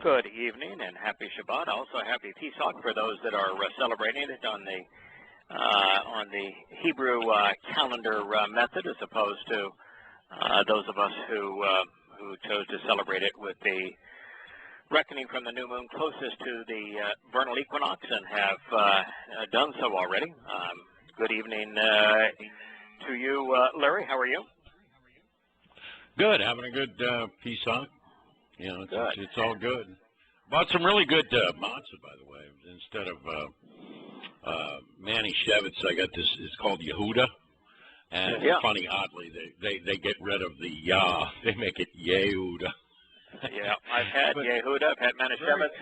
Good evening and happy Shabbat. Also happy Pesach for those that are celebrating it on the Hebrew calendar method, as opposed to those of us who chose to celebrate it with the reckoning from the new moon closest to the vernal equinox and have done so already. Good evening to you, Larry. How are you? Good. Having a good Pesach. You know, it's all good. Bought some really good matzah, by the way. Instead of Manny Shevitz, I got this. It's called Yehuda. And funny, oddly, they get rid of the Yah. They make it Yehuda. Yeah, I've had Yehuda, I've had Manny Shevitz,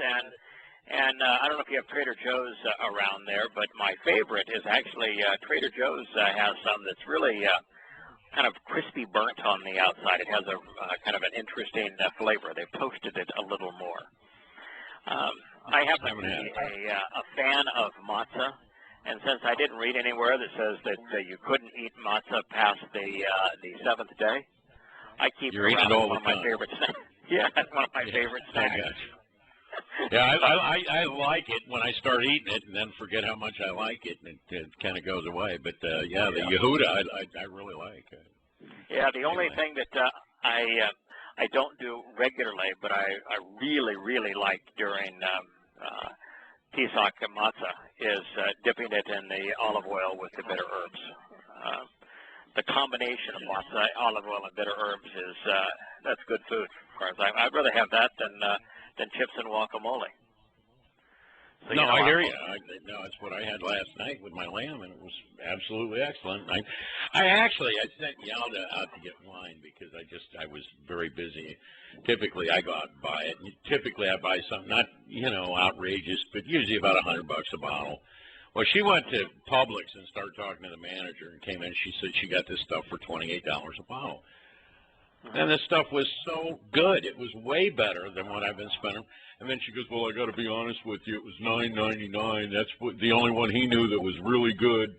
and I don't know if you have Trader Joe's around there, but my favorite is actually Trader Joe's has some that's really kind of crispy burnt on the outside. It has a kind of an interesting flavor. They've toasted it a little more. I happen to be a fan of matzah, and since I didn't read anywhere that says that you couldn't eat matzah past the seventh day, I keep it around. One of my favorite snacks. Yeah, it's one of my favorite snacks. Yeah, I like it when I start eating it, and then forget how much I like it, and it kind of goes away. But the Yehuda, I really like. Yeah, the only thing that I don't do regularly, but I really like during Pesach matzah is dipping it in the olive oil with the bitter herbs. The combination of matzah, olive oil, and bitter herbs is that's good food. Of course, I'd rather have that than chips and guacamole. So, no, I hear you. No, it's what I had last night with my lamb, and it was absolutely excellent. I sent Yada out to get wine because I was very busy. Typically, I go out and buy it. Typically, I buy something not outrageous, but usually about $100 a bottle. Well, she went to Publix and started talking to the manager, and came in. She said she got this stuff for $28 a bottle. And this stuff was so good. It was way better than what I've been spending. And then she goes, well, I got to be honest with you. It was $9.99. That's the only one he knew that was really good.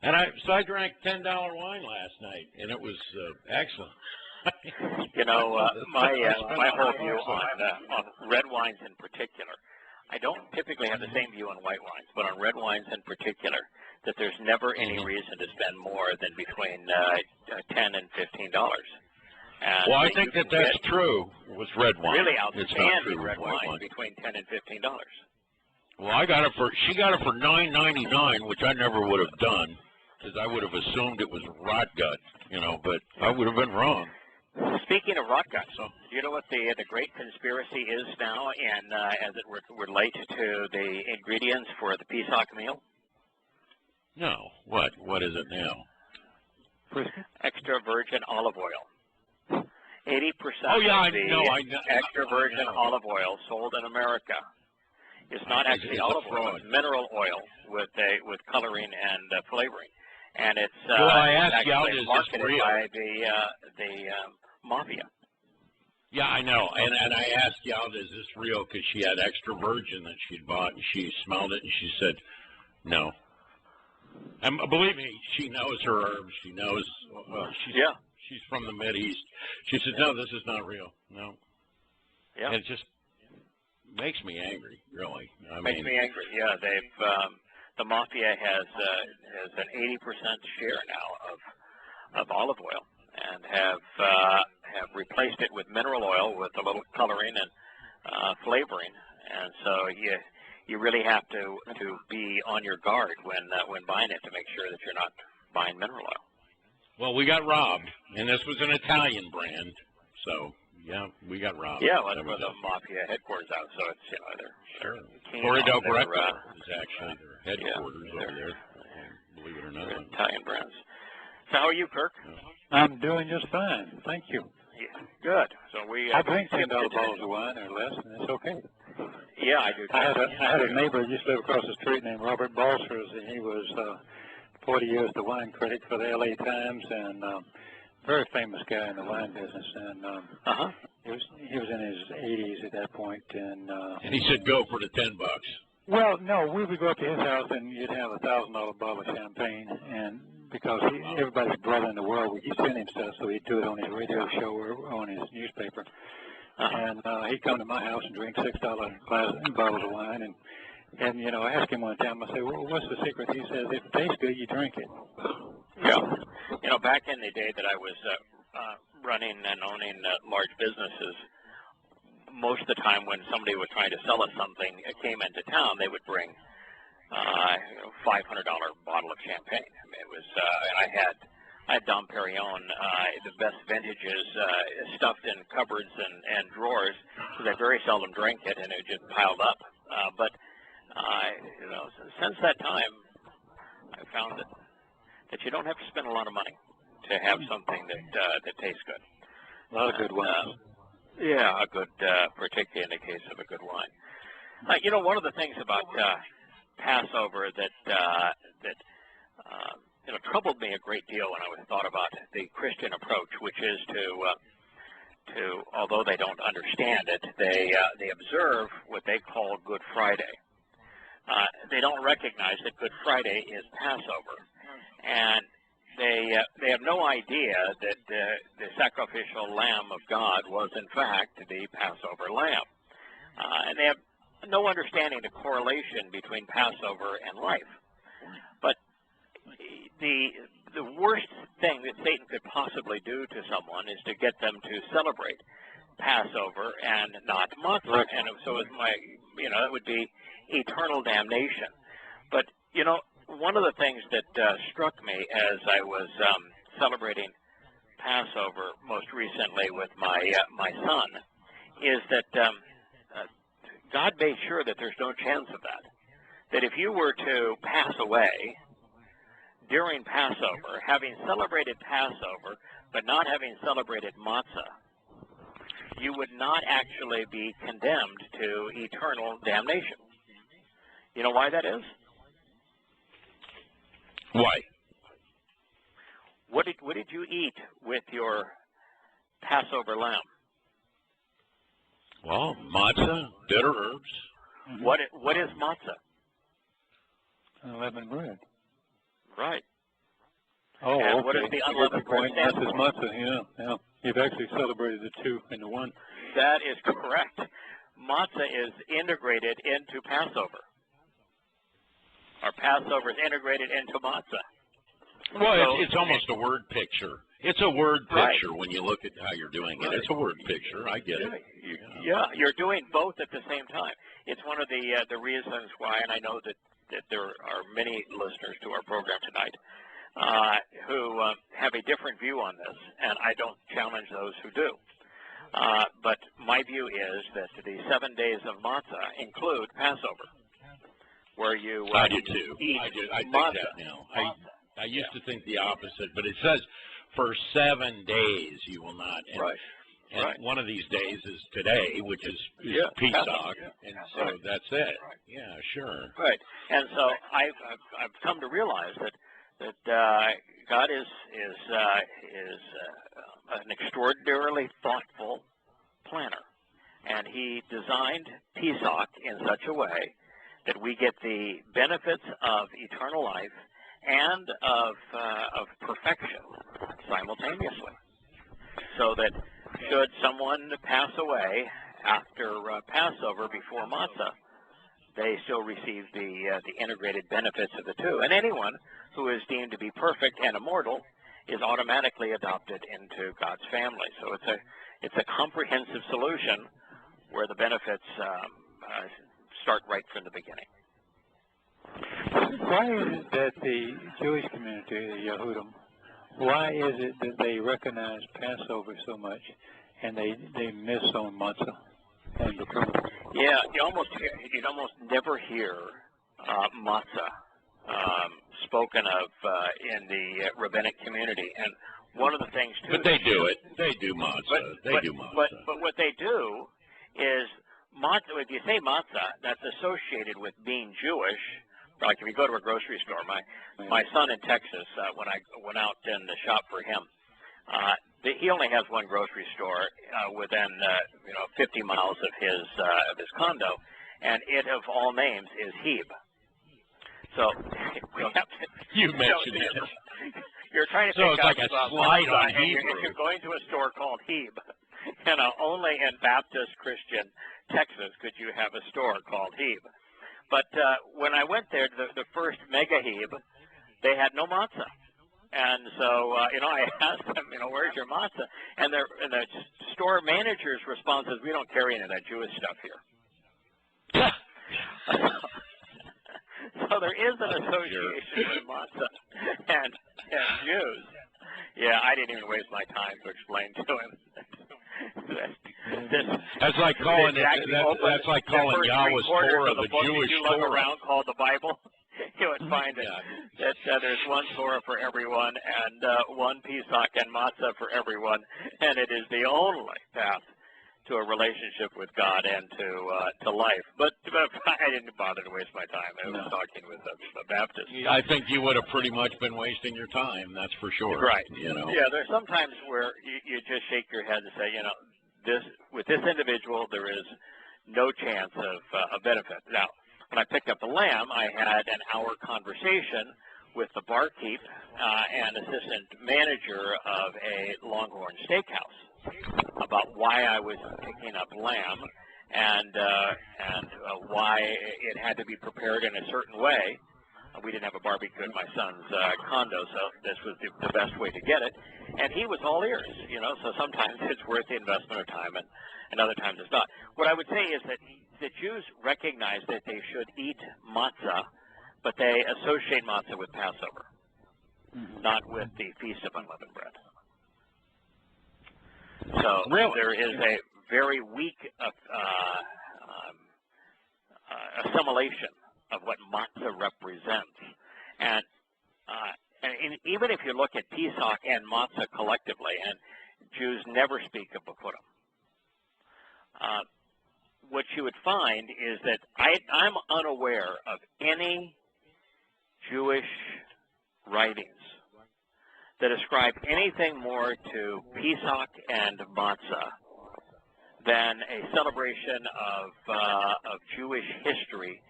And so I drank $10 wine last night, and it was excellent. You know, my whole view on red wines in particular, I don't typically have the same view on white wines, but on red wines in particular, that there's never any reason to spend more than between $10 and $15. And well, I think that's true with red wine. Really outstanding red wine between $10 and $15. Well, she got it for $9.99, which I never would have done, because I would have assumed it was rot gut, but I would have been wrong. Speaking of rot gut, do you know what the great conspiracy is now, and as it relates to the ingredients for the Pesach meal? No. What is it now? Extra virgin olive oil. 80% of the extra virgin olive oil sold in America is not actually olive oil; it's mineral oil with coloring and flavoring, and it's actually marketed by the mafia. Yeah, I know, and I asked Yada, is this real? Because she had extra virgin that she'd bought, and she smelled it, and she said, no. And believe me, she knows her herbs. She knows. She's from the Mideast. She said, no, this is not real. No. Yeah. And it just makes me angry, really. Makes me angry. Yeah, the mafia has an 80% share now of olive oil, and have replaced it with mineral oil with a little coloring and flavoring, and so you really have to be on your guard when buying it to make sure that you're not buying mineral oil. Well, we got robbed, and this was an Italian brand, so yeah, we got robbed. Yeah, well, that's where the mafia headquarters out, so it's they're Torah del Greco is actually their headquarters over there. Believe it or not, Italian brands. So how are you, Kirk? I'm doing just fine, thank you. Yeah, good. So I drink $10 bottles of wine or less, and it's okay. Yeah, I do. I had a neighbor who used to live across the street named Robert Balsers, and he was 40 years the wine critic for the L.A. Times, and very famous guy in the wine business. And he was in his 80s at that point, and he said, "Go for the $10." Well, no, we would go up to his house, and you'd have a $1,000 bottle of champagne, and because everybody's brother in the world, he'd send him stuff, so he'd do it on his radio show or on his newspaper. And he'd come to my house and drink $6 bottles of wine. And you know, I asked him one time, I said, well, what's the secret? He says, if it tastes good, you drink it. Yeah. You know, back in the day that I was running and owning large businesses, most of the time when somebody was trying to sell us something, it came into town, they would bring $500 bottle of champagne. I mean, it was, and I had Dom Perignon, the best vintages, stuffed in cupboards and drawers, because I very seldom drank it, and it just piled up. But you know, since that time, I found that you don't have to spend a lot of money to have something that tastes good. A lot of good wine. Yeah, a good, particularly in the case of a good wine. You know, one of the things about Passover that you know, troubled me a great deal when I thought about the Christian approach, which is to although they don't understand it, they observe what they call Good Friday. They don't recognize that Good Friday is Passover, and they have no idea that the sacrificial lamb of God was in fact the Passover lamb, and they have no understanding the correlation between Passover and life. But the worst thing that Satan could possibly do to someone is to get them to celebrate Passover and not matzah. And so it might, you know, it would be eternal damnation. But, you know, one of the things that struck me as I was celebrating Passover most recently with my son is that God made sure that there's no chance of that. That if you were to pass away during Passover, having celebrated Passover, but not having celebrated matzah, you would not actually be condemned to eternal damnation. You know why that is? Why? What did you eat with your Passover lamb? Well, matzah, bitter herbs. Mm-hmm. What is matzah? Unleavened bread. Right. Oh, and okay. What is the unleavened bread? That's his matzah, yeah. You've actually celebrated the two into one. That is correct. Matzah is integrated into Passover. Our Passover is integrated into matzah. Well, so, it's almost a word picture. It's a word picture when you look at how you're doing it. It's a word picture. I get it. Yeah, you're doing both at the same time. It's one of the reasons why, and I know that there are many listeners to our program tonight who have a different view on this, and I don't challenge those who do. But my view is that the 7 days of matzah include Passover, where you I do too. I think matzah. that now. I used to think the opposite, but it says for 7 days you will not. And, right. And right. one of these days is today, which is Pesach, and so that's it. Right. Yeah, sure. Right. And so I've come to realize that God is an extraordinarily thoughtful planner, and He designed Pesach in such a way that we get the benefits of eternal life and of perfection simultaneously, so that should someone pass away after Passover before matzah, they still receive the integrated benefits of the two. And anyone who is deemed to be perfect and immortal is automatically adopted into God's family. So it's a comprehensive solution where the benefits start right from the beginning. Why is it that the Jewish community, the Yehudim, why is it that they recognize Passover so much and they miss on matzah and the fruit? Yeah, you'd almost never hear matzah spoken of in the rabbinic community. And one of the things too. But they do it. They do matzah. They do matzah. But what they do is matzah. If you say matzah, that's associated with being Jewish. Like if you go to a grocery store, my son in Texas, when I went out in the shop for him, he only has one grocery store within 50 miles of his condo, and it of all names is Heb. So we have to. You mentioned it. You're trying to so think it's like a slide on Hebrew. You're going to a store called Heb. only in Baptist Christian Texas could you have a store called Heb. But when I went there, the first mega Heb, they had no matzah. And so, I asked them, where's your matzah? And the store manager's response is, we don't carry any of that Jewish stuff here. So there is an association with matzah and Jews. Yeah, I didn't even waste my time to explain to him. That's like calling that's like calling Yahweh's Torah the Jewish you look Torah. Around called the Bible. You would find that there's one Torah for everyone and one Pesach and matzah for everyone, and it is the only path to a relationship with God and to life. But I didn't bother to waste my time. I was talking with a Baptist. I think you would have pretty much been wasting your time. That's for sure. Right. Yeah. There's sometimes where you just shake your head and say, with this individual, there is no chance of a benefit. Now, when I picked up the lamb, I had an hour conversation with the barkeep and assistant manager of a Longhorn Steakhouse about why I was picking up lamb and why it had to be prepared in a certain way. We didn't have a barbecue at my son's condo, so this was the best way to get it. And he was all ears, so sometimes it's worth the investment of time, and other times it's not. What I would say is that the Jews recognize that they should eat matzah, but they associate matzah with Passover, not with the Feast of Unleavened Bread. So there is a very weak assimilation of what matzah represents. And even if you look at Pesach and matzah collectively, and Jews never speak of Bikurim, what you would find is that I'm unaware of any Jewish writings that ascribe anything more to Pesach and matzah than a celebration of Jewish history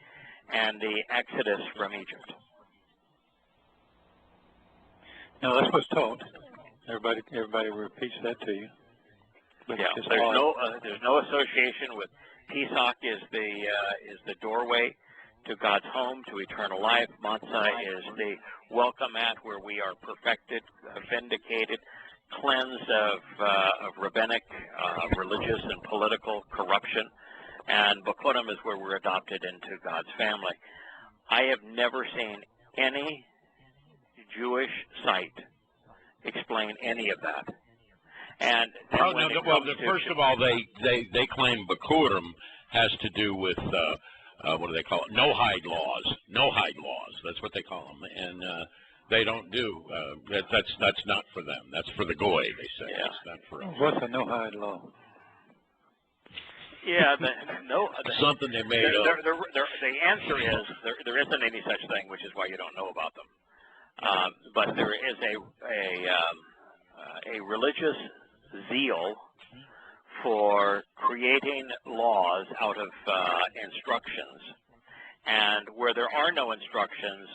and the Exodus from Egypt. No, that's what's taught. Everybody repeats that to you. But yeah, there's no association with Pesach is the doorway to God's home, to eternal life. Matzah is the welcome mat where we are perfected, vindicated, cleansed of rabbinic, religious, and political corruption. And Bikurim is where we're adopted into God's family. I have never seen any Jewish site explain any of that. And first of all, they claim Bikurim has to do with what do they call it? No-hide laws. No-hide laws. That's what they call them. And they don't do that's not for them. That's for the goy. They say. Yeah. It's not for us. What's a no-hide law? Yeah, something they made up. The answer is there isn't any such thing, which is why you don't know about them. But there is a religious zeal for creating laws out of instructions, and where there are no instructions,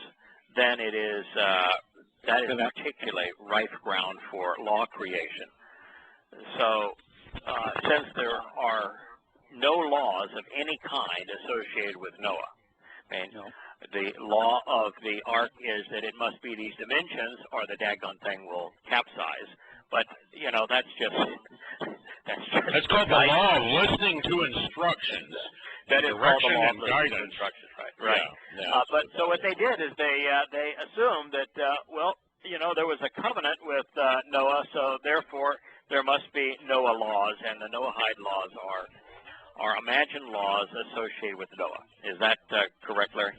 then it is that is particularly rife ground for law creation. So, since there are no laws of any kind associated with Noah, I mean, the law of the ark is that it must be these dimensions, or the daggone thing will capsize. But that's called the law of listening to instructions. That is called the law of guidance. Instructions, right? Yeah, but so what they did is they assumed that there was a covenant with Noah, so therefore there must be Noah laws, and the Noahide laws are imagined laws associated with Noah. Is that correct, Larry?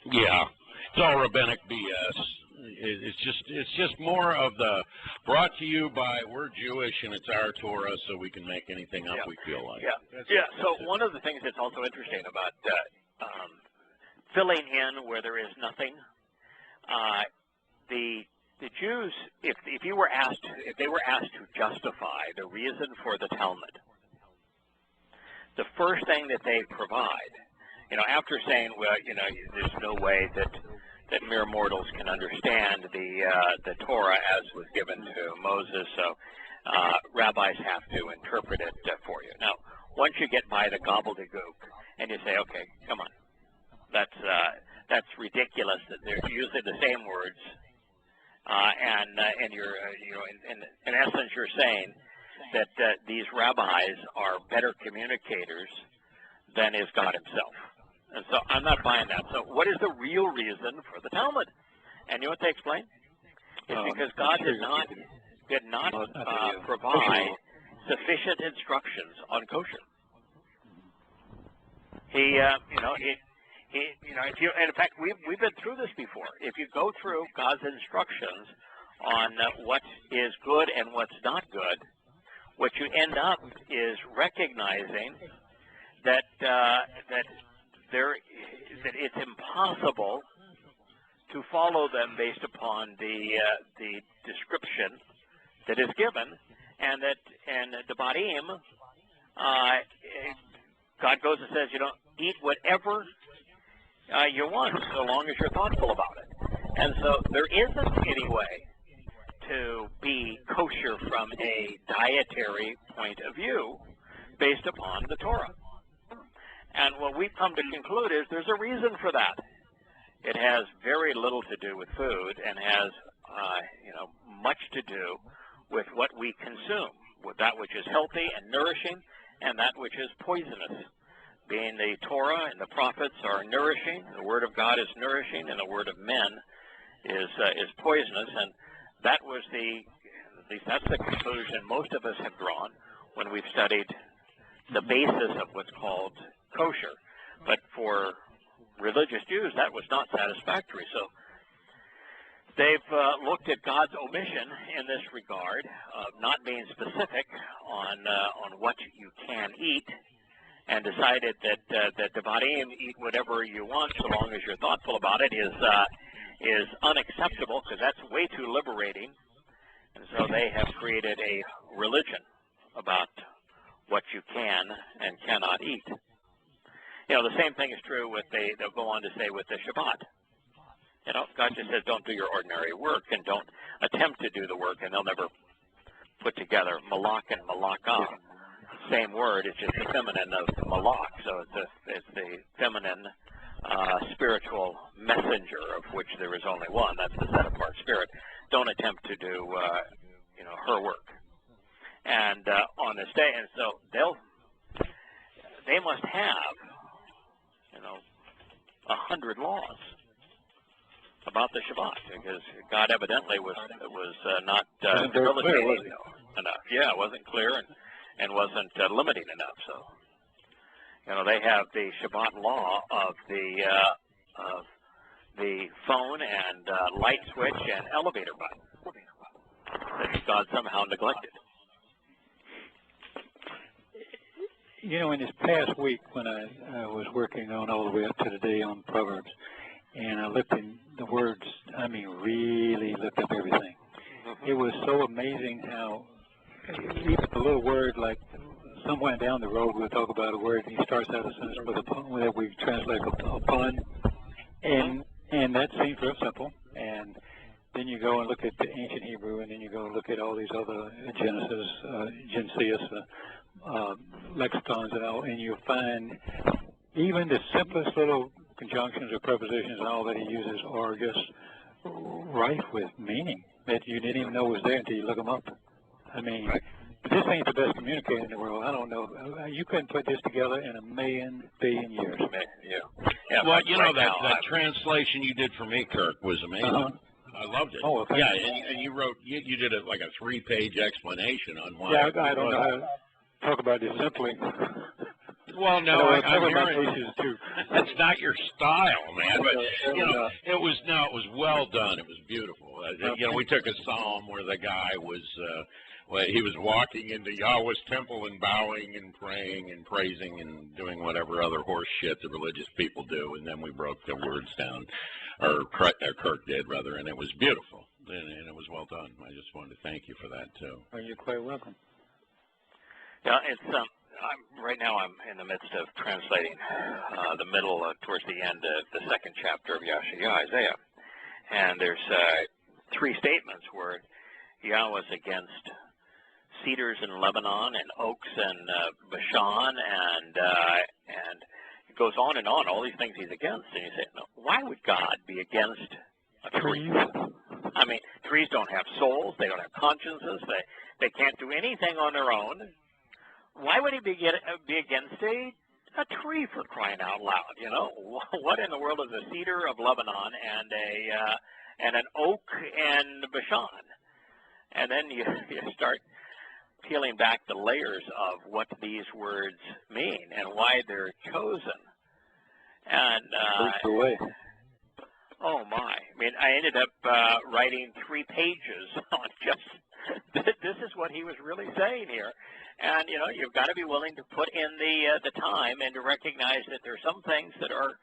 Yeah, it's all rabbinic BS. It's just more of the brought to you by we're Jewish and it's our Torah, so we can make anything up we feel like. So one of the things that's also interesting about filling in where there is nothing, the Jews, if they were asked to justify the reason for the Talmud, the first thing that they provide, after saying, well, there's no way that mere mortals can understand the Torah as was given to Moses, so rabbis have to interpret it for you. Now, once you get by the gobbledygook and you say, okay, come on, that's ridiculous that they're using the same words, and you're in essence you're saying that these rabbis are better communicators than is God Himself. And so I'm not buying that. So what is the real reason for the Talmud? And you know what they explain? It's because God did not provide sufficient instructions on kosher. If you, and in fact, we've been through this before. If you go through God's instructions on what is good and what's not good, what you end up is recognizing that it's impossible to follow them based upon the description that is given, and the Barim, God goes and says, eat whatever you want, so long as you're thoughtful about it. And so there isn't any way to be kosher from a dietary point of view based upon the Torah. And what we've come to conclude is there's a reason for that. It has very little to do with food and has, much to do with what we consume, with that which is healthy and nourishing and that which is poisonous. Being the Torah and the prophets are nourishing, the Word of God is nourishing, and the Word of men is poisonous. And that was at least that's the conclusion most of us have drawn when we've studied the basis of what's called kosher. But for religious Jews, that was not satisfactory. So they've looked at God's omission in this regard of not being specific on what you can eat, and decided that the Barim, eat whatever you want so long as you're thoughtful about it, is unacceptable, because that's way too liberating. And so they have created a religion about what you can and cannot eat. The same thing is true with they'll go on to say with the Shabbat. God just says don't do your ordinary work and don't attempt to do the work, and they'll never put together malak and malakah. Same word, it's just the feminine of malak, so it's the feminine spiritual messenger, of which there is only one. That's the set-apart spirit. Don't attempt to do her work. And on this day, and so they must have 100 laws about the Shabbat, because God evidently was not debilitating enough. Yeah, it wasn't clear and wasn't limiting enough. So they have the Shabbat law of the phone and light switch and elevator button that God somehow neglected. In this past week when I was working on all the way up to today on Proverbs, and I looked in the words, really looked up everything. It was so amazing how even a little word like somewhere down the road we'll talk about a word, and he starts out a sentence with a pun, that we translate a pun, and that seems real simple. And then you go and look at the ancient Hebrew, and then you go and look at all these other Genesis, lexicons and all, and you'll find even the simplest little conjunctions or prepositions and all that he uses are just rife with meaning that you didn't even know was there until you look them up. This ain't the best communicator in the world. I don't know. You couldn't put this together in a billion years. Yeah. Well, that translation you did for me, Kirk, was amazing. I loved it. Oh, okay. Yeah, and you wrote, you did it like a 3-page explanation on why. Yeah, I don't know how to talk about this simply. Well, no, I'm hearing cases too. That's not your style, man. But it was well done. It was beautiful. We took a psalm where the guy was he was walking into Yahweh's temple and bowing and praying and praising and doing whatever other horse shit the religious people do, and then we broke the words down, or Kirk did rather, and it was beautiful and it was well done. I just wanted to thank you for that too. Oh, you're quite welcome. Yeah, it's right now I'm in the midst of translating the middle towards the end of the second chapter of Isaiah, and there's 3 statements where Yahweh is against cedars in Lebanon and oaks in Bashan, and it goes on and on, all these things he's against. And you say, no, why would God be against a tree? I mean, trees don't have souls. They don't have consciences. They can't do anything on their own. Why would he be against a tree, for crying out loud? You know, what in the world is a cedar of Lebanon and an oak in Bashan? And then you start peeling back the layers of what these words mean and why they're chosen. And oh my! I mean, I ended up writing 3 pages on just this is what he was really saying here. And you know, you've got to be willing to put in the time and to recognize that there are some things that are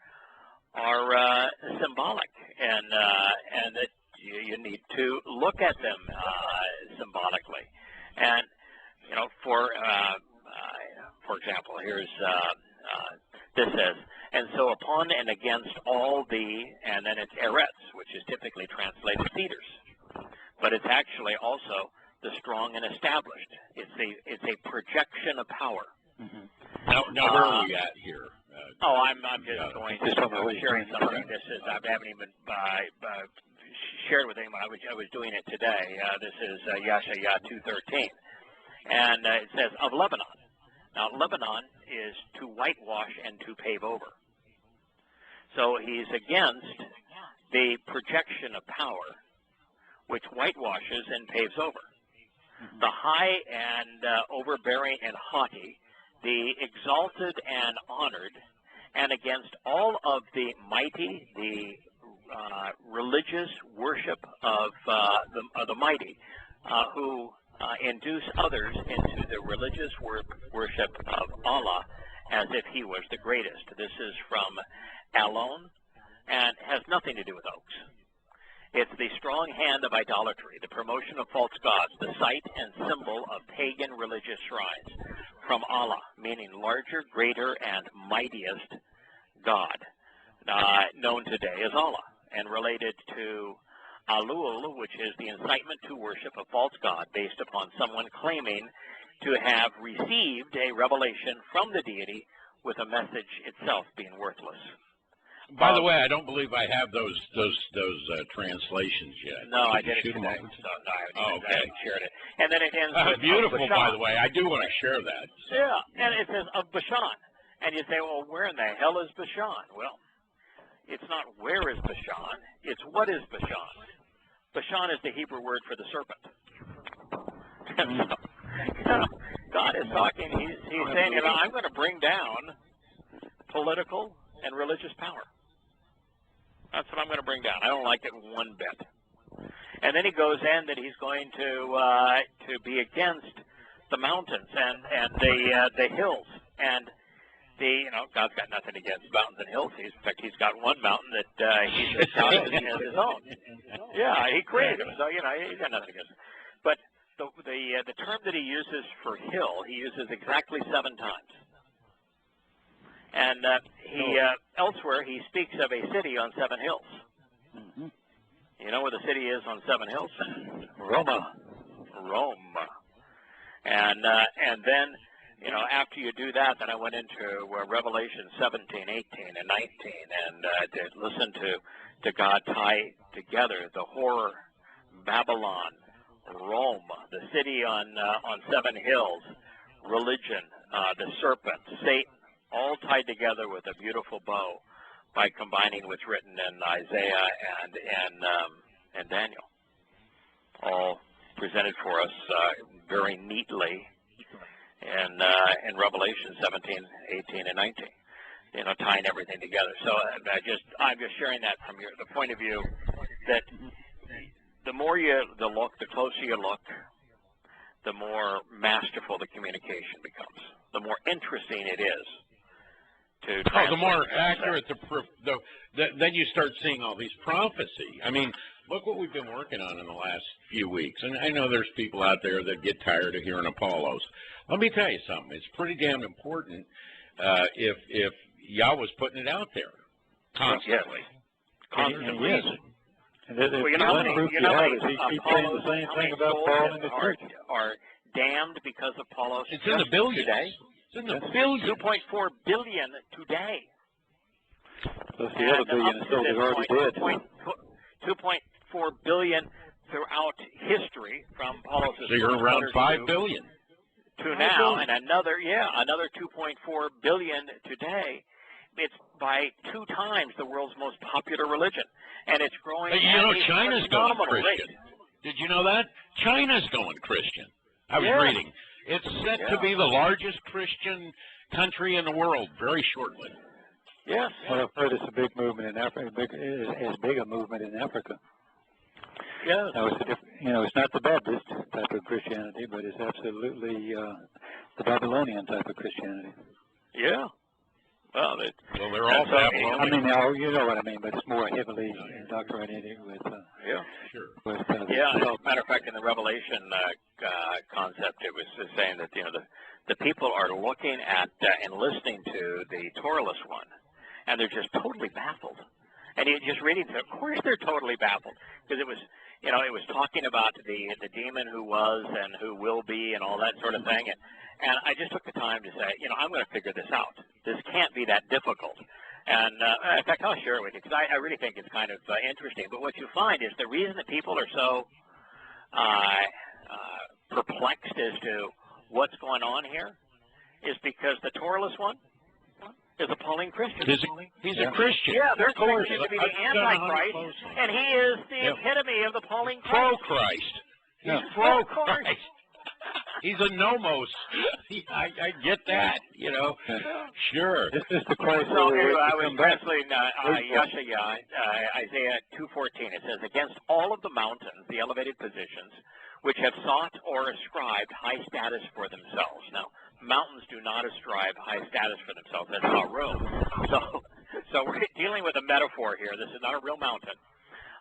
symbolic, and that you need to look at them symbolically. And you know, for example, here's this says, and so upon and against all the, and then it's eretz, which is typically translated cedars, but it's actually also the strong and established. It's a projection of power. Mm-hmm. Now where are we at here? I'm just going to sharing something. This is I haven't even shared with anyone. I was doing it today. This is Yahowah 2:13, and it says of Lebanon. Now Lebanon is to whitewash and to pave over. So he's against the projection of power, which whitewashes and paves over. The high and overbearing and haughty, the exalted and honored, and against all of the mighty, the religious worship of the mighty, who induce others into the religious worship of Allah as if he was the greatest. This is from Alon, and has nothing to do with oaks. It's the strong hand of idolatry, the promotion of false gods, the site and symbol of pagan religious shrines from Allah, meaning larger, greater, and mightiest God, known today as Allah, and related to Alul, which is the incitement to worship a false god based upon someone claiming to have received a revelation from the deity with a message itself being worthless. By the way, I don't believe I have those translations yet. No, I did it today. So, no, I haven't shared it. And then it ends with beautiful, by the way. I do want to share that. So. Yeah, and it says of Bashan. And you say, well, where in the hell is Bashan? Well, it's not where is Bashan, it's what is Bashan. Bashan is the Hebrew word for the serpent. So, God is talking, he's saying, you know, I'm going to bring down political and religious power. That's what I'm going to bring down. I don't like it one bit. And then he goes in that he's going to be against the mountains and the hills, and God's got nothing against mountains and hills. In fact, he's got one mountain that he's established as his own. Yeah, he created them, so he's got nothing against it. But the term that he uses for hill, he uses exactly 7 times. And elsewhere he speaks of a city on 7 hills. Mm-hmm. You know where the city is on 7 hills? Rome. And then, after you do that, then I went into Revelation 17, 18, and 19, and to listen to God tie together the horror, Babylon, Rome, the city on 7 hills, religion, the serpent, Satan, all tied together with a beautiful bow by combining what's written in Isaiah and Daniel, all presented for us very neatly in Revelation 17, 18, and 19. Tying everything together. So I'm just sharing that from the point of view that the more the closer you look, the more masterful the communication becomes. The more interesting it is. The more accurate then you start seeing all these prophecy. I mean, look what we've been working on in the last few weeks. And I know there's people out there that get tired of hearing Apollos. Let me tell you something. It's pretty damn important if Yahweh's putting it out there constantly. Constantly. Yes. And there's one proof you have is he keeps saying the same thing about Paul in the church. Are damned because of Paulos. It's in the billions. Today. It's in the billions. 2.4 billion today. Plus the other billion is still already dead. 2.4 billion throughout history from Paulos' So you're around 5 billion. To now, and another 2.4 billion today. It's by 2 times the world's most popular religion, and it's growing. But you know, China's going Christian. Did you know that? China's going Christian. I was reading. It's set to be the largest Christian country in the world very shortly. Yes. Well, I've heard it's a big movement in Africa. As big a movement in Africa. Yes. Now, it's not the Baptist type of Christianity, but it's absolutely the Babylonian type of Christianity. Yeah. Well, they're all Babylonian. I mean, now you know what I mean, but it's more heavily indoctrinated with. Sure. With, as a matter of fact, in the Revelation concept, it was saying that the people are looking at and listening to the Torahless one, and they're just totally baffled. And you just reading through, of course they're totally baffled, because it was, it was talking about the demon who was and who will be and all that sort of thing. And I just took the time to say, I'm going to figure this out. This can't be that difficult. And in fact, I'll share it with you, because I really think it's kind of interesting. But what you find is the reason that people are so perplexed as to what's going on here is because the Torahless one is a Pauline Christian. He's a Christian. Yeah, they're expecting to be the Antichrist, and he is the epitome of the Pauline Christ. Pro-Christ. He's pro-Christ. He's a nomos. I get that, Sure. This is the Christ. So anyway, I was translating Yahowah, Isaiah 2:14. It says, "Against all of the mountains, the elevated positions, which have sought or ascribed high status for themselves." Now, mountains do not ascribe high status for themselves. That's not room. So we're dealing with a metaphor here. This is not a real mountain.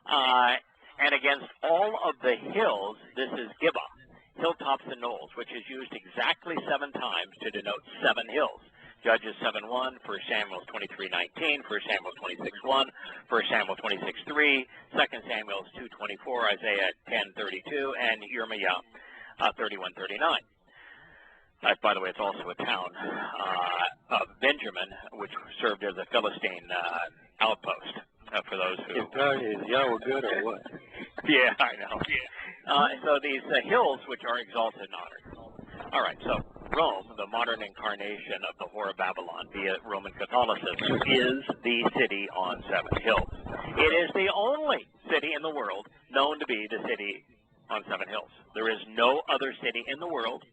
And against all of the hills, this is Gibeah, hilltops and knolls, which is used exactly 7 times to denote 7 hills. Judges 7:1, 1 Samuel 23:19, 1 Samuel 26:1, 1 Samuel 26:3, 2 Samuel 2:24, Isaiah 10:32, and Jeremiah 31:39. By the way, it's also a town of Benjamin, which served as a Philistine outpost for those who... Is Yahweh good or what? Yeah, I know. So these hills, which are exalted and honored. All right, so Rome, the modern incarnation of the whore of Babylon via Roman Catholicism, is the city on 7 hills. It is the only city in the world known to be the city on 7 hills. There is no other city in the world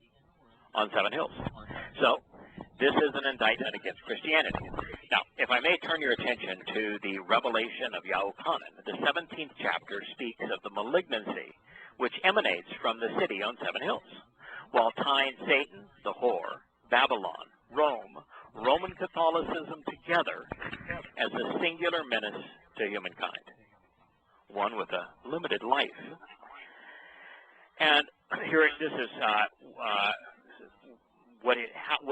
on 7 hills. So this is an indictment against Christianity. Now, if I may turn your attention to the revelation of Yahuwah, the 17th chapter speaks of the malignancy which emanates from the city on 7 hills, while tying Satan, the whore, Babylon, Rome, Roman Catholicism together as a singular menace to humankind, one with a limited life. And here, this is what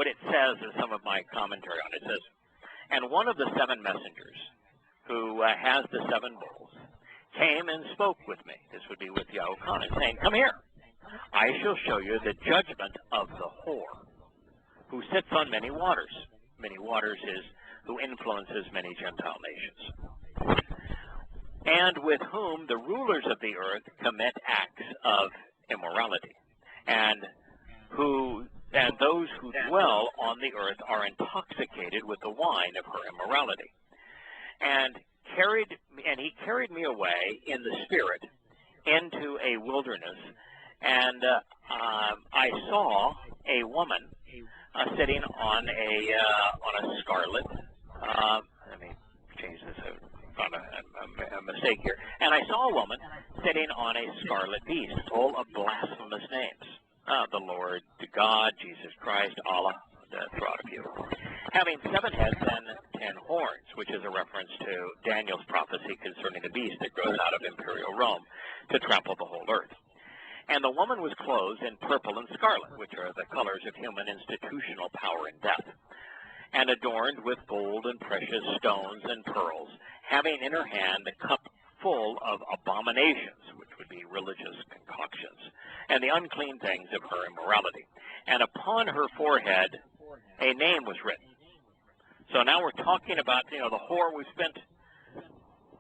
it says in some of my commentary on it. It says, "And one of the 7 messengers who has the 7 bowls came and spoke with me," this would be with Yahuwah, saying, "Come here, I shall show you the judgment of the whore, who sits on many waters." Many waters is who influences many Gentile nations. "And with whom the rulers of the earth commit acts of immorality, and those who dwell on the earth are intoxicated with the wine of her immorality. And he carried me away in the spirit into a wilderness, and I saw a woman sitting on a scarlet. Let me change this. I found a mistake here. And I saw a woman sitting on a scarlet beast, full of blasphemous names. The Lord, the God, Jesus Christ, Allah, the Towrah of you, having 7 heads and 10 horns, which is a reference to Daniel's prophecy concerning the beast that grows out of imperial Rome to trample the whole earth. And the woman was clothed in purple and scarlet, which are the colors of human institutional power and death, and adorned with gold and precious stones and pearls, having in her hand a cup full of abominations, which would be religious concoctions, and the unclean things of her immorality. And upon her forehead a name was written. So now we're talking about, the whore. We've spent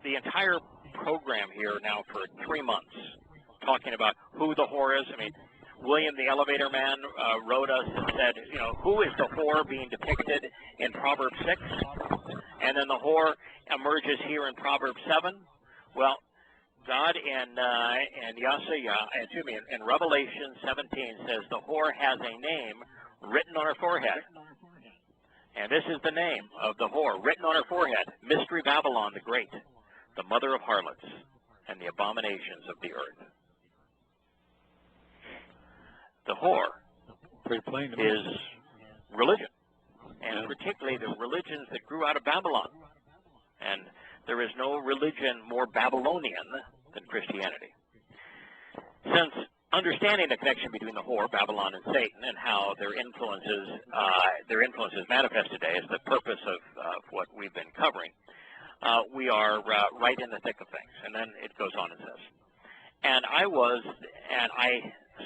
the entire program here now for 3 months talking about who the whore is. I mean, William the Elevator Man wrote us and said, who is the whore being depicted in Proverbs 6? And then the whore emerges here in Proverbs 7. Well, God in Revelation 17 says the whore has a name written on her forehead. And this is the name of the whore written on her forehead: Mystery Babylon the Great, the mother of harlots and the abominations of the earth. The whore is religion, and particularly the religions that grew out of Babylon. And there is no religion more Babylonian than Christianity. Since understanding the connection between the whore, Babylon, and Satan, and how their influences manifest today is the purpose of what we've been covering, we are right in the thick of things. And then it goes on and says, and I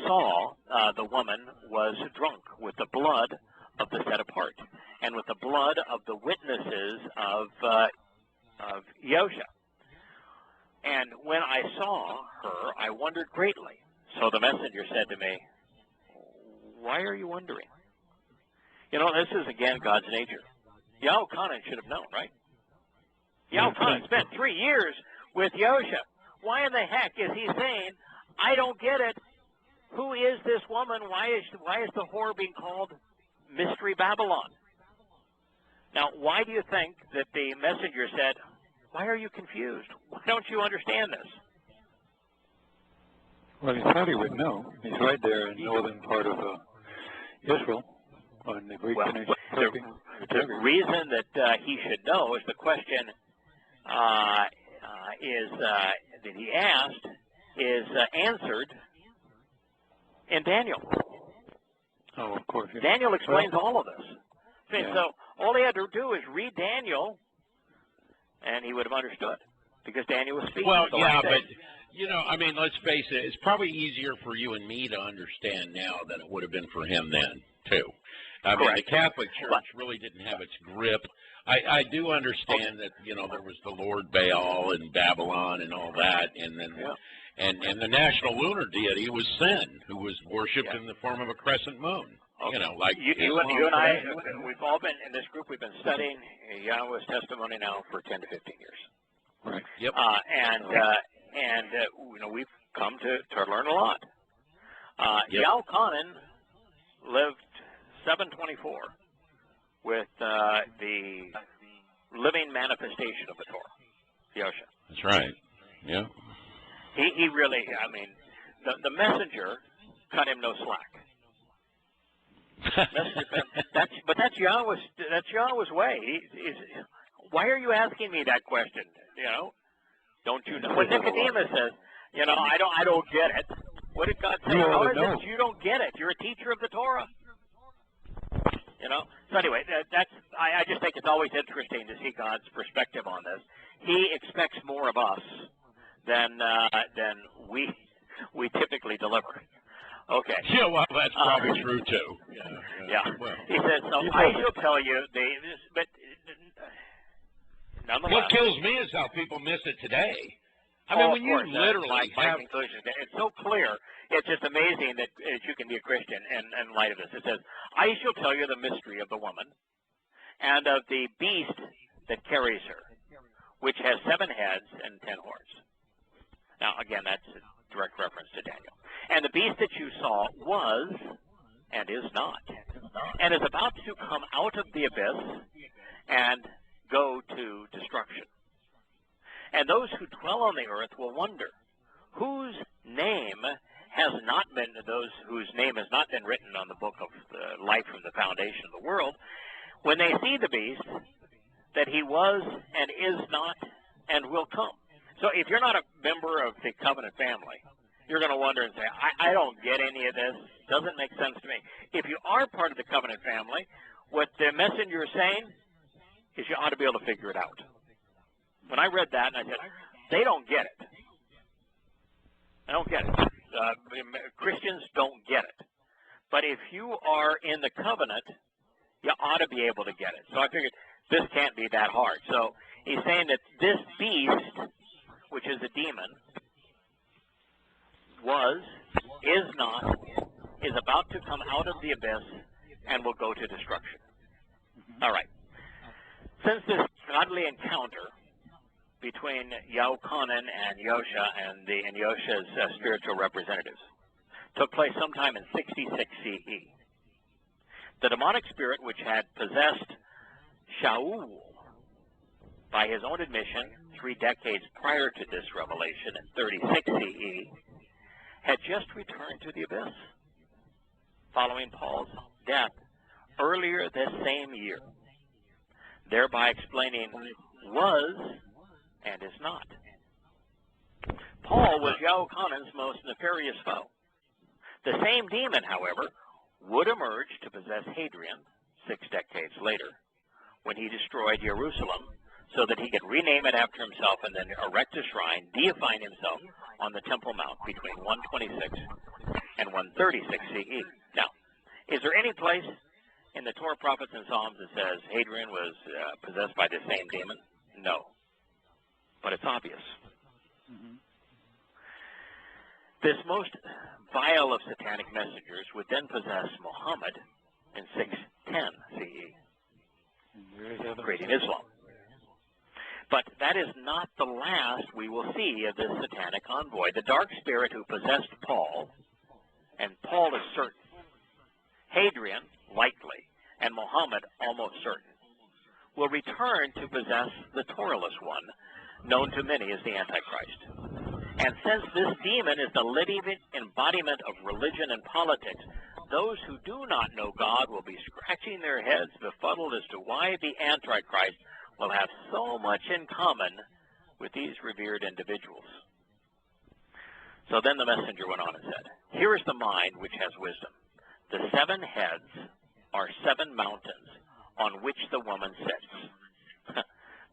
saw the woman was drunk with the blood of the set apart, and with the blood of the witnesses of Yahowah. And when I saw her, I wondered greatly. So the messenger said to me, why are you wondering? This is again God's nature. Yahowah should have known, right? Yahowah spent 3 years with Yahowah. Why in the heck is he saying, I don't get it? Who is this woman? Why is the whore being called Mystery Babylon? Now, why do you think that the messenger said, why are you confused? Why don't you understand this? Well, he thought he would know. He's right there in the northern part of Israel, on the Greek Peninsula. The reason that he should know is the question that he asked is answered in Daniel. Oh, of course. Yeah. Daniel explains all of this. So all he had to do is read Daniel, and he would have understood, because Daniel was speaking. Well, yeah, but let's face it. It's probably easier for you and me to understand now than it would have been for him then, too. I mean, the Catholic Church really didn't have its grip. I do understand that there was the Lord Baal and Babylon and all that, and then and the national lunar deity was Sin, who was worshipped in the form of a crescent moon. Okay. Like you and I, we've all been in this group. We've been studying Yahweh's testimony now for 10 to 15 years. Right. Yep. We've come to learn a lot. Yep. Yahowah lived 724 with the living manifestation of the Torah, Yahowah. That's right. Yeah. He really, the messenger cut him no slack. But that's Yahweh's way. Why are you asking me that question? Don't you know? When Nicodemus says, I don't get it. What did God say? You don't get it. You're a teacher of the Torah. So anyway, I just think it's always interesting to see God's perspective on this. He expects more of us than we typically deliver. Okay. Yeah, well, that's probably true too. Yeah. Well, he says, so I shall tell you, but nonetheless. What kills me is how people miss it today. I mean, when you literally my conclusion, it's so clear. It's just amazing that you can be a Christian in light of this. It says, I shall tell you the mystery of the woman and of the beast that carries her, which has 7 heads and 10 horns. Now, again, that's a direct reference to Daniel. And the beast that you saw was and is not, and is about to come out of the abyss and go to destruction. And those who dwell on the earth will wonder, whose name has not been written on the book of life from the foundation of the world, when they see the beast, that he was and is not and will come. So if you're not a member of the covenant family, you're going to wonder and say, I don't get any of this. Doesn't make sense to me. If you are part of the covenant family, what the messenger is saying is you ought to be able to figure it out. When I read that, and I said, they don't get it. I don't get it. Christians don't get it. But if you are in the covenant, you ought to be able to get it. So I figured this can't be that hard. So he's saying that this beast, which is a demon, is about to come out of the abyss and will go to destruction. All right. Since this godly encounter between Yahuchanan and Yosha and Yosha's spiritual representatives took place sometime in 66 CE, the demonic spirit which had possessed Shaul, by his own admission, 3 decades prior to this revelation in 36 CE, had just returned to the abyss following Paul's death earlier this same year, thereby explaining was and is not. Paul was Yahuchanan's most nefarious foe. The same demon, however, would emerge to possess Hadrian 6 decades later, when he destroyed Jerusalem so that he could rename it after himself and then erect a shrine, deifying himself on the Temple Mount between 126 and 136 CE. Now, is there any place in the Torah, prophets, and Psalms that says Hadrian was possessed by the same demon? No. But it's obvious. This most vile of satanic messengers would then possess Muhammad in 610 CE, creating Islam. But that is not the last we will see of this satanic envoy. The dark spirit who possessed Paul, and Paul is certain, Hadrian, likely, and Muhammad, almost certain, will return to possess the Torahless one, known to many as the Antichrist. And since this demon is the living embodiment of religion and politics, those who do not know God will be scratching their heads, befuddled as to why the Antichrist will have so much in common with these revered individuals. So then the messenger went on and said, "Here is the mind which has wisdom. The 7 heads are 7 mountains on which the woman sits."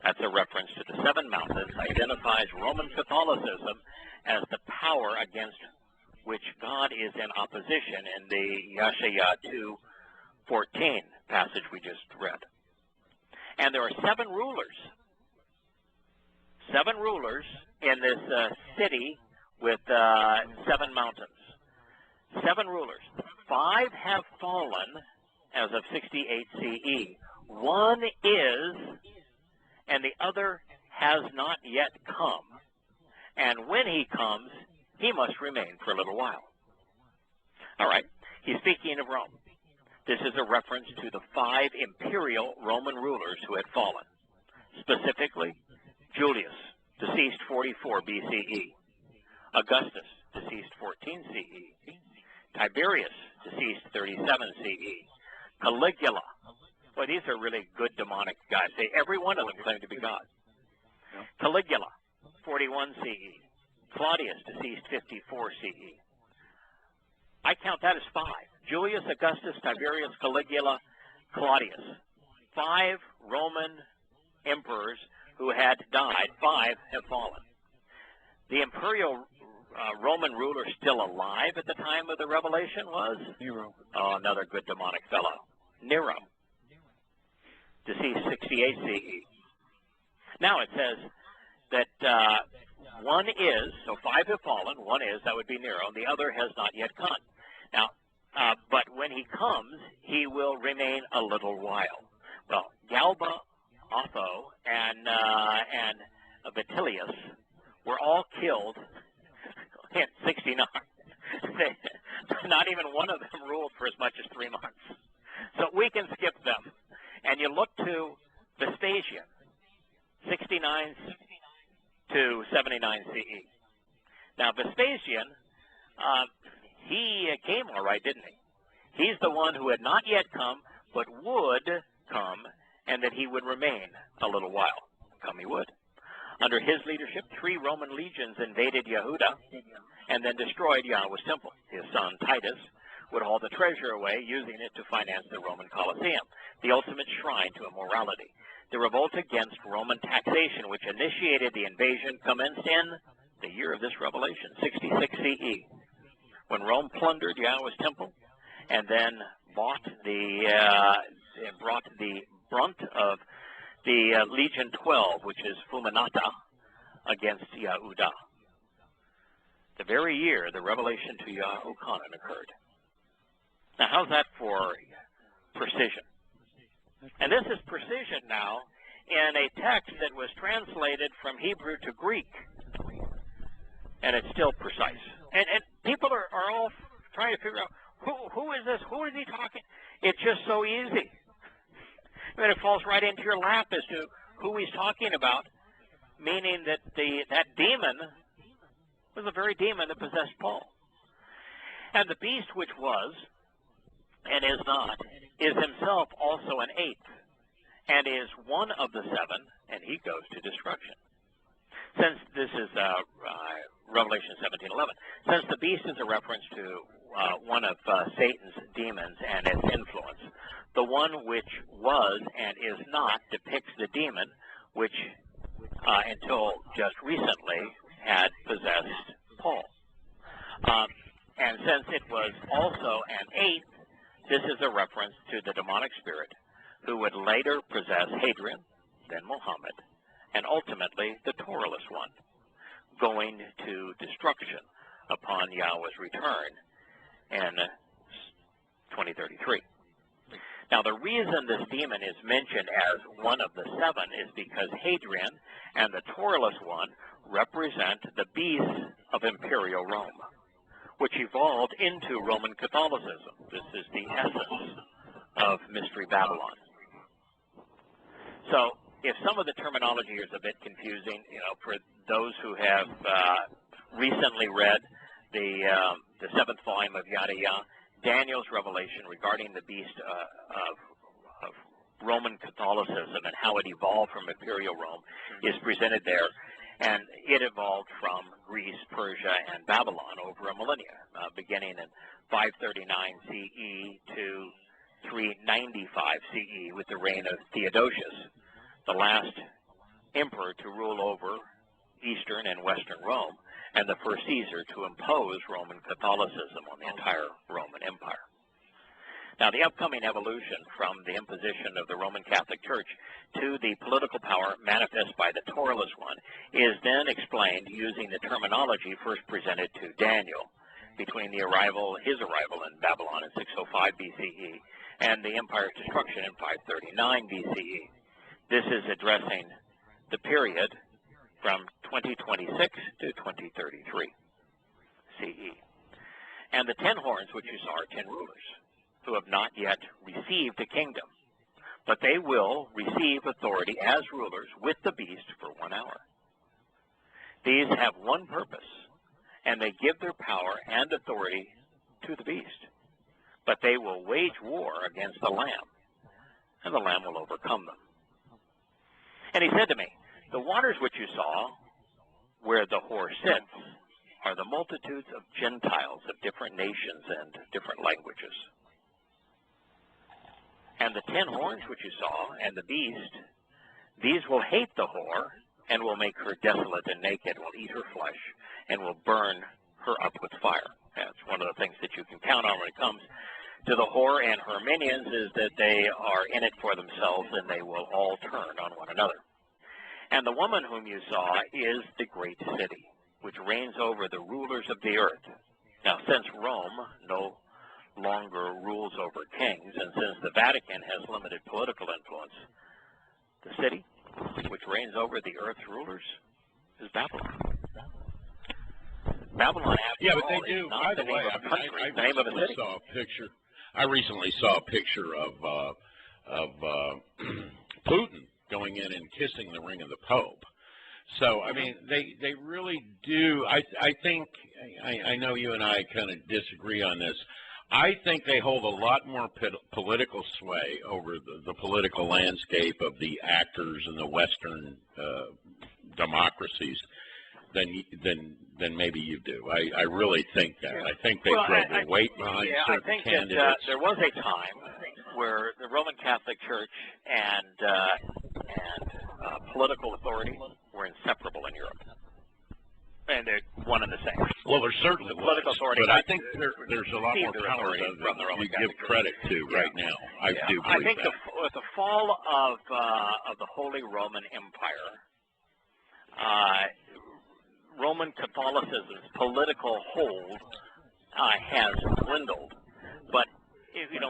That's a reference to the 7 mountains, identifies Roman Catholicism as the power against which God is in opposition in the Yeshayahu 2:14 passage we just read. And there are 7 rulers. 7 rulers in this city with 7 mountains. 7 rulers. 5 have fallen as of 68 CE. 1 is, and the other has not yet come. And when he comes, he must remain for a little while. All right, he's speaking of Rome. This is a reference to the 5 imperial Roman rulers who had fallen. Specifically, Julius, deceased 44 BCE. Augustus, deceased 14 CE. Tiberius, deceased 37 CE. Caligula. Boy, these are really good demonic guys. Every one of them claimed to be God. Caligula, 41 CE. Claudius, deceased 54 CE. I count that as 5. Julius, Augustus, Tiberius, Caligula, Claudius. 5 Roman emperors who had died. 5 have fallen. The imperial Roman ruler still alive at the time of the revelation was? Nero. Oh, another good demonic fellow. Nero, deceased 68 CE. Now it says that 1 is, so 5 have fallen, 1 is, that would be Nero, the other has not yet come. Now, but when he comes, he will remain a little while. Well, Galba, Otho, and Vitellius were all killed in 69. Not even one of them ruled for as much as 3 months. So we can skip them. And you look to Vespasian, 69 to 79 CE. Now, Vespasian, he came all right, didn't he? He's the one who had not yet come, but would come, and that he would remain a little while. Come he would. Under his leadership, 3 Roman legions invaded Yehuda and then destroyed Yahweh's temple. His son, Titus, would haul the treasure away, using it to finance the Roman Colosseum, the ultimate shrine to immorality. The revolt against Roman taxation, which initiated the invasion, commenced in the year of this revelation, 66 CE, when Rome plundered Yahweh's temple and then brought the brunt of the Legion 12, which is Fulminata, against Yehudah. The very year the revelation to Yahuchanan occurred. Now, how's that for precision? And this is precision now in a text that was translated from Hebrew to Greek. And it's still precise. And people are all trying to figure out, who is this? Who is he talking? It's just so easy. I mean, it falls right into your lap as to who he's talking about, meaning that that demon was the very demon that possessed Paul. And the beast which was, and is not, is himself also an eighth, and is one of the seven, and he goes to destruction. Since this is Revelation 17:11, since the beast is a reference to one of Satan's demons and its influence, the one which was and is not depicts the demon which until just recently had possessed Paul. And since it was also an eighth, this is a reference to the demonic spirit who would later possess Hadrian, then Muhammad, and ultimately the Torahless one, going to destruction upon Yahweh's return in 2033. Now, the reason this demon is mentioned as one of the seven is because Hadrian and the Torahless one represent the beasts of Imperial Rome, which evolved into Roman Catholicism. This is the essence of Mystery Babylon. So, if some of the terminology is a bit confusing, for those who have recently read the seventh volume of Yada Yahweh, Daniel's revelation regarding the beast of Roman Catholicism and how it evolved from Imperial Rome is presented there. And it evolved from Greece, Persia, and Babylon over a millennia, beginning in 539 CE to 395 CE with the reign of Theodosius, the last emperor to rule over Eastern and Western Rome, and the first Caesar to impose Roman Catholicism on the entire Roman Empire. Now, the upcoming evolution from the imposition of the Roman Catholic Church to the political power manifest by the Torahless one is then explained using the terminology first presented to Daniel between his arrival in Babylon in 605 BCE and the empire's destruction in 539 BCE. This is addressing the period from 2026 to 2033 CE. And the 10 horns which you saw are 10 rulers who have not yet received a kingdom, but they will receive authority as rulers with the beast for 1 hour. These have one purpose, and they give their power and authority to the beast, but they will wage war against the Lamb, and the Lamb will overcome them. And he said to me, the waters which you saw, where the whore sits, are the multitudes of Gentiles of different nations and different languages. And the 10 horns which you saw, and the beast, these will hate the whore, and will make her desolate and naked, will eat her flesh, and will burn her up with fire. That's one of the things that you can count on when it comes to the whore and her minions, is that they are in it for themselves, and they will all turn on one another. And the woman whom you saw is the great city, which reigns over the rulers of the earth. Now, since Rome no longer rules over kings, and since the Vatican has limited political influence, the city which reigns over the earth's rulers is Babylon. Babylon, after all, they do. is not the name of a country, it's the name of a city. I recently saw a picture of Putin going in and kissing the ring of the Pope. So, I mean, they really do. I think, I know you and I kind of disagree on this. I think they hold a lot more political sway over the political landscape of the actors in the Western democracies than maybe you do. I really think that. I think they throw the weight behind certain candidates. I think that there was a time where the Roman Catholic Church and political authority were inseparable in Europe. and they're one and the same. Well, there certainly was, political authority, but I think there's a lot more power than you give credit to right now. I do believe I think that. with the fall of the Holy Roman Empire, Roman Catholicism's political hold has dwindled. But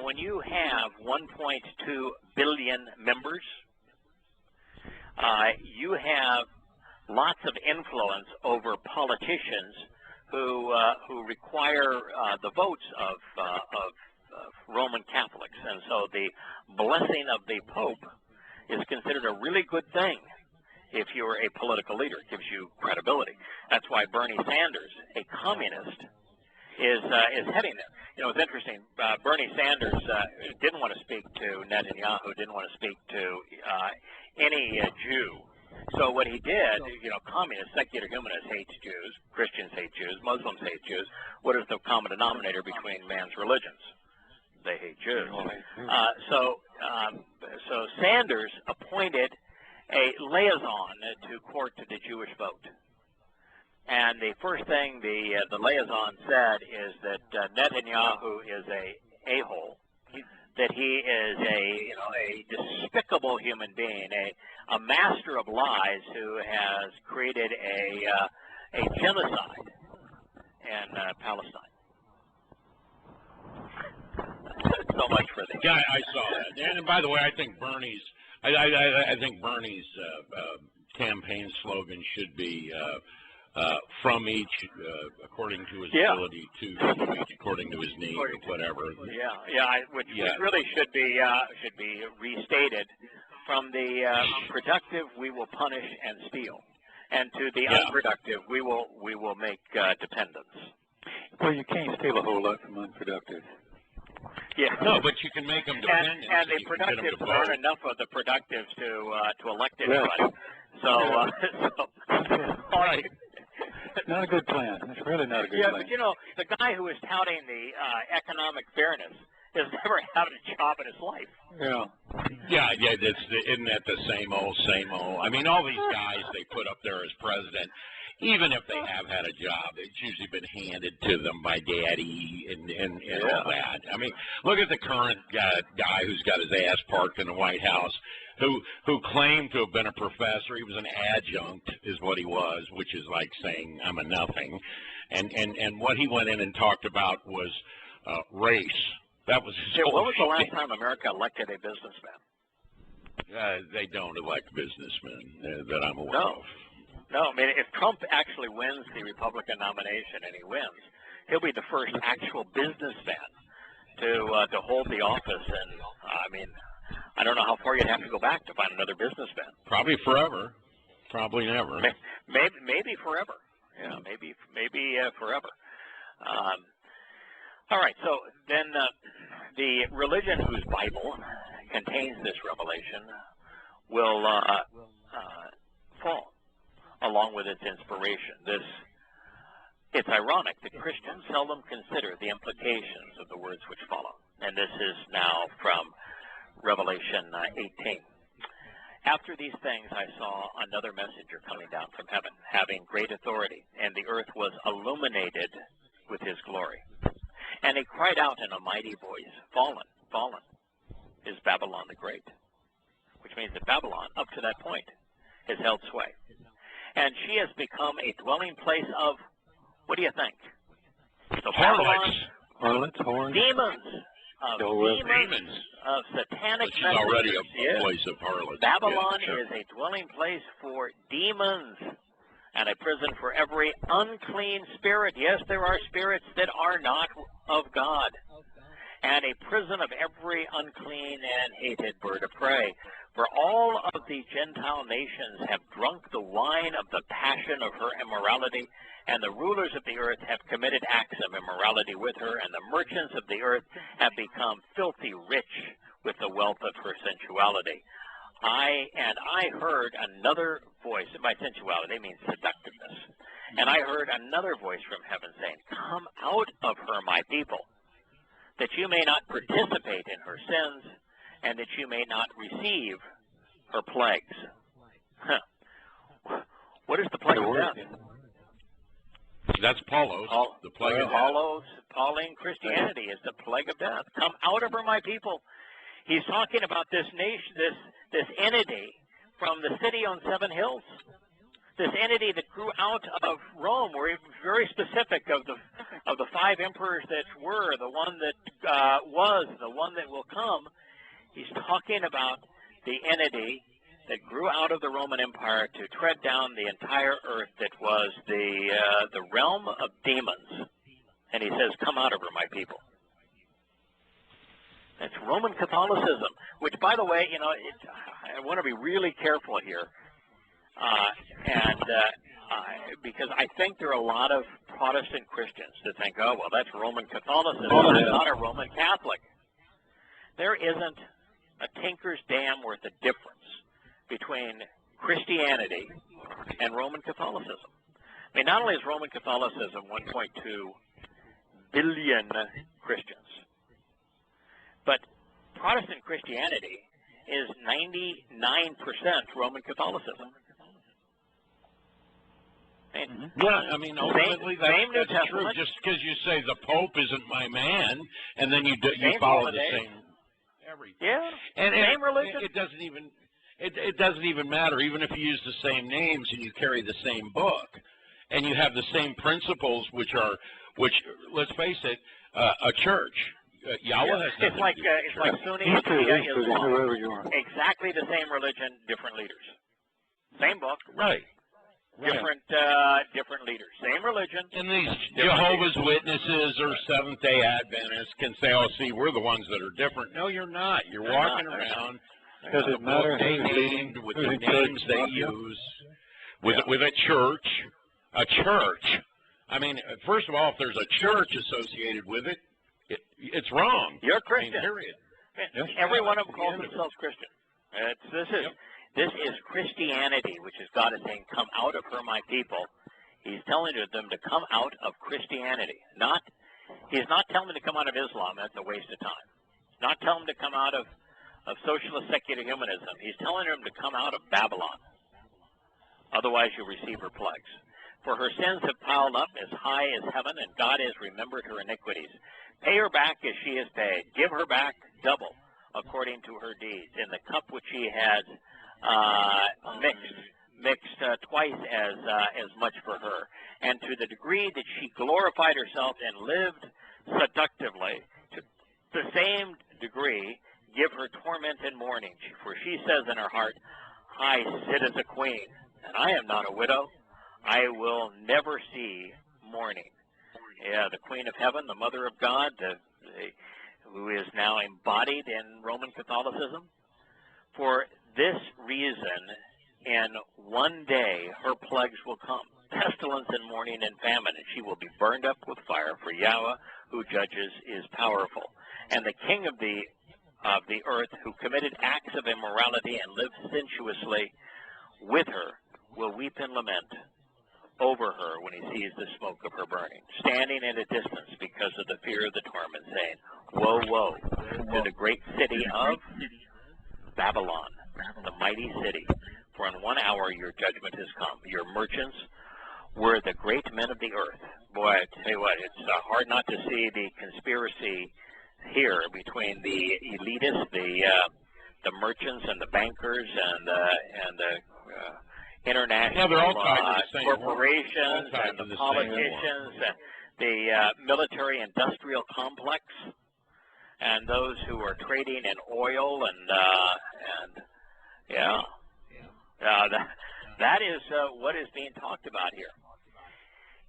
when you have 1.2 billion members, you have lots of influence over politicians who require the votes of Roman Catholics, and so the blessing of the Pope is considered a really good thing. If you're a political leader, it gives you credibility. That's why Bernie Sanders, a communist, is heading there. It's interesting. Bernie Sanders didn't want to speak to Netanyahu, didn't want to speak to any Jew. So what he did, communists, secular humanists hate Jews, Christians hate Jews, Muslims hate Jews. What is the common denominator between man's religions? They hate Jews. So Sanders appointed a liaison to court to the Jewish vote. And the first thing the liaison said is that Netanyahu is a-hole, that he is a despicable human being, a master of lies who has created a genocide in Palestine. So much for the I saw that. And by the way, I think Bernie's campaign slogan should be from each according to his ability, to each according to his need, or whatever. Which really should be restated. From the productive, we will punish and steal, and to the unproductive, we will make dependents. Well, you can't steal a whole lot from unproductive. Yeah. No, but you can make them dependent. And the productives aren't enough of the productives to elect anybody. So, all right. Not a good plan. It's really not a good plan. But the guy who is touting the economic fairness has never had a job in his life. Yeah. Isn't that the same old, same old? I mean, all these guys they put up there as president, even if they have had a job, it's usually been handed to them by daddy and all that. I mean, look at the current guy who's got his ass parked in the White House, who claimed to have been a professor. He was an adjunct, is what he was, which is like saying I'm a nothing. And what he went in and talked about was race. That was his whole What was the last time America elected a businessman? They don't elect businessmen that I'm aware of. No, I mean, if Trump actually wins the Republican nomination and he wins, he'll be the first actual businessman to hold the office. And I mean, I don't know how far you'd have to go back to find another businessman. Probably forever. Probably never. Maybe forever. Yeah, maybe forever. All right. So then, the religion whose Bible contains this revelation will fall along with its inspiration. It's ironic that Christians seldom consider the implications of the words which follow. And this is now from Revelation 18. After these things I saw another messenger coming down from heaven, having great authority, and the earth was illuminated with his glory. And he cried out in a mighty voice, Fallen, fallen is Babylon the Great. Which means that Babylon, up to that point, has held sway. And she has become a dwelling place of, what do you think? So harlots. Harlots, whores. Demons. Demons. Of satanic Which is already a place of harlots. Babylon is a dwelling place for demons and a prison for every unclean spirit. Yes, there are spirits that are not of God. And a prison of every unclean and hated bird of prey. For all of the Gentile nations have drunk the wine of the passion of her immorality, and the rulers of the earth have committed acts of immorality with her, and the merchants of the earth have become filthy rich with the wealth of her sensuality. I heard another voice. By sensuality, they mean seductiveness. And I heard another voice from heaven saying, Come out of her, my people, that you may not participate in her sins, and that you may not receive her plagues. What is the plague of death? That's Paulos, the plague of death. Pauline Christianity is the plague of death. Come out of her, my people. He's talking about this nation, this entity from the city on 7 hills. This entity that grew out of Rome. We're very specific of the 5 emperors that were, the one that was, the one that will come. He's talking about the entity that grew out of the Roman Empire to tread down the entire earth that was the realm of demons. And he says, come out of her, my people. It's Roman Catholicism, which, by the way, I want to be really careful here. Because I think there are a lot of Protestant Christians that think, oh, well, that's Roman Catholicism. I'm not a Roman Catholic. There isn't a tinker's damn worth of difference between Christianity and Roman Catholicism. I mean, not only is Roman Catholicism 1.2 billion Christians, but Protestant Christianity is 99% Roman Catholicism. Yeah, I mean, ultimately that's true. Just because you say the Pope isn't my man, and then you follow the same everything. Yeah, and same religion. It doesn't even matter, even if you use the same names and you carry the same book, and you have the same principles, which let's face it, a church. Yahowah has it's like Sunni, Shia, Islam. Exactly the same religion, different leaders. Same book. Right. Different leaders. Same religion. And these Jehovah's Witnesses or Seventh-day Adventists can say, oh, see, we're the ones that are different. No, you're not. You're walking around Does it matter they named with the names they use, with a church. A church. I mean, first of all, if there's a church associated with it, it's wrong. You're Christian. I mean, period. Every one of them calls themselves Christian. This is Christianity, which is God is saying, come out of her, my people. He's telling them to come out of Christianity. He's not telling them to come out of Islam. That's a waste of time. Not telling them to come out of socialist secular humanism. He's telling them to come out of Babylon. Otherwise, you'll receive her plagues. For her sins have piled up as high as heaven, and God has remembered her iniquities. Pay her back as she is paid. Give her back double according to her deeds. In the cup which she has mixed twice as much for her. And to the degree that she glorified herself and lived seductively, to the same degree, give her torment and mourning. For she says in her heart, I sit as a queen, and I am not a widow. I will never see mourning. Yeah, the Queen of Heaven, the Mother of God, who is now embodied in Roman Catholicism. For this reason, in one day, her plagues will come, pestilence and mourning and famine, and she will be burned up with fire. For Yahweh, who judges, is powerful. And the king of the earth, who committed acts of immorality and lived sensuously with her, will weep and lament over her when he sees the smoke of her burning, standing at a distance because of the fear of the torment, saying, woe, woe to the great city of Babylon, the mighty city, for in 1 hour your judgment has come. Your merchants were the great men of the earth. Boy, I tell you what, it's hard not to see the conspiracy here between the elitists, the merchants and the bankers and the international corporations and the politicians, and the military-industrial complex, and those who are trading in oil that is what is being talked about here.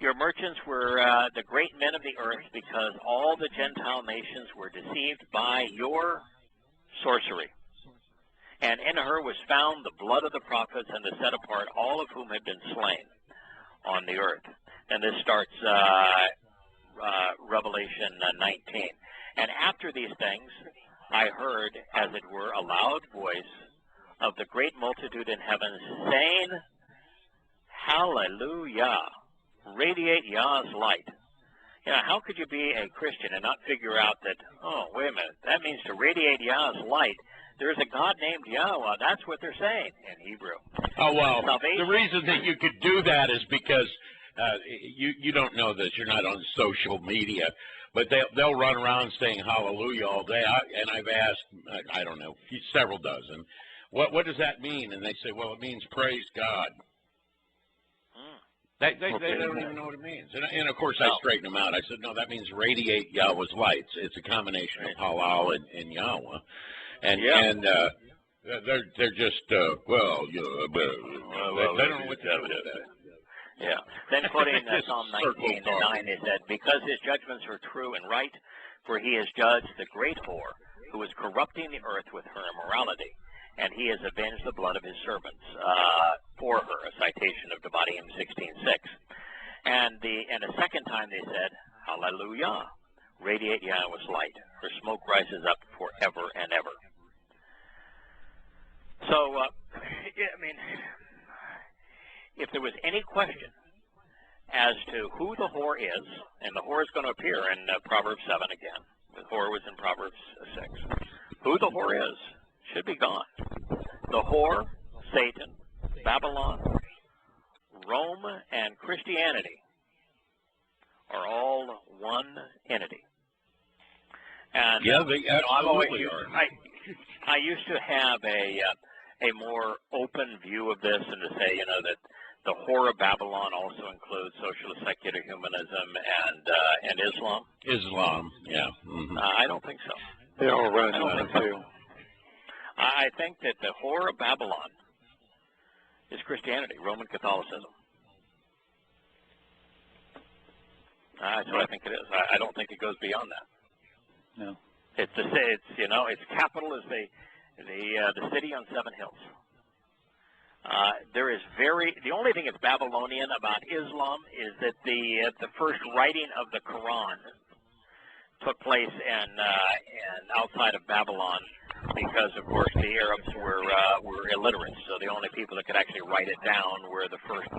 Your merchants were the great men of the earth, because all the Gentile nations were deceived by your sorcery. And in her was found the blood of the prophets and the set apart, all of whom had been slain on the earth. And this starts Revelation 19. And after these things, I heard, as it were, a loud voice of the great multitude in heaven, saying, Hallelujah! Radiate Yah's light. You know, how could you be a Christian and not figure out that, oh, wait a minute, that means to radiate Yah's light, there's a God named Yahowah. That's what they're saying in Hebrew. Oh, well, the reason that you could do that is because you don't know this. You're not on social media, but they'll run around saying hallelujah all day. And I've asked, I don't know, several dozen, what does that mean? And they say, well, it means praise God. They don't even know what it means. And of course, I straightened them out. I said, no, that means radiate Yahweh's lights. It's a combination of halal and Yahweh. And they're just, they don't know what to do with that. Yeah. Then quoting Psalm 19:9, it said, because his judgments are true and right, for he has judged the great whore, who is corrupting the earth with her immorality, and he has avenged the blood of his servants for her, a citation of Devarim 16:6. And a second time they said, hallelujah, radiate Yahweh's light, her smoke rises up forever and ever. So, I mean, if there was any question as to who the whore is, and the whore is going to appear in Proverbs 7 again, the whore was in Proverbs 6, who the whore is should be gone. The whore, Satan, Babylon, Rome, and Christianity are all one entity. And yeah, they absolutely are. I used to have a more open view of this, and to say, that the whore of Babylon also includes socialist secular humanism and Islam. Islam, yeah. Mm-hmm. I don't think so. They all run on it too. I think that the whore of Babylon is Christianity, Roman Catholicism. That's what I think it is. I don't think it goes beyond that. No. It's its capital is the city on 7 hills. The only thing that's Babylonian about Islam is that the first writing of the Quran took place in outside of Babylon, because of course the Arabs were illiterate. So the only people that could actually write it down were the first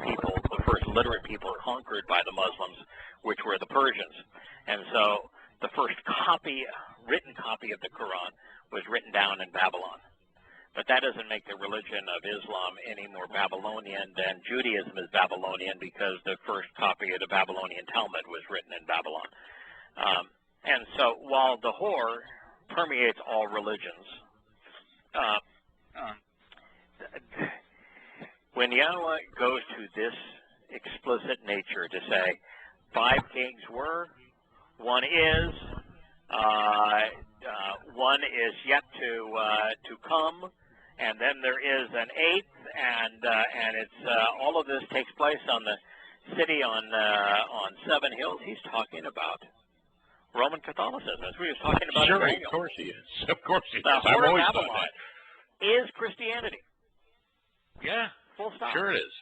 literate people conquered by the Muslims, which were the Persians. And so the first written copy of the Quran was written down in Babylon. But that doesn't make the religion of Islam any more Babylonian than Judaism is Babylonian, because the first copy of the Babylonian Talmud was written in Babylon. And so while the whore permeates all religions, when Yahweh goes to this explicit nature to say, 5 kings were, one is, one is yet to come, and then there is an 8th, and it's all of this takes place on the city on 7 hills. He's talking about Roman Catholicism. That's what he was talking about. Sure, of course he is. Of course he is. The I've always thought Babylon that. is Christianity. Yeah. Full stop. Sure it is.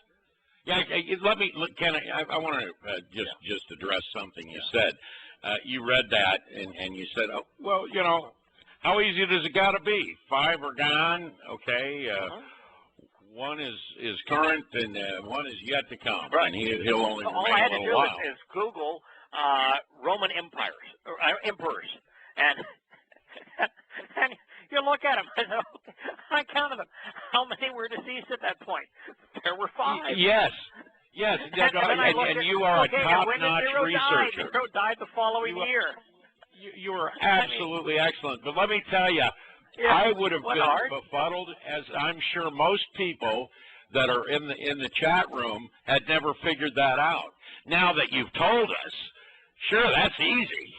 Yeah, let me look. I want to just address something you said. You read that and you said, oh, well, how easy does it got to be? 5 are gone. Okay. One is current and one is yet to come. Right. And he'll only all remain I had a to little do while. is Google Roman emperors, and you look at them. I counted them. How many were deceased at that point? There were 5. Yes. And you are a top-notch researcher. Nero died the following year. You are absolutely excellent. But let me tell you, I would have been befuddled, as I'm sure most people that are in the chat room had never figured that out. Now that you've told us, sure, that's easy.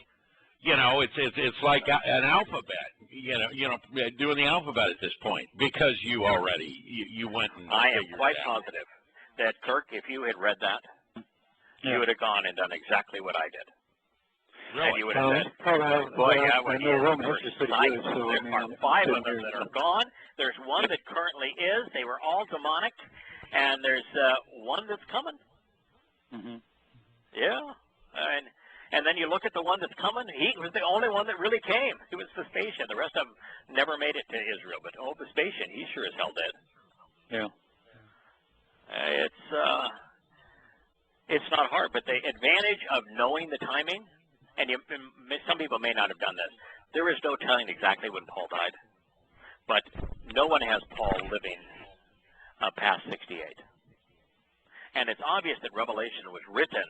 It's like an alphabet. Doing the alphabet at this point, because you already you went and I am quite it positive that, Kirk, if you had read that, you would have gone and done exactly what I did. Really? And you would have said, boy, yeah, when there are 5 of them that are gone. There's one that currently is. They were all demonic. And there's one that's coming. Mm-hmm. Yeah. And then you look at the one that's coming. He was the only one that really came. He was Vespasian. The rest of them never made it to Israel. But Vespasian, he sure as hell did. Yeah. It's not hard, but the advantage of knowing the timing, and some people may not have done this. There is no telling exactly when Paul died, but no one has Paul living past 68. And it's obvious that Revelation was written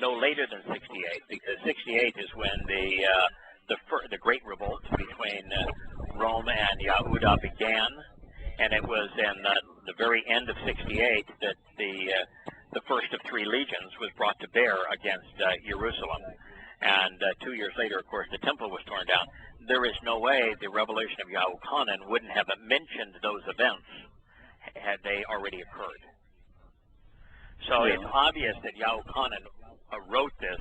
no later than 68, because 68 is when the Great Revolt between Rome and Yahowah began, and it was in the very end of 68 that the first of three legions was brought to bear against Jerusalem. And 2 years later, of course, the temple was torn down. There is no way the revelation of Yahuwah wouldn't have mentioned those events had they already occurred. So it's obvious that Yahuwah wrote this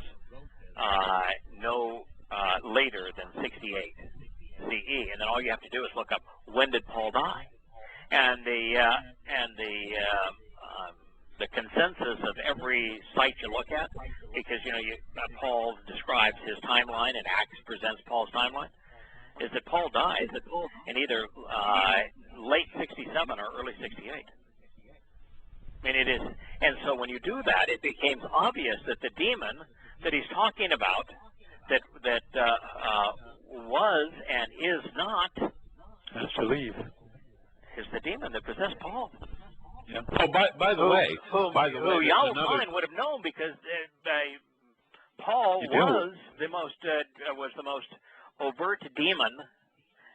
no later than 68 CE, and then all you have to do is look up when did Paul die, and the consensus of every site you look at, because Paul describes his timeline and Acts presents Paul's timeline, is that Paul dies in either late 67 or early 68. I mean, it is, and so when you do that, it becomes obvious that the demon that he's talking about, that was and is not, has to leave, is the demon that possessed Paul. Yeah. Oh, by the way, Yahuwah would have known, because Paul was the most overt demon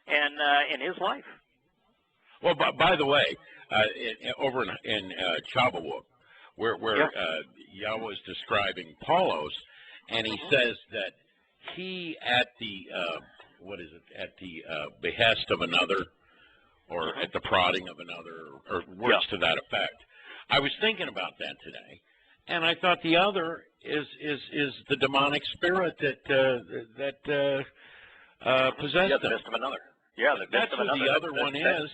in his life. Well, by the way, over in Shabbat, where Yahweh is describing Paulos, and he says that he at the behest of another, or at the prodding of another, or words to that effect. I was thinking about that today, and I thought the other is the demonic spirit that possessed the best of another. Yeah, the best that's of what another. The other one is.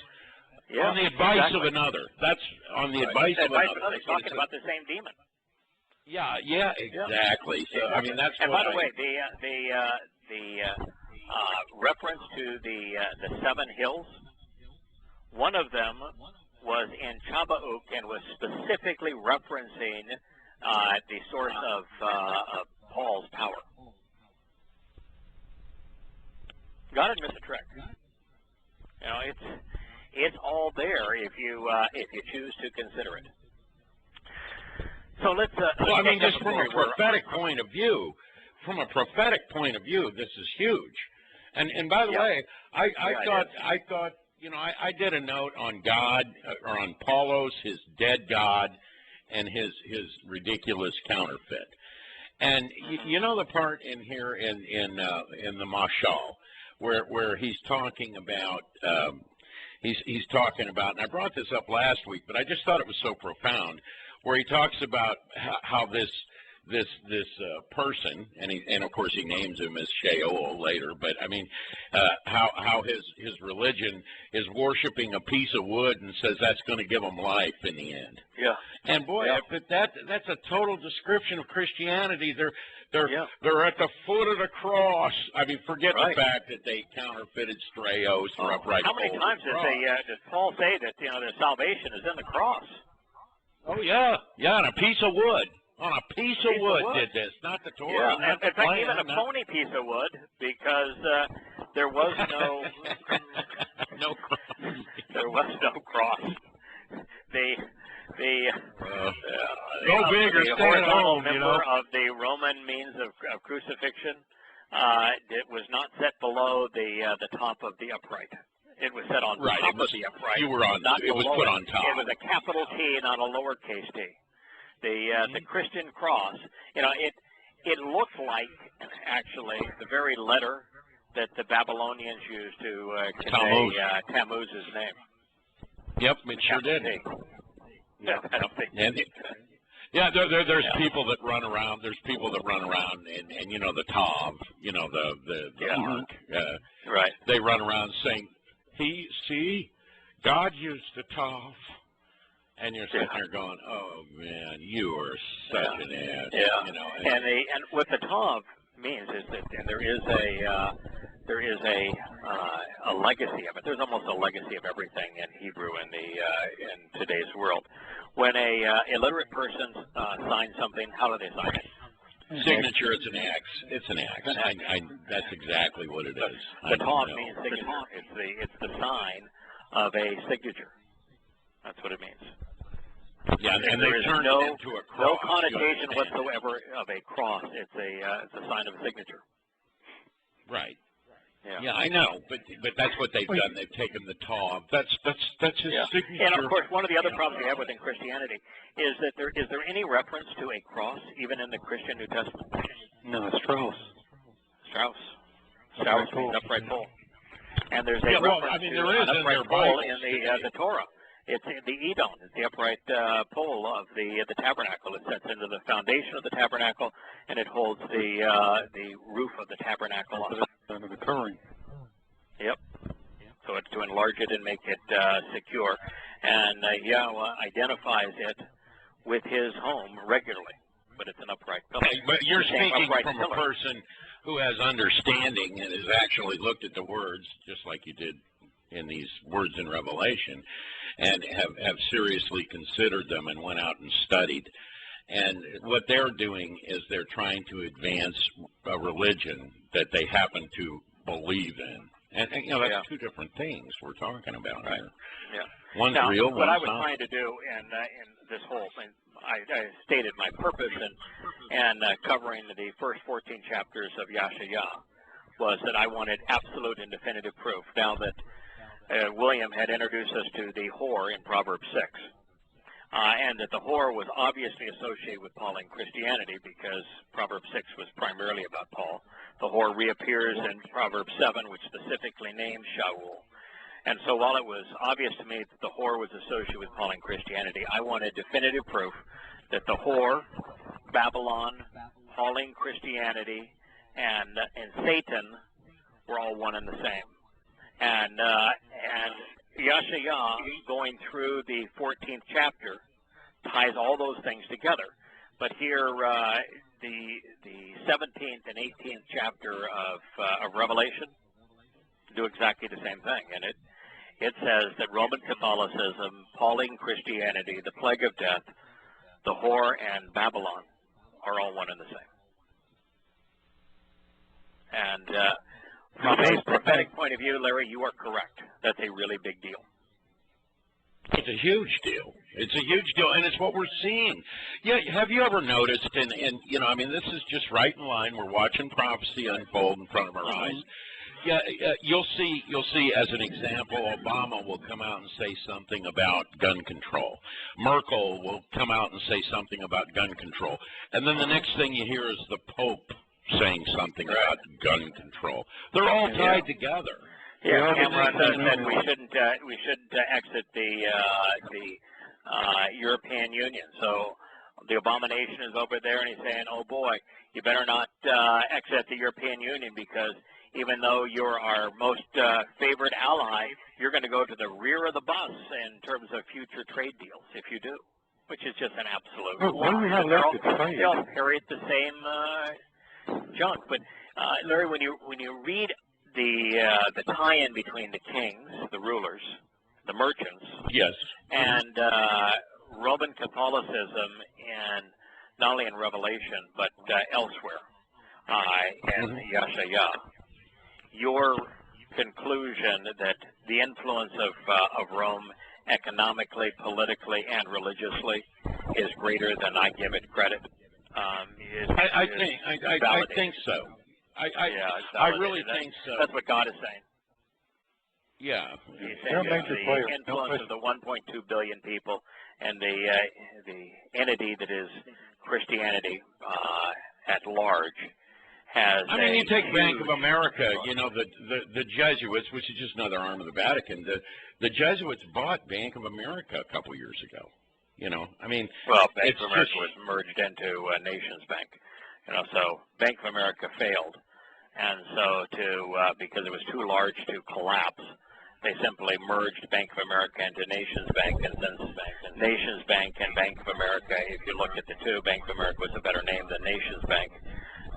Yeah, on the advice of another. That's on the advice of another. He's talking about the same demon. Yeah, exactly. So I mean, that's. And by the way, the reference to the 7 hills, one of them was in Shabbat and was specifically referencing the source of Paul's power. God didn't miss a trick. It's all there if you choose to consider it. So let's. Well, I mean, just from a prophetic point of view, this is huge. And by the way, I thought I did a note on God, or on Paulos, his dead God, and his ridiculous counterfeit. And the part in here in the Mashal where he's talking about. He's talking about, and I brought this up last week, but I just thought it was so profound, where he talks about how this person, and of course he names him as Sheol later, but I mean, how his religion is worshiping a piece of wood and says that's going to give him life in the end. Yeah. And boy, that's a total description of Christianity. They're at the foot of the cross. I mean, forget the fact that they counterfeited strayos for upright. How many times does Paul say that their salvation is in the cross? Oh yeah, on a piece of wood. On a piece of wood did this, not the Torah. Yeah, in fact, even a phony piece of wood, because there was no there was no cross. Go big or stay at home. Member of the Roman means of crucifixion, it was not set below the top of the upright. It was set on top of the upright. You were on. It was put on top. It was a capital T, not a lowercase t. The Christian cross, it looked like actually the very letter that the Babylonians used to convey Tammuz's name. Yep, it sure did. Yeah, I don't think. Yeah, there's people that run around. There's people that run around, and the Tav, the ark. Right. They run around saying, God used the Tav. And you're sitting there going, "Oh man, you are such an ass." Yeah. And what the Tav means is that there is a legacy of it. There's almost a legacy of everything in Hebrew in today's world. When a illiterate person signs something, how do they sign it? Signature. It's an X. It's an X. That's exactly what it is. The Tav means signature. It's the sign of a signature. That's what it means. Yeah, and there they is turned no, it into a cross. no connotation whatsoever of a cross. It's a sign of a signature. Right. Yeah. Yeah, I know, but that's what they've done. They've taken the Taw. That's his signature. And of course, one of the other problems we have within Christianity is that is there any reference to a cross even in the Christian New Testament? No, Strauss. Strauss means upright pole. And there's a reference to an upright pole in the Torah. It's the Edom. It's the upright pole of the tabernacle. It sets into the foundation of the tabernacle, and it holds the roof of the tabernacle up. Under the covering. Yep. So it's to enlarge it and make it secure. And Yahweh identifies it with his home regularly, but it's an upright pillar. Okay, but you're speaking from a person who has understanding and has actually looked at the words, just like you did in these words in Revelation, and have seriously considered them and went out and studied. And what they're doing is they're trying to advance a religion that they happen to believe in. And you know, that's two different things we're talking about here. Yeah. One's now, real, what I one's was not. trying to do in this whole thing, I stated my purpose in covering the first 14 chapters of Yahowah was that I wanted absolute and definitive proof. Now that William had introduced us to the whore in Proverbs 6, and that the whore was obviously associated with Pauline Christianity because Proverbs 6 was primarily about Paul. The whore reappears in Proverbs 7, which specifically names Shaul. And so while it was obvious to me that the whore was associated with Pauline Christianity, I wanted definitive proof that the whore, Babylon, Pauline Christianity, and Satan were all one and the same. And Yahowah, going through the 14th chapter, ties all those things together. But here, the 17th and 18th chapter of Revelation do exactly the same thing. And it says that Roman Catholicism, Pauline Christianity, the plague of death, the whore, and Babylon are all one and the same. And from a prophetic point of view, Larry, you are correct. That's a really big deal. It's a huge deal. It's a huge deal, and it's what we're seeing. Yeah, have you ever noticed, and you know, I mean, this is just right in line. We're watching prophecy unfold in front of our eyes. Yeah, you'll see as an example, Obama will come out and say something about gun control. Merkel will come out and say something about gun control. And then the next thing you hear is the Pope saying something about gun control. They're all tied together. Yeah, Cameron said we shouldn't exit the European Union. So the abomination is over there, and he's saying, "Oh boy, you better not exit the European Union because even though you're our most favorite ally, you're going to go to the rear of the bus in terms of future trade deals if you do," which is just an absolute. What do we have left to trade? They all parrot the same junk. But Larry, when you read the tie-in between the kings, the rulers, the merchants, yes, and Roman Catholicism, and not only in Revelation but elsewhere, in Yahowah, your conclusion that the influence of Rome economically, politically, and religiously is greater than I give it credit. I think so. I really think so. That's what God is saying. Yeah. He's saying the influence of the 1.2 billion people and the entity that is Christianity at large has. I mean, you take Bank of America. You know, the Jesuits, which is just another arm of the Vatican. The Jesuits bought Bank of America a couple years ago. You know, I mean, well, Bank of America was merged into Nations Bank. You know, so Bank of America failed, and so because it was too large to collapse, they simply merged Bank of America into Nations Bank, and since Nations Bank and Bank of America, if you look at the two, Bank of America was a better name than Nations Bank.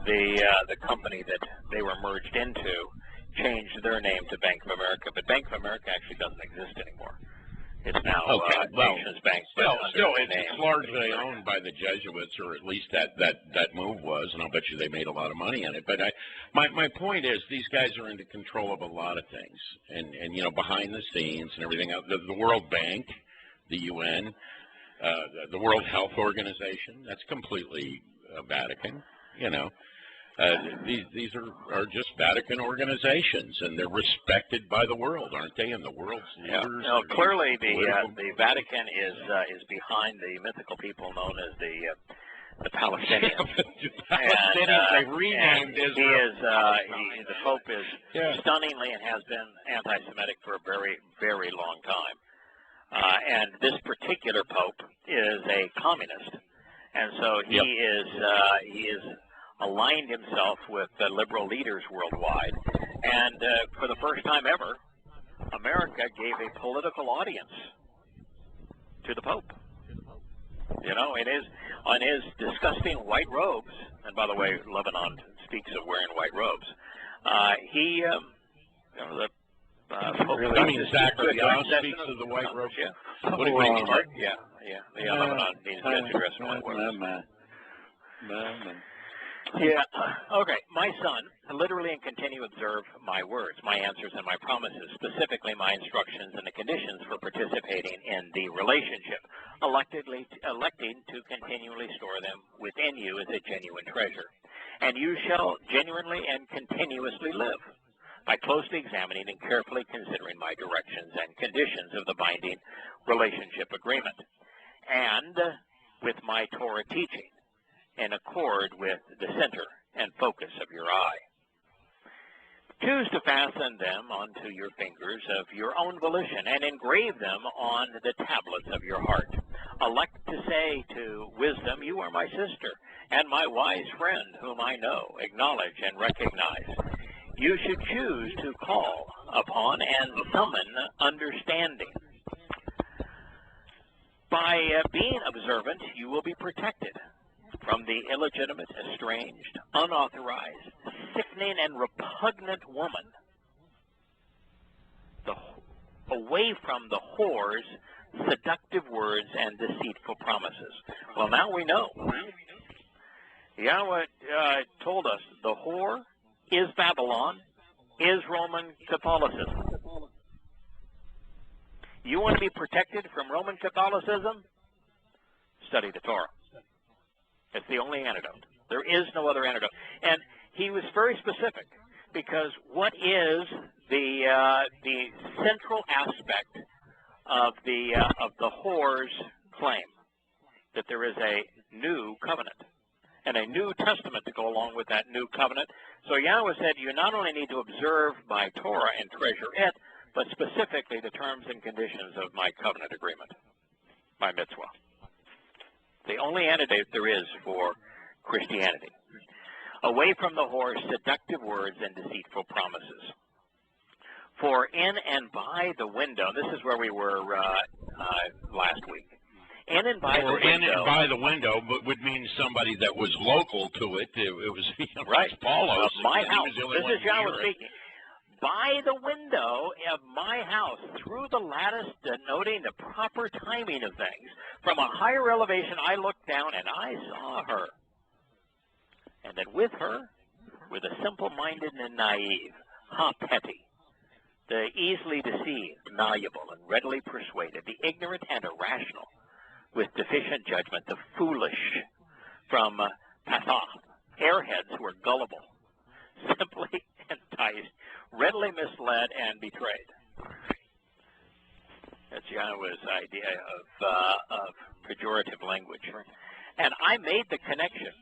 The company that they were merged into changed their name to Bank of America, but Bank of America actually doesn't exist anymore. It's now Nations Bank. Still, it's largely owned by the Jesuits, or at least that move was, and I'll bet you they made a lot of money on it. But my point is, these guys are into control of a lot of things, and you know, behind the scenes and everything else. The World Bank, the UN, The World Health Organization, that's completely Vatican, you know. These are just Vatican organizations, and they're respected by the world, aren't they? And the world's leaders. No, clearly the Vatican is behind the mythical people known as the Palestinians. They renamed Israel. The Pope is stunningly and has been anti-Semitic for a very, very long time. And this particular Pope is a communist, and so he is aligned himself with liberal leaders worldwide. And for the first time ever, America gave a political audience to the Pope. You know, on his disgusting white robes, and by the way, Lebanon speaks of wearing white robes. I mean, Zachary speaks of the white robes. Yeah. What do you mean? Yeah. Lebanon needs to address white robes. Yeah. Okay. My son, literally and continue observe my words, my answers, and my promises, specifically my instructions and the conditions for participating in the relationship, electing to continually store them within you as a genuine treasure. And you shall genuinely and continuously live by closely examining and carefully considering my directions and conditions of the binding relationship agreement, and with my Torah teaching, in accord with the center and focus of your eye. Choose to fasten them onto your fingers of your own volition and engrave them on the tablets of your heart. Elect to say to wisdom, you are my sister and my wise friend whom I know, acknowledge, and recognize. You should choose to call upon and summon understanding. By being observant, you will be protected from the illegitimate, estranged, unauthorized, sickening, and repugnant woman, away from the whore's seductive words and deceitful promises. Well, now we know. Yahweh told us the whore is Babylon, is Roman Catholicism. You want to be protected from Roman Catholicism? Study the Torah. It's the only antidote. There is no other antidote. And he was very specific, because what is the central aspect of the whore's claim? That there is a new covenant and a new testament to go along with that new covenant. So Yahweh said, you not only need to observe my Torah and treasure it, but specifically the terms and conditions of my covenant agreement, my mitzvah. The only antidote there is for Christianity. Away from the whore's seductive words and deceitful promises. For in and by the window, this is where we were last week. In and by the window would mean somebody that was local to it. It was right. Paulo. My house. This is Yahweh speaking. By the window of my house, through the lattice, denoting the proper timing of things. From a higher elevation, I looked down and I saw her. And that with her were the simple-minded and naive, petty, the easily deceived, malleable, and readily persuaded, the ignorant and irrational, with deficient judgment, the foolish, from Pathath, airheads who are gullible, simply enticed, readily misled, and betrayed. That's Yahweh's idea of pejorative language. And I made the connection,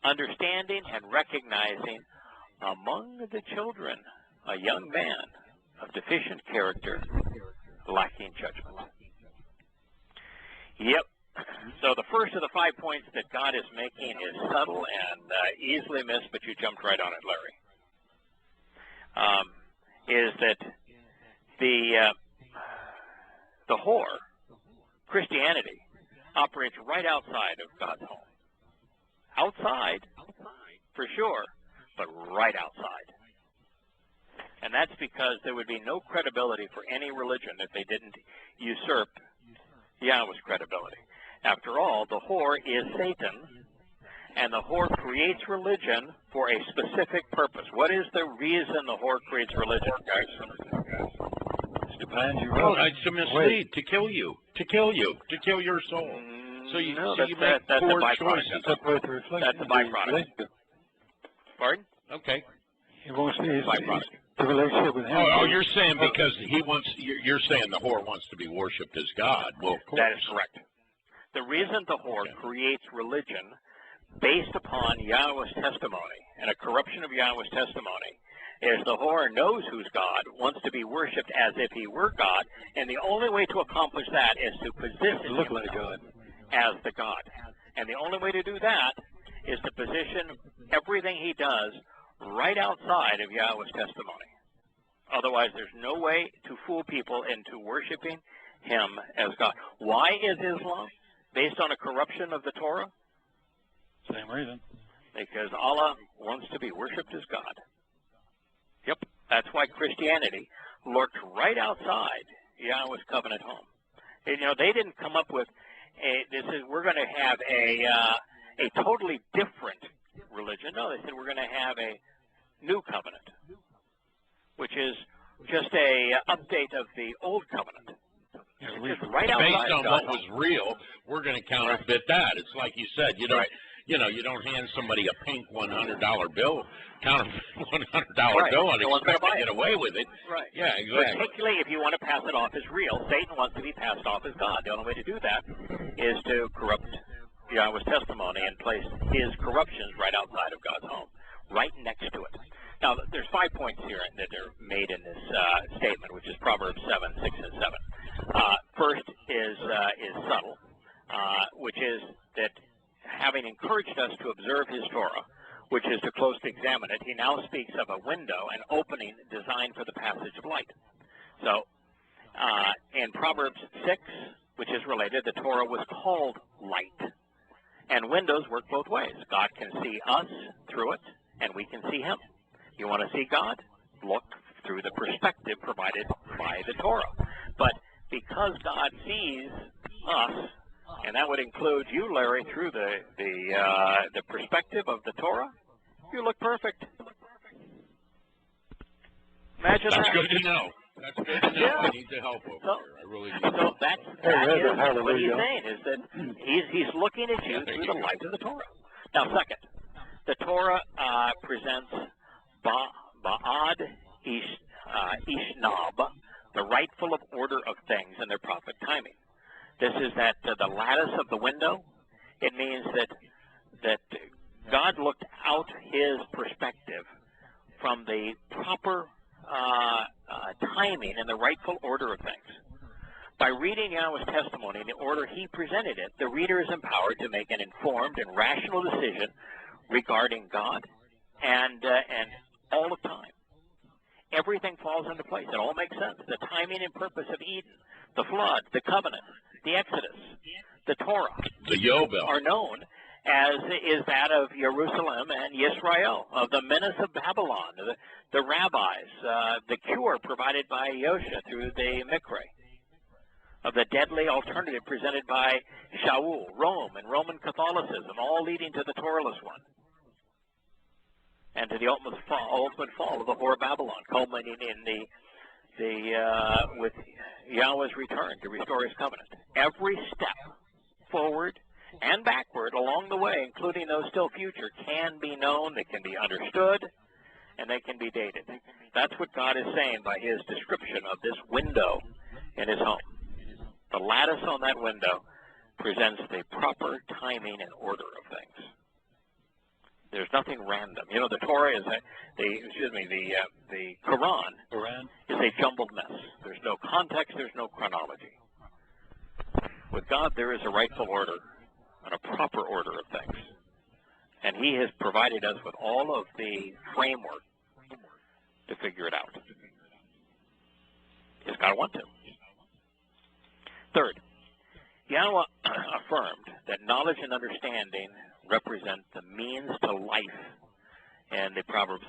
understanding and recognizing among the children a young man of deficient character, lacking judgment. Yep. So the first of the 5 points that God is making is subtle and easily missed, but you jumped right on it, Larry. Is that the whore, Christianity, operates right outside of God's home. Outside, for sure, but right outside. And that's because there would be no credibility for any religion if they didn't usurp Yahweh's credibility. After all, the whore is Satan, and the whore creates religion for a specific purpose. What is the reason the whore creates religion, guys? It's to plans you Well, wrote. it's to mislead, to kill you, to kill your soul. So you, no, so you make that's poor a byproduct. choices. That's a byproduct. Pardon? Okay. He wants to, he's byproduct. the relationship with him. Oh, you're saying because he wants, you're saying the whore wants to be worshipped as God. Well, of course. That is correct. The reason the whore creates religion based upon Yahweh's testimony and a corruption of Yahweh's testimony is the whore knows who's God, wants to be worshipped as if he were God, and the only way to accomplish that is to position Look him like God. as the God. And the only way to do that is to position everything he does right outside of Yahweh's testimony. Otherwise, there's no way to fool people into worshiping him as God. Why is Islam based on a corruption of the Torah? Same reason. Because Allah wants to be worshipped as God. Yep, that's why Christianity lurked right outside Yahweh's covenant home. And, you know, they didn't come up with we're going to have a totally different religion. No, they said we're going to have a new covenant, which is just a update of the old covenant. Just right outside. Based on what was real, we're going to counterfeit that. It's like you said, you don't, you know, you don't hand somebody a pink $100 bill, counterfeit $100 bill, and expect to get away with it. Right. Yeah, exactly. Particularly if you want to pass it off as real, Satan wants to be passed off as God. The only way to do that is to corrupt Yahweh's testimony and place his corruptions right outside of God's home, right next to it. Now, there's 5 points here that are made in this statement, which is Proverbs 7, 6, and 7. First is subtle, which is that having encouraged us to observe his Torah, which is to closely examine it, he now speaks of a window, an opening designed for the passage of light. So, in Proverbs 6, which is related, the Torah was called light. And windows work both ways. God can see us through it, and we can see him. You want to see God? Look through the perspective provided by the Torah. But because God sees us, and that would include you, Larry, through the perspective of the Torah, you look perfect. Imagine that. That's good to know. That's good to know. I need the help over here. I really need So that is what he's saying, is that he's looking at you through the light of the Torah. Now, second, the Torah presents Ba'ad Ishnab, the rightful of order of things and their proper timing. This is that the lattice of the window. It means that God looked out his perspective from the proper timing and the rightful order of things. By reading Yahweh's testimony in the order he presented it, the reader is empowered to make an informed and rational decision regarding God and all of time. Everything falls into place. It all makes sense. The timing and purpose of Eden, the flood, the covenant, the Exodus, the Torah, the Yobel, are known as is that of Jerusalem and Yisrael, of the menace of Babylon, the rabbis, the cure provided by Yosha through the Mikre, of the deadly alternative presented by Shaul, Rome, and Roman Catholicism, all leading to the Torahless one, and to the ultimate fall of the whore of Babylon, culminating in with Yahweh's return to restore his covenant. Every step forward and backward along the way, including those still future, can be known, they can be understood, and they can be dated. That's what God is saying by his description of this window in his home. The lattice on that window presents the proper timing and order of things. There's nothing random. You know, the Torah is the Quran is a jumbled mess. There's no context, there's no chronology. With God, there is a rightful order and a proper order of things. And he has provided us with all of the framework to figure it out. Does God want to? Third, Yahweh affirmed that knowledge and understanding represent the means to life in the Proverbs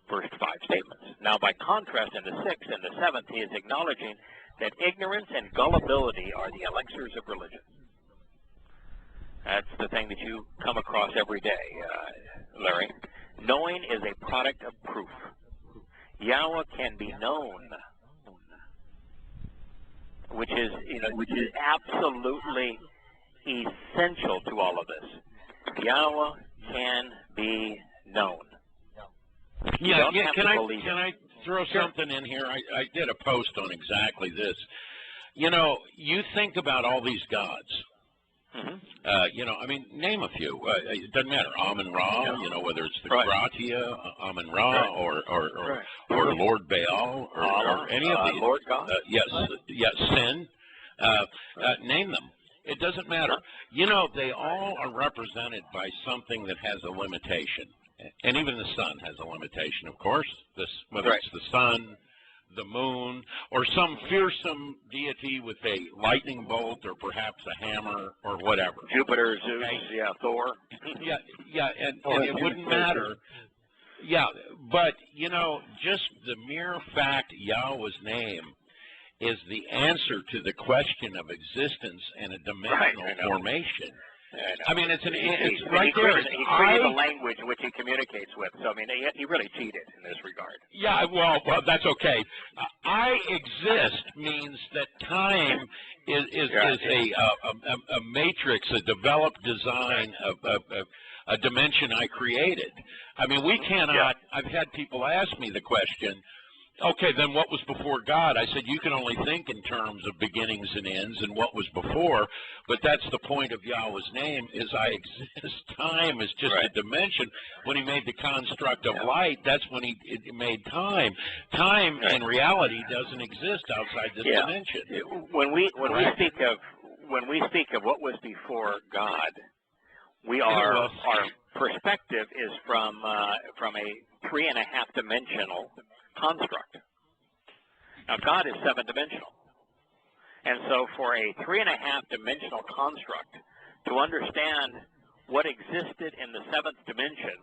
first 5 statements. Now, by contrast, in the 6th and the 7th, he is acknowledging that ignorance and gullibility are the elixirs of religion. That's the thing that you come across every day, Larry. Knowing is a product of proof. Yahweh can be known. which is absolutely essential to all of this. Yahweh can be known. Yeah. Can I throw something in here? I did a post on exactly this. You know, you think about all these gods. You know, I mean, name a few. It doesn't matter. Amun-Ra, you know, whether it's the Gratia, Amun-Ra, or Lord Baal, or any of these. Lord God. Yes, Sin. Name them. It doesn't matter. You know, they all are represented by something that has a limitation. And even the sun has a limitation, of course. Whether it's the sun, the moon, or some fearsome deity with a lightning bolt, or perhaps a hammer, or whatever. Jupiter, Zeus, Thor. And it wouldn't matter. Yeah, but, you know, just the mere fact Yahweh's name is the answer to the question of existence and a dimensional formation. I mean, it's right there. He created a language which he communicates with. So, I mean, he really cheated in this regard. Yeah, well, that's okay. I exist means that time is a matrix, a developed design of a dimension I created. I mean, we cannot. I've had people ask me the question, okay, then what was before God? I said, you can only think in terms of beginnings and ends and what was before, but that's the point of Yahweh's name, is I exist. Time is just a dimension. When he made the construct of light, that's when he made time. Time, in reality, doesn't exist outside this dimension. When we speak of what was before God, our perspective is from a 3.5-dimensional construct. Now, God is 7-dimensional. And so for a 3.5-dimensional construct to understand what existed in the 7th dimension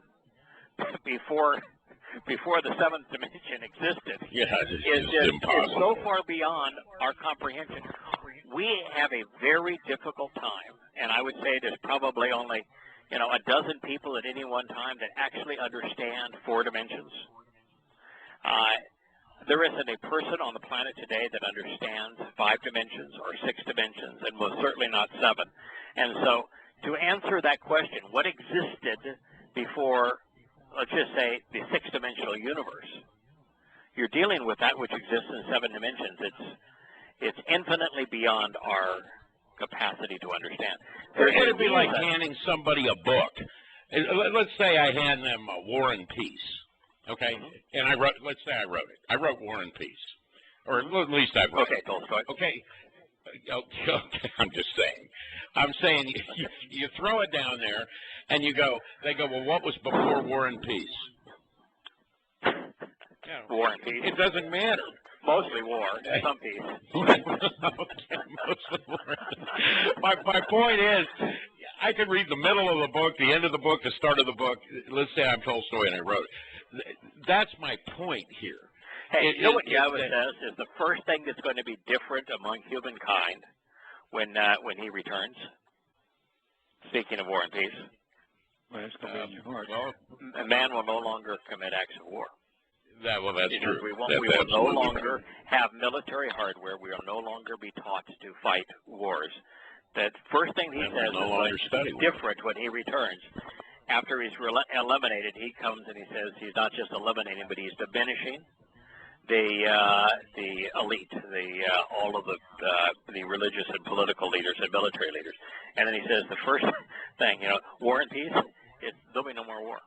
before the 7th dimension existed is so far beyond our comprehension. We have a very difficult time, and I would say there's probably only, a dozen people at any one time that actually understand 4 dimensions. There isn't a person on the planet today that understands 5 dimensions or 6 dimensions, and most certainly not 7. And so to answer that question, what existed before, let's just say, the 6-dimensional universe, you're dealing with that which exists in 7 dimensions. It's infinitely beyond our capacity to understand. It would be like handing somebody a book. Let's say I hand them War and Peace. Okay, and let's say I wrote it. I wrote War and Peace, or at least I wrote it. Tolstoy. Okay, I'm just saying. I'm saying you throw it down there, and they go, well, what was before War and Peace? War and Peace. It doesn't matter. Mostly war, some peace. Okay, mostly war. My point is, I could read the middle of the book, the end of the book, the start of the book. Let's say I'm Tolstoy and I wrote it. That's my point here. Hey, you know what Yahweh says is the first thing that's going to be different among humankind when he returns? Speaking of war and peace. Well, it's going to be in your heart. A man will no longer commit acts of war. That's true. We will no longer have military hardware. We will no longer be taught to fight wars. The first thing he says is different when he returns. After he's eliminated, he comes and he says he's not just eliminating, but he's diminishing the elite, all of the religious and political leaders and military leaders. And then he says the first thing, war and peace, there'll be no more war.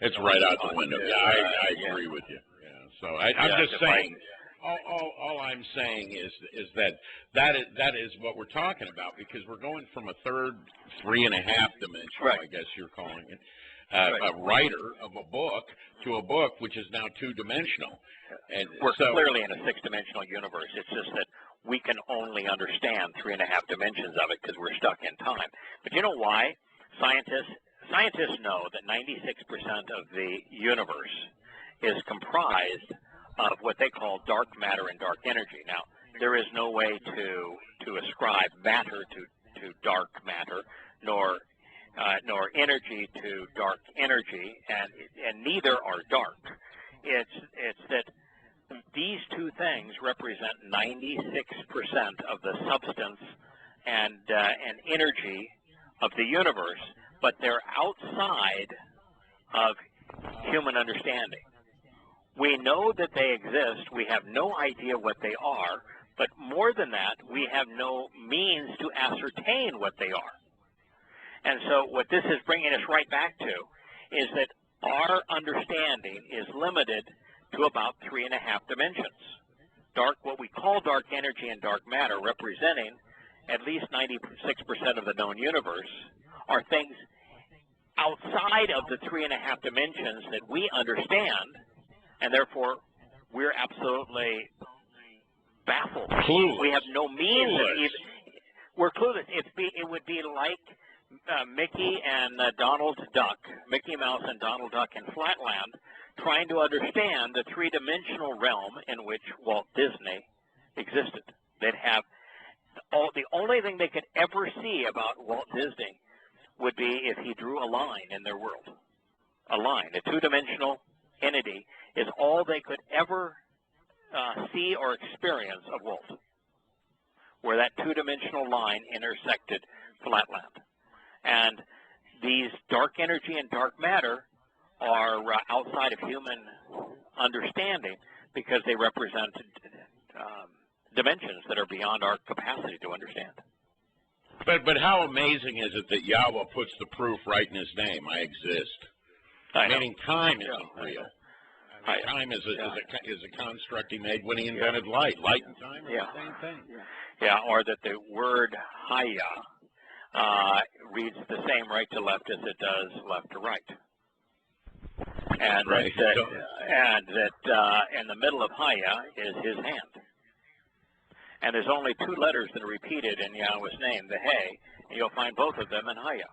It's right out the window. Yeah, I agree with you. Yeah. So I'm just saying. All I'm saying is that is what we're talking about, because we're going from a third 3.5-dimensional, I guess you're calling it, a writer of a book to a book which is now 2-dimensional. And we're clearly in a 6-dimensional universe. It's just that we can only understand 3.5 dimensions of it because we're stuck in time. But you know why? Scientists know that 96% of the universe is comprised of what they call dark matter and dark energy. Now, there is no way to ascribe matter to dark matter, nor energy to dark energy, and neither are dark. It's that these two things represent 96% of the substance and energy of the universe, but they're outside of human understanding. We know that they exist. We have no idea what they are, but more than that, we have no means to ascertain what they are. And so what this is bringing us right back to is that our understanding is limited to about 3.5 dimensions. What we call dark energy and dark matter, representing at least 96% of the known universe, are things outside of the 3.5 dimensions that we understand, and therefore we're absolutely baffled. Clueless. We have no means of even, we're clueless. It would be like Mickey and Donald Duck, Mickey Mouse and Donald Duck in Flatland, trying to understand the three-dimensional realm in which Walt Disney existed. They'd have the only thing they could ever see about Walt Disney would be if he drew a line in their world. A line, a two-dimensional entity, is all they could ever see or experience of Walt, where that two-dimensional line intersected Flatland. And these dark energy and dark matter are outside of human understanding because they represent dimensions that are beyond our capacity to understand. But how amazing is it that Yahweh puts the proof right in his name? I exist. Meaning time isn't real. Time is a construct he made when he invented light. Light and time are the same thing. Yeah, or that the word Haya reads the same right to left as it does left to right. And that in the middle of Haya is his hand. And there's only two letters that are repeated in Yahweh's name, the He, and you'll find both of them in Haya.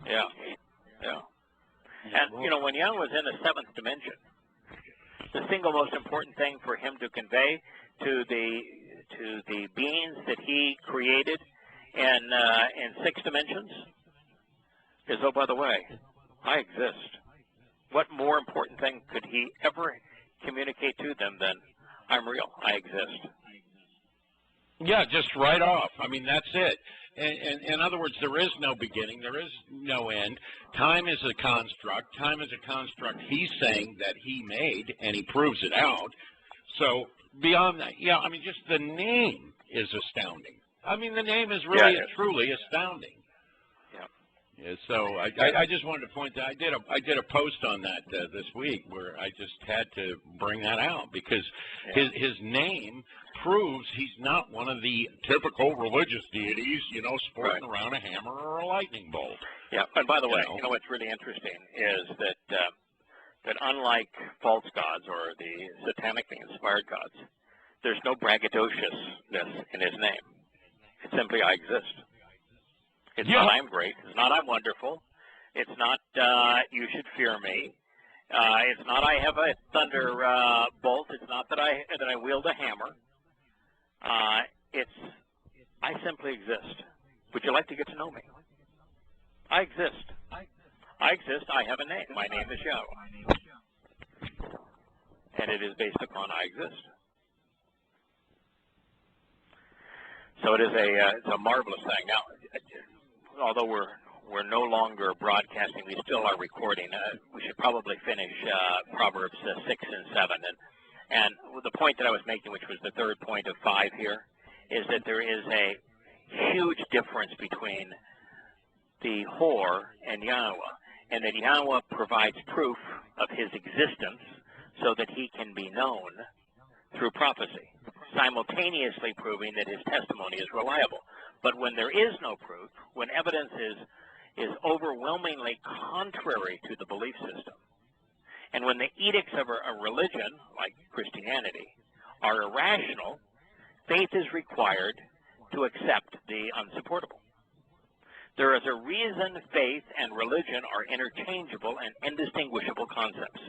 Yeah. And, you know, when Yahweh's in the seventh dimension, the single most important thing for him to convey to the beings that he created in 6 dimensions is, oh, by the way, I exist. What more important thing could he ever communicate to them than I'm real, I exist? Yeah, just right off. I mean, that's it. And in other words, there is no beginning, there is no end. Time is a construct. Time is a construct he's saying that he made, and he proves it out. So beyond that, yeah, I mean, just the name is astounding. I mean, the name is really truly astounding. Yeah, so I just wanted to point that I did a post on that this week where I just had to bring that out because his name proves he's not one of the typical religious deities, you know, sporting around a hammer or a lightning bolt. Yeah, and by the way, you know what's really interesting is that unlike false gods or the satanically inspired gods, there's no braggadociousness in his name. It's simply I exist. It's not I'm great. It's not I'm wonderful. It's not you should fear me. It's not I have a thunder bolt. It's not that I wield a hammer. It's I simply exist. Would you like to get to know me? I exist. I exist. I have a name. My name is Yahweh, and it is based upon I exist. So it is it's a marvelous thing. Now, although we're no longer broadcasting, we still are recording. We should probably finish Proverbs 6 and 7. And the point that I was making, which was the third point of 5 here, is that there is a huge difference between the whore and Yahweh, and that Yahweh provides proof of his existence so that he can be known through prophecy, simultaneously proving that his testimony is reliable. But when there is no proof, when evidence is overwhelmingly contrary to the belief system, and when the edicts of a religion, like Christianity, are irrational, faith is required to accept the unsupportable. There is a reason faith and religion are interchangeable and indistinguishable concepts.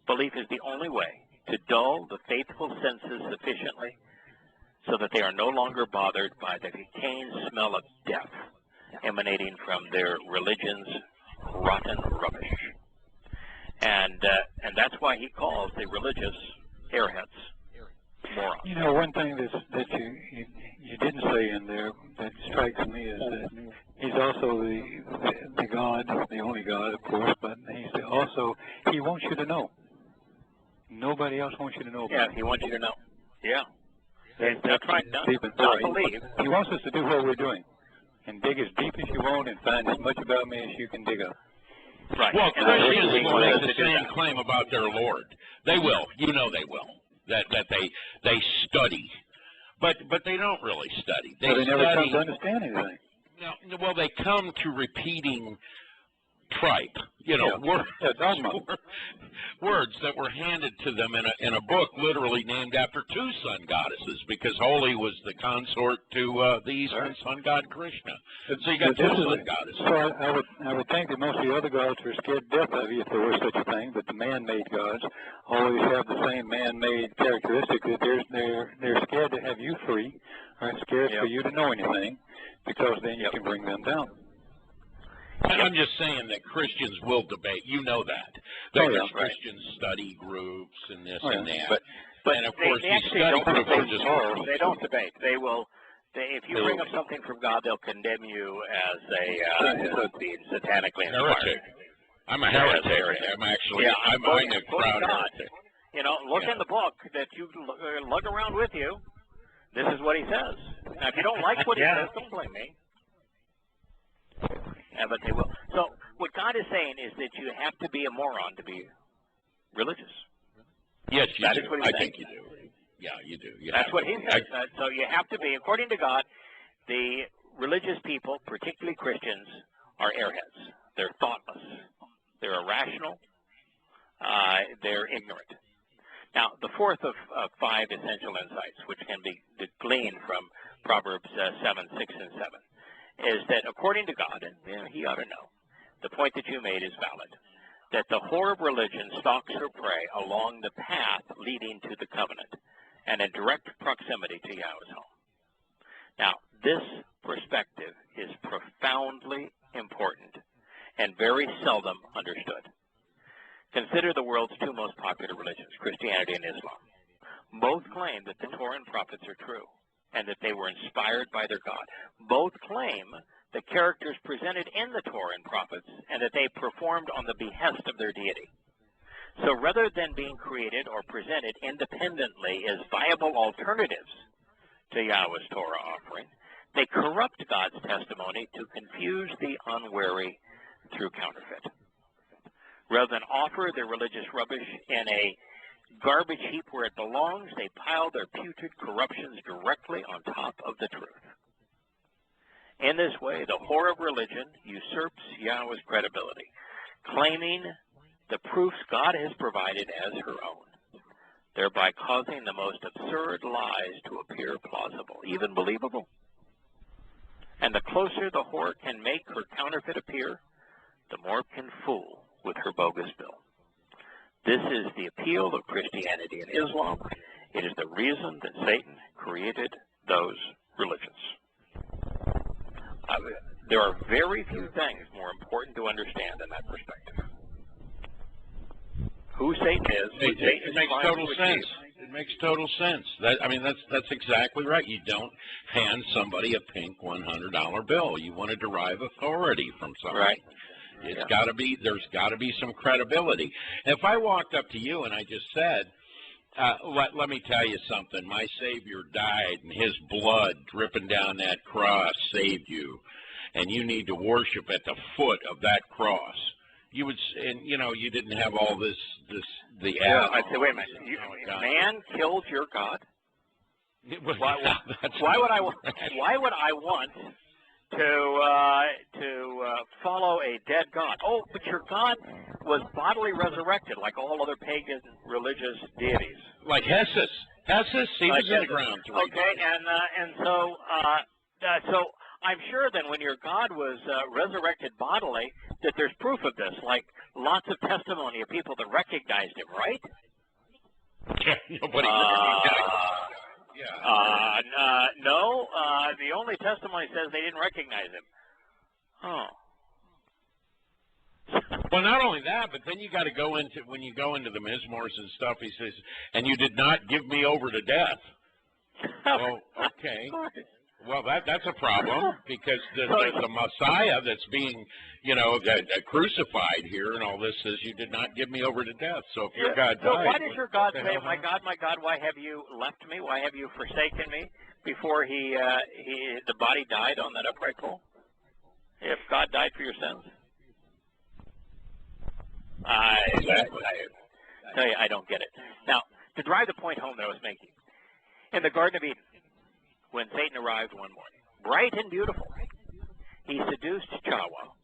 Belief is the only way to dull the faithful senses sufficiently so that they are no longer bothered by the decaying smell of death emanating from their religion's rotten rubbish. and that's why he calls the religious airheads morons. You know, one thing that you didn't say in there that strikes me is that he's also the God, the only God, of course, but he's also, he wants you to know. Nobody else wants you to know about Yeah, he wants you to know. Yeah. They're trying not believe. He wants us to do what we're doing and dig as deep as you want and find as much about me as you can dig up. Right. Well, Christians will make the same claim about their Lord. They will. You know they will. That they study, but they don't really study. They never come to understand anything. No, well, they come to repeating tripe, words that were handed to them in a book literally named after two sun goddesses, because Holi was the consort to the eastern sun god Krishna. So you got two sun goddesses. So I would think that most of the other gods were scared to death of you if there was such a thing, but the man-made gods always have the same man-made characteristic, that they're scared to have you free, or scared for you to know anything, because then you can bring them down. I'm just saying that Christians will debate. You know that. There's Christian study groups and this and that. But and of course, they actually don't debate. They will. If you bring up something from God, they'll condemn you as being satanically inspired. I'm a heretic. I'm actually. I'm a proud heretic. You know, look in the book that you lug around with you. This is what he says. Now, if you don't like what he says, don't blame me. Yeah, but they will. So what God is saying is that you have to be a moron to be religious. Yes, you do. Is what he's saying. think you do. Yeah, you do. That's what he says. So you have to be, according to God, the religious people, particularly Christians, are airheads. They're thoughtless. They're irrational. They're ignorant. Now, the fourth of 5 essential insights, which can be gleaned from Proverbs 7, 6, and 7, is that according to God, and he ought to know, the point that you made is valid, that the whore of religion stalks her prey along the path leading to the covenant and in direct proximity to Yahweh's home. Now, this perspective is profoundly important and very seldom understood. Consider the world's 2 most popular religions, Christianity and Islam. Both claim that the Torah and prophets are true, and that they were inspired by their God. Both claim the characters presented in the Torah and prophets, and that they performed on the behest of their deity. So rather than being created or presented independently as viable alternatives to Yahweh's Torah offering, they corrupt God's testimony to confuse the unwary through counterfeit. Rather than offer their religious rubbish in a garbage heap where it belongs, they pile their putrid corruptions directly on top of the truth. In this way, the whore of religion usurps Yahweh's credibility, claiming the proofs God has provided as her own, thereby causing the most absurd lies to appear plausible, even believable. And the closer the whore can make her counterfeit appear, the more it can fool with her bogus bill. This is the appeal of Christianity and Islam. It is the reason that Satan created those religions. There are very few things more important to understand in that perspective. Who Satan is, it makes total sense. It makes total sense. That's exactly right. You don't hand somebody a pink $100 bill. You want to derive authority from something. Right. It's got to be. There's got to be some credibility. If I walked up to you and I just said, "Let me tell you something. My Savior died, and His blood dripping down that cross saved you, and you need to worship at the foot of that cross." You would, and you didn't have all this. I'd say, wait a minute. Man killed your God. Why would I want to follow a dead God? Oh, but your God was bodily resurrected, like all other pagan religious deities. Like Hessus, he was in the ground. Okay, and so I'm sure then when your God was resurrected bodily, that there's proof of this, like lots of testimony of people that recognized him, right? Nobody. No, the only testimony says they didn't recognize him. Oh. Well, not only that, but then you got to go into, when you go into the Mizmors and stuff, he says, and you did not give me over to death. Well, okay. Well, that's a problem, because the Messiah that's being, crucified here and all this says you did not give me over to death. So if your God died, well, why does your God say, my God, why have you left me? Why have you forsaken me? Before the body died on that upright pole? If God died for your sins? I tell you, I don't get it. Now, to drive the point home that I was making, in the Garden of Eden, when Satan arrived one morning, bright and beautiful, he seduced Yahowah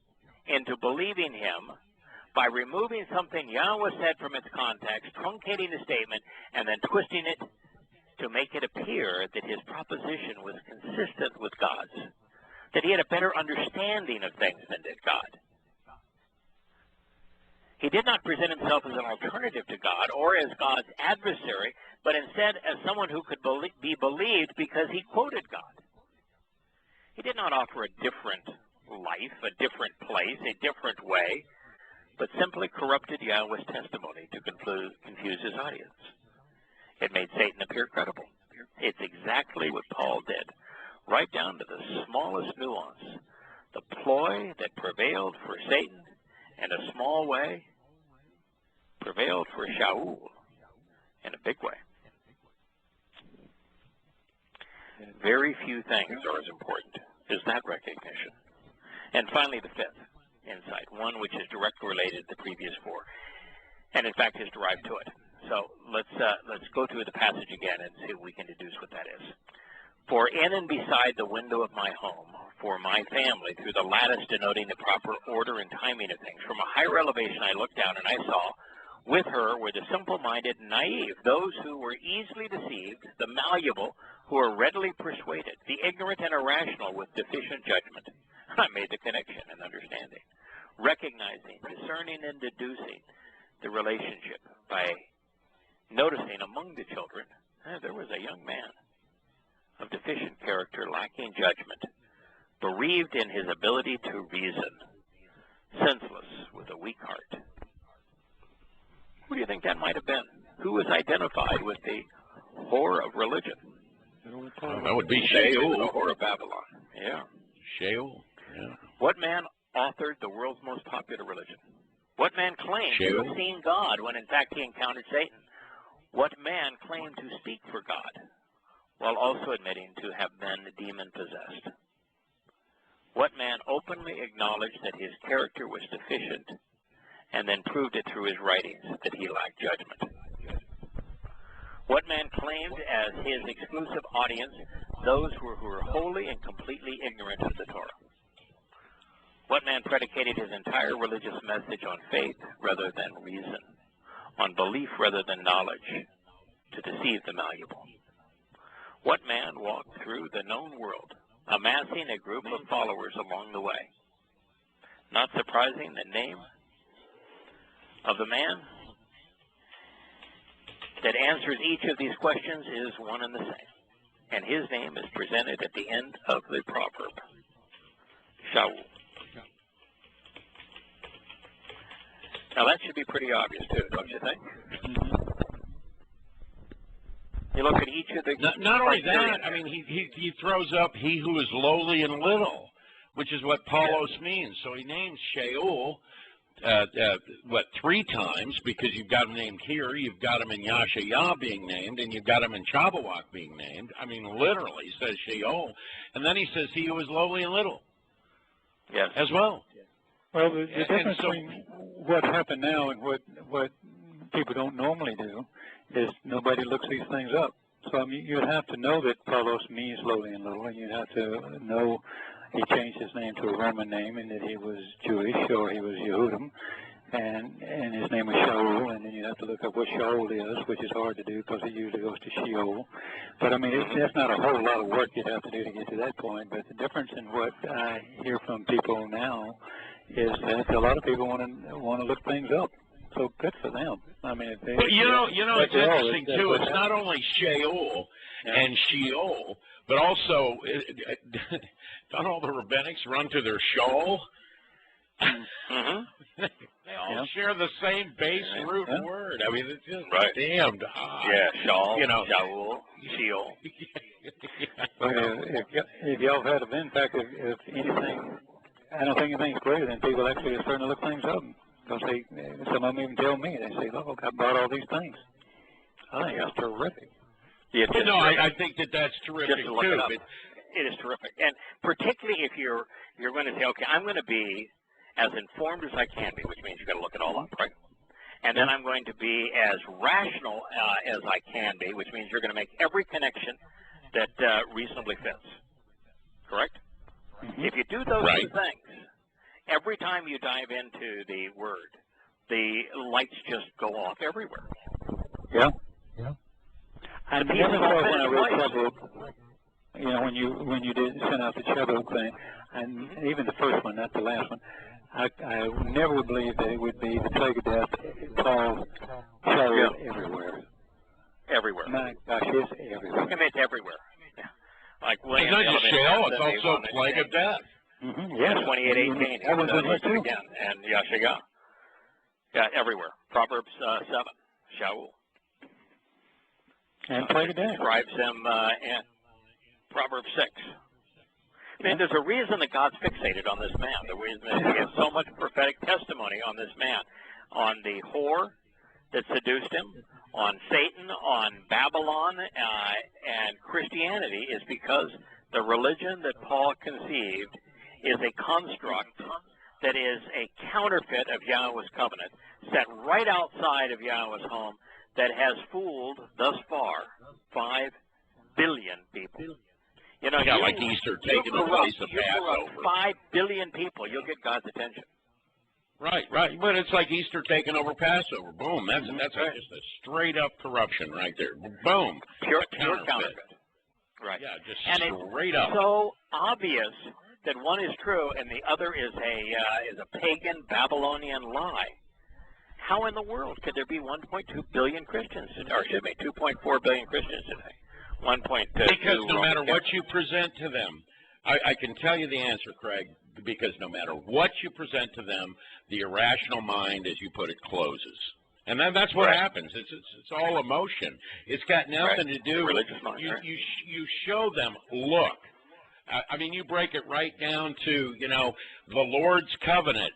into believing him by removing something Yahweh said from its context, truncating the statement, and then twisting it to make it appear that his proposition was consistent with God's, that he had a better understanding of things than did God. He did not present himself as an alternative to God or as God's adversary, but instead as someone who could be believed because he quoted God. He did not offer a different life, a different place, a different way, but simply corrupted Yahweh's testimony to confuse his audience. It made Satan appear credible. It's exactly what Paul did, right down to the smallest nuance. The ploy that prevailed for Satan in a small way prevailed for Shaul in a big way. Very few things are as important as that recognition. And finally, the fifth insight, one which is directly related to the previous four, and in fact is derived to it. So let's go through the passage again and see if we can deduce what that is. For in and beside the window of my home, for my family, through the lattice denoting the proper order and timing of things, from a higher elevation I looked down and I saw, with her were the simple-minded and naive, those who were easily deceived, the malleable who are readily persuaded, the ignorant and irrational with deficient judgment. I made the connection and understanding, recognizing, discerning, and deducing the relationship by noticing among the children there was a young man of deficient character, lacking judgment, bereaved in his ability to reason, senseless with a weak heart. Who do you think that might have been? Who was identified with the whore of religion? That would be Shaul. The whore of Babylon. Yeah. Shaul. Yeah. What man authored the world's most popular religion? What man claimed to have seen God when in fact he encountered Satan? What man claimed to speak for God while also admitting to have been demon-possessed? What man openly acknowledged that his character was deficient and then proved it through his writings that he lacked judgment? What man claimed as his exclusive audience those who were wholly and completely ignorant of the Torah? What man predicated his entire religious message on faith rather than reason, on belief rather than knowledge, to deceive the malleable? What man walked through the known world, amassing a group of followers along the way? Not surprising, the name of the man that answers each of these questions is one and the same. And his name is presented at the end of the proverb, Shaul. Now that should be pretty obvious too, don't you think? You look at each of the... Not only that, I mean, he throws up he who is lowly and little, which is what Paulos means. So he names Shaul, 3 times, because you've got him named here, you've got him in Yahshua being named, and you've got him in Shabbat being named. I mean, literally, he says Shaul, and then he says he who is lowly and little. Yes. As well. Well, the difference between what happened now and what people don't normally do is nobody looks these things up. So I mean, you'd have to know that Paulos means lowly and little, and you'd have to know he changed his name to a Roman name and that he was Jewish or he was Yehudim, and his name was Shaul, and then you have to look up what Shaul is, which is hard to do because it usually goes to Sheol. But I mean, that's not a whole lot of work you'd have to do to get to that point. But the difference in what I hear from people now is that a lot of people want to look things up. So good for them. I mean, if they, but you know, it's interesting too. It's not only Shaul and Sheol, but also don't all the rabbinics run to their Shaul? They all share the same base root word. I mean, it's just damned odd. Yeah, Shaul, Shaul, Sheol. But if y'all have had a in fact, if anything, I don't think anything's greater than people actually are starting to look things up. Because some of them even tell me, they say, look, I bought all these things. I think that's terrific. Yeah, no, I think that's terrific just to look too. It up. It is terrific. And particularly if you're going to say, okay, I'm going to be as informed as I can be, which means you've got to look it all up, right? And then I'm going to be as rational as I can be, which means you're going to make every connection that reasonably fits. Correct? If you do those two things, every time you dive into the Word, the lights just go off everywhere. Yeah. I never thought when I read Shabbat, when you did send out the Shabbat thing, and even the first one, not the last one, I never would believe that it would be the plague of death, Paul, Shabbat everywhere. Everywhere. My gosh, it's everywhere. I mean, it's everywhere. Yeah. Like William. It's not just Sheol, it's also plague of death. Yeah, 28:18. That was again, and Yashaya. Yeah, everywhere. Proverbs 7, Shaul. And plague of death. Describes him in Proverbs 6. I mean, there's a reason that God's fixated on this man. The reason that he has so much prophetic testimony on this man, on the whore that seduced him, on Satan, on Babylon, and Christianity, is because the religion that Paul conceived is a construct that is a counterfeit of Yahweh's covenant, set right outside of Yahweh's home, that has fooled, thus far, 5 billion people. You know, like Easter taking the place of Passover. 5 billion people, you'll get God's attention. Right. But it's like Easter taking over Passover. Boom. That's just a straight up corruption right there. Boom. Pure counterfeit. Right. Yeah, just and straight it's up. So obvious that one is true and the other is a pagan Babylonian lie. How in the world could there be 1.2 billion Christians, or excuse me, 2.4 billion Christians today? 1.2. Because no matter what you present to them, I can tell you the answer, Craig, because no matter what you present to them, the irrational mind, as you put it, closes. And that's what happens. It's all emotion. It's got nothing to do with religious mind. You show them, look. I mean, you break it right down to, the Lord's covenant.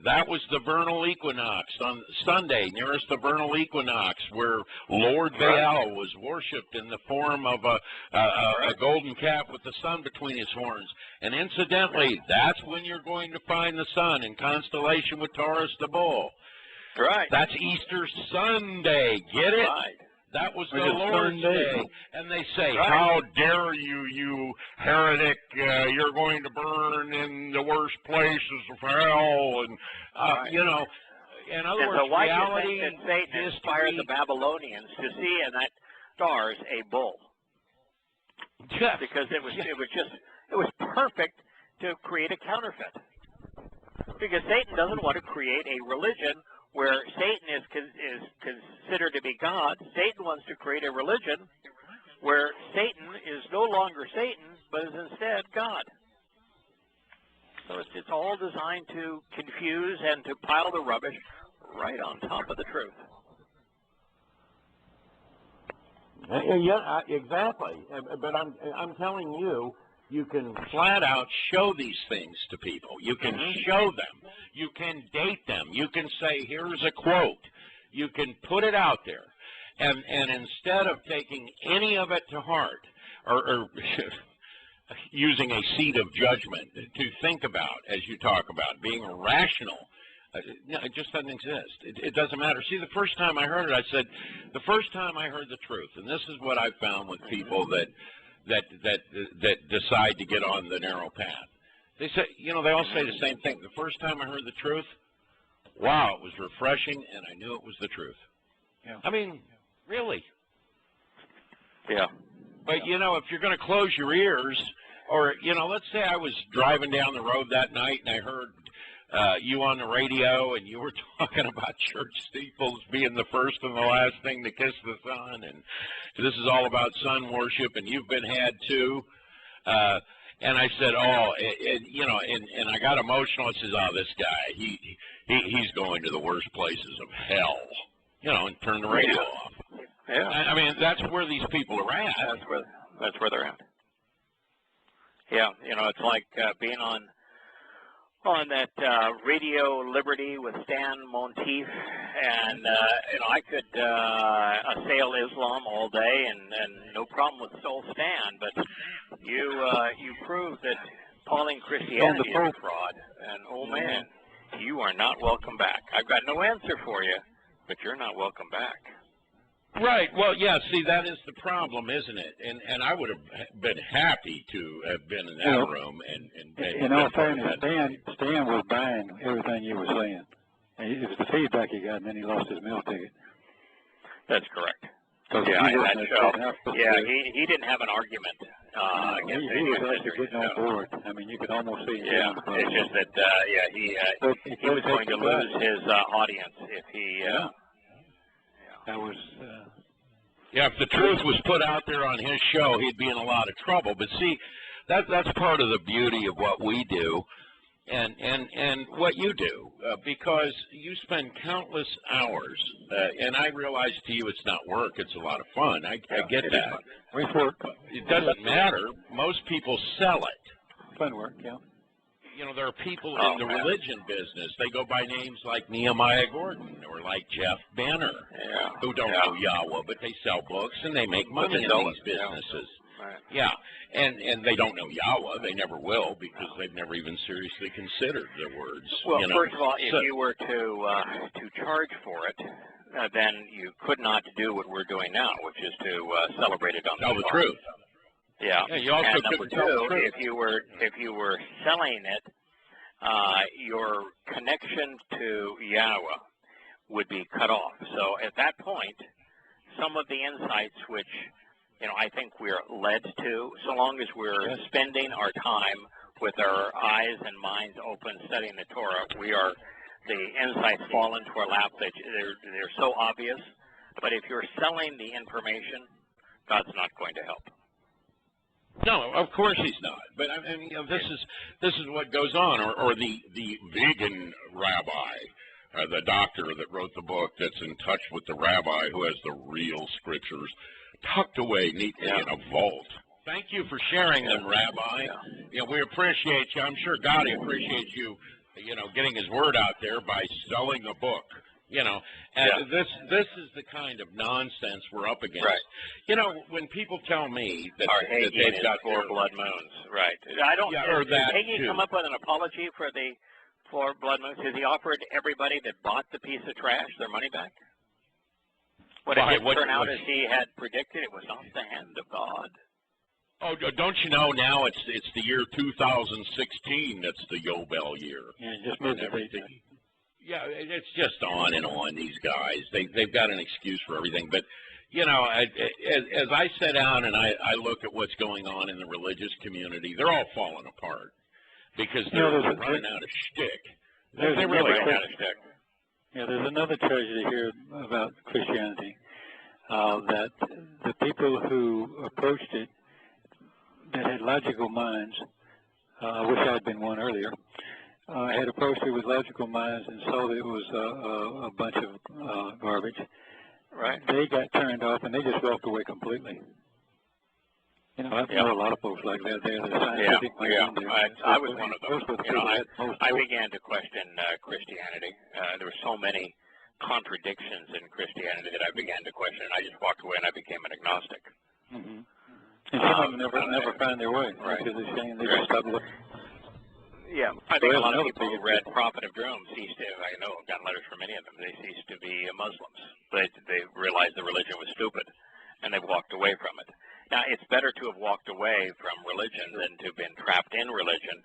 That was the vernal equinox on Sunday, nearest the vernal equinox, where Lord Baal was worshipped in the form of a golden calf with the sun between his horns. And incidentally, that's when you're going to find the sun in constellation with Taurus the bull. Right. That's Easter Sunday. Get it? Right. That was the Lord's Day. And they say, how dare you, you heretic, you're going to burn in the worst places of hell. And, in other words, so why reality do you think that Satan inspired the Babylonians to see in that stars a bull? Because it was perfect to create a counterfeit. Because Satan doesn't want to create a religion where Satan is considered to be God. Satan wants to create a religion where Satan is no longer Satan, but is instead God. So it's all designed to confuse and to pile the rubbish right on top of the truth. Yeah, exactly. But I'm telling you, you can flat out show these things to people. You can show them. You can date them. You can say, here's a quote. You can put it out there. And instead of taking any of it to heart or using a seat of judgment to think about, as you talk about, being rational, it just doesn't exist. It doesn't matter. See, the first time I heard it, I said, the first time I heard the truth, and this is what I've found with people that decide to get on the narrow path. They say, they all say the same thing. The first time I heard the truth, wow, it was refreshing, and I knew it was the truth. Yeah. I mean, really. Yeah. But, if you're going to close your ears, or, let's say I was driving down the road that night and I heard you on the radio and you were talking about church steeples being the first and the last thing to kiss the sun, and this is all about sun worship, and you've been had too. And I said, oh, you know, and I got emotional. I says, oh, this guy, he's going to the worst places of hell, you know, and turn the radio off. Yeah. I mean, that's where these people are at. That's where they're at. Yeah, you know, it's like being on that Radio Liberty with Stan Monteith, and you know, I could assail Islam all day, and no problem with Soul Stan, but you prove that Pauline Christianity is a fraud, and oh man, you are not welcome back. I've got no answer for you, but you're not welcome back. Right. Well, yeah. See, that is the problem, isn't it? And I would have been happy to have been in that room. And in all fairness, Stan was buying everything you were saying. It was the feedback he got, and then he lost his meal ticket. That's correct. Yeah, he didn't have an argument against he was actually getting on board. I mean, you could almost see him. Yeah, it's just that he was going to lose his audience if he. That was. Yeah, if the truth was put out there on his show, he'd be in a lot of trouble. But see, that's part of the beauty of what we do, and what you do, because you spend countless hours. And I realize to you, it's not work; it's a lot of fun. I get that. It doesn't matter. Most people sell it. Fun work, yeah. You know, there are people in the religion business. They go by names like Nehemiah Gordon or like Jeff Banner, who don't know Yahowah, but they sell books and they make money in these businesses. Yeah, and they don't know Yahowah. They never will because they've never even seriously considered the words. Well, you know? First of all, if you were to charge for it, then you could not do what we're doing now, which is to celebrate it on tell the truth. Yeah. You also and number two, if you were selling it, your connection to Yahowah would be cut off. So at that point, some of the insights which, you know, I think we're led to, so long as we're spending our time with our eyes and minds open studying the Torah, the insights fall into our lap. They're so obvious. But if you're selling the information, God's not going to help. No, of course he's not. But I mean, you know, this is what goes on. Or the vegan rabbi, the doctor that wrote the book that's in touch with the rabbi who has the real scriptures tucked away neatly in a vault. Thank you for sharing them, Rabbi. You know, we appreciate you. I'm sure God appreciates you, you know, getting his word out there by selling a book. You know, and this is the kind of nonsense we're up against. Right. You know, when people tell me that, that they've got 4 blood moons, right? I don't. Or that Hagee too. come up with an apology for the 4 blood moons? Has he offered everybody that bought the piece of trash their money back? What it didn't turn out as he had predicted? It was not the hand of God. Oh, don't you know now it's the year 2016 that's the Yobel year. Yeah, just moved everything. Yeah, it's just on and on, these guys. They've got an excuse for everything. But, you know, as I sit down and I look at what's going on in the religious community, they're all falling apart because they're running out of shtick. They really run out of shtick. Yeah, there's another tragedy here about Christianity, that the people who approached it that had logical minds, I wish I had been one earlier, had approached it with logical minds and saw that it was a bunch of garbage. Right. They got turned off and they just walked away completely. You know, I know a lot of folks like that. They're the scientific mind. I was one of those. You know, I began to question Christianity. There were so many contradictions in Christianity that I began to question, and I just walked away and I became an agnostic. Mm-hmm. And some of them never find their way. Right. Because they're saying they just stop looking. Yeah, I think a lot of people who read Prophet of Doom ceased to, I know I've gotten letters from many of them, they ceased to be Muslims. They realized the religion was stupid, and they've walked away from it. Now, it's better to have walked away from religion than to have been trapped in religion,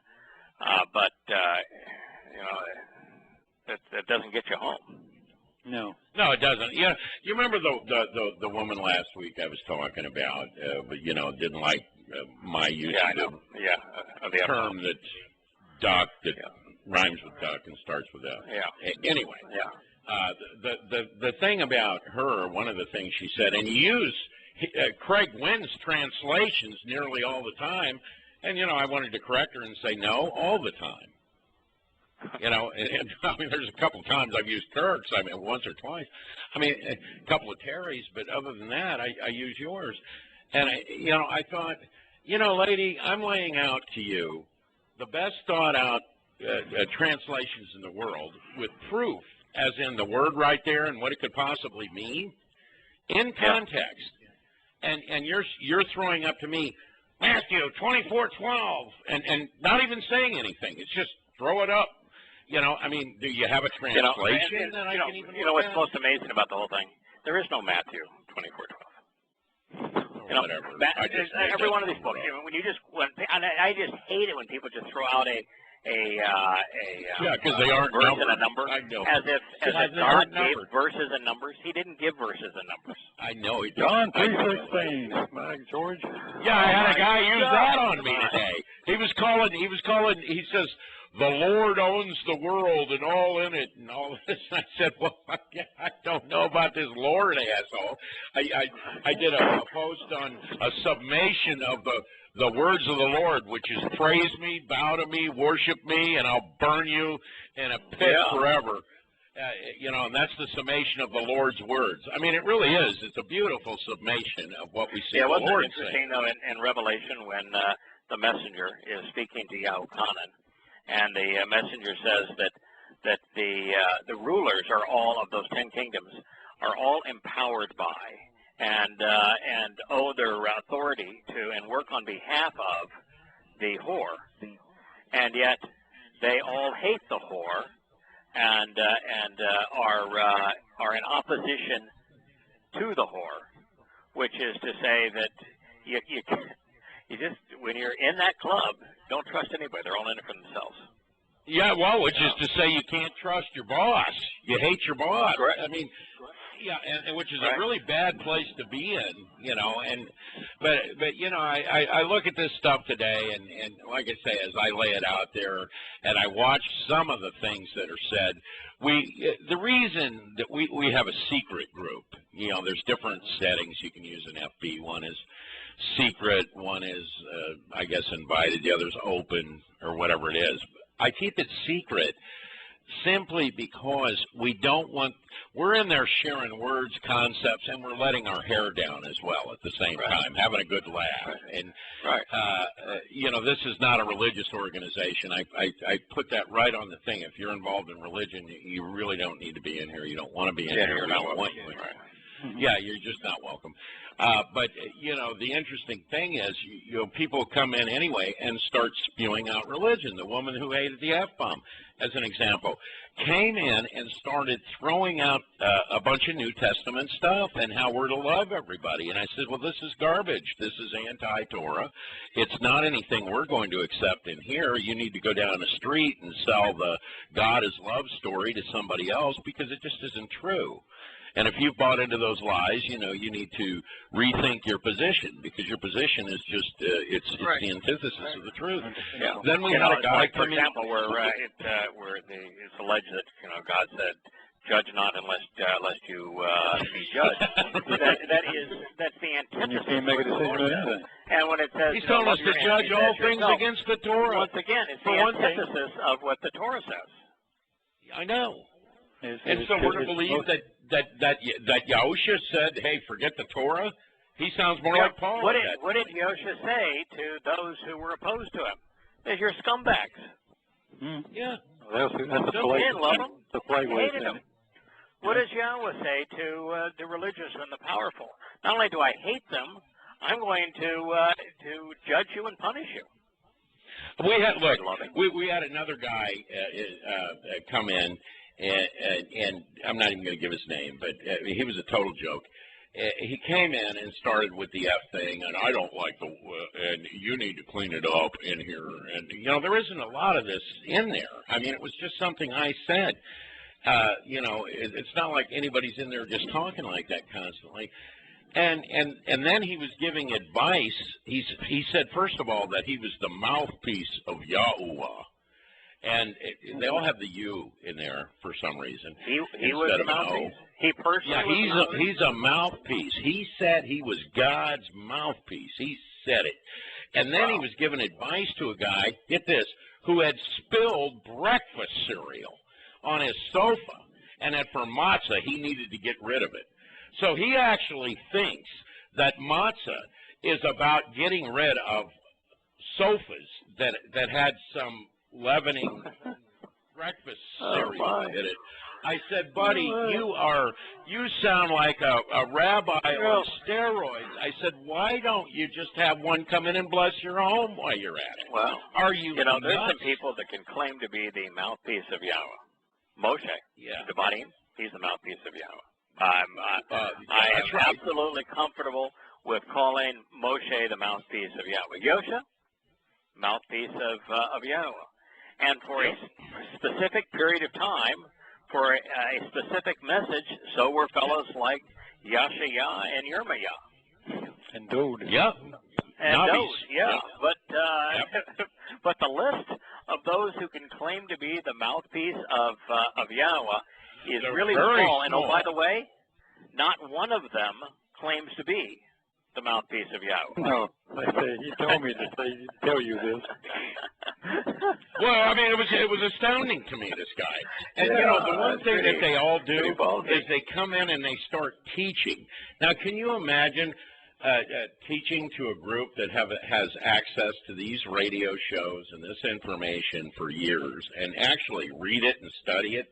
but, you know, that doesn't get you home. No, it doesn't. Yeah, you remember the woman last week I was talking about, but, you know, didn't like my use of the term that duck that rhymes with duck and starts with F. Yeah. Anyway. Yeah. The thing about her, one of the things she said, and you use Craig Wynn's translations nearly all the time, And, you know, I wanted to correct her and say no all the time. You know, and I mean, there's a couple of times I've used Kirk's, I mean, once or twice. I mean, a couple of Terry's, but other than that, I use yours. And, you know, I thought, you know, lady, I'm laying out to you the best thought-out translations in the world with proof, as in the word right there and what it could possibly mean, in context. And you're throwing up to me, Matthew 24:12, and not even saying anything. It's just throw it up. You know, I mean, do you have a translation that I can even You know what's most amazing about the whole thing? There is no Matthew 24:12. You know, whatever. Every one of these books. When you just, I just hate it when people just throw out a because they aren't verse numbered. and a number, I know. as if God gave verses and numbers. He didn't give verses and numbers. I know. He John 3:16, Mike George. Yeah, I had a guy use that on me today. He calling. He says, the Lord owns the world and all in it and all this. And I said, well, I don't know about this Lord, asshole. I did a post on a summation of the words of the Lord, which is praise me, bow to me, worship me, and I'll burn you in a pit forever. You know, and that's the summation of the Lord's words. I mean, it really is. It's a beautiful summation of what we see the Lord saying. Wasn't it interesting, though, in Revelation when the messenger is speaking to Yahowah, and the messenger says that the rulers are all of those 10 kingdoms are all empowered by and owe their authority to and work on behalf of the whore, and yet they all hate the whore and are in opposition to the whore, which is to say that you just, when you're in that club, don't trust anybody. They're all in it for themselves. Yeah, well, which is to say you can't trust your boss. You hate your boss. Correct. I mean, yeah, and which is a really bad place to be in, you know. But you know, I look at this stuff today, and like I say, as I lay it out there, and I watch some of the things that are said. The reason that we have a secret group, you know, there's different settings you can use in FB. One is secret, one is, I guess, invited, the other's open, or whatever it is. I keep it secret simply because we don't want, we're in there sharing words, concepts, and we're letting our hair down as well at the same time, having a good laugh. And, you know, this is not a religious organization. I put that right on the thing. If you're involved in religion, you really don't need to be in here. You don't want to be in here. You're not welcome. Yeah, you're just not welcome. But, you know, the interesting thing is, you know, people come in anyway and start spewing out religion. The woman who hated the F-bomb, as an example, came in and started throwing out a bunch of New Testament stuff and how we're to love everybody. And I said, well, this is garbage. This is anti-Torah. It's not anything we're going to accept in here. You need to go down the street and sell the God is love story to somebody else because it just isn't true. And if you've bought into those lies, you know, you need to rethink your position because your position is just, it's the antithesis of the truth. Yeah. Then we had a guy for example, where it's alleged that, you know, God said, judge not unless you be judged. That's the antithesis. And you can't make a decision about anything. And when it says, he's telling us to judge all things against the Torah. Once again, it's the antithesis of what the Torah says. I know. And so we're to believe that Yahushua said, hey, forget the Torah? He sounds more like Paul. What did Yahushua say to those who were opposed to him? That you're scumbags. Yeah. Well, that's the He didn't love them. He hated them. What does Yahweh say to the religious and the powerful? Not only do I hate them, I'm going to judge you and punish you. We had another guy come in, and I'm not even going to give his name, but he was a total joke. He came in and started with the F thing, and I don't like and you need to clean it up in here. And, you know, there isn't a lot of this in there. I mean, it was just something I said. You know, it's not like anybody's in there just talking like that constantly. And then he was giving advice. He said, first of all, that he was the mouthpiece of Yahowah. And they all have the U in there for some reason. He was the mouthpiece. He personally he's a mouthpiece. He said he was God's mouthpiece. He said it. And then he was giving advice to a guy, get this, who had spilled breakfast cereal on his sofa, and that for matzah he needed to get rid of it. So he actually thinks that matzah is about getting rid of sofas that had some leavening breakfast cereal in it. I said, buddy, you sound like a rabbi on steroids. I said, why don't you just have one come in and bless your home while you're at it? Well, are you know, nuts? There's some people that can claim to be the mouthpiece of Yahweh. Moshe, Devarim, he's the mouthpiece of Yahweh. I am absolutely comfortable with calling Moshe the mouthpiece of Yahweh. Yosha, mouthpiece of Yahweh. And for a specific period of time, for a specific message, so were fellows like Yashaya and Yirmiyah. And Dode. Yep. And Dode, but the list of those who can claim to be the mouthpiece of Yahweh is really small. And oh, by the way, not one of them claims to be the mouthpiece of Yahweh. No, he told me to tell you this. Well, I mean, it was astounding to me, this guy. And, you know, the one thing that they all do is they come in and they start teaching. Now, can you imagine teaching to a group that has access to these radio shows and this information for years and actually read it and study it?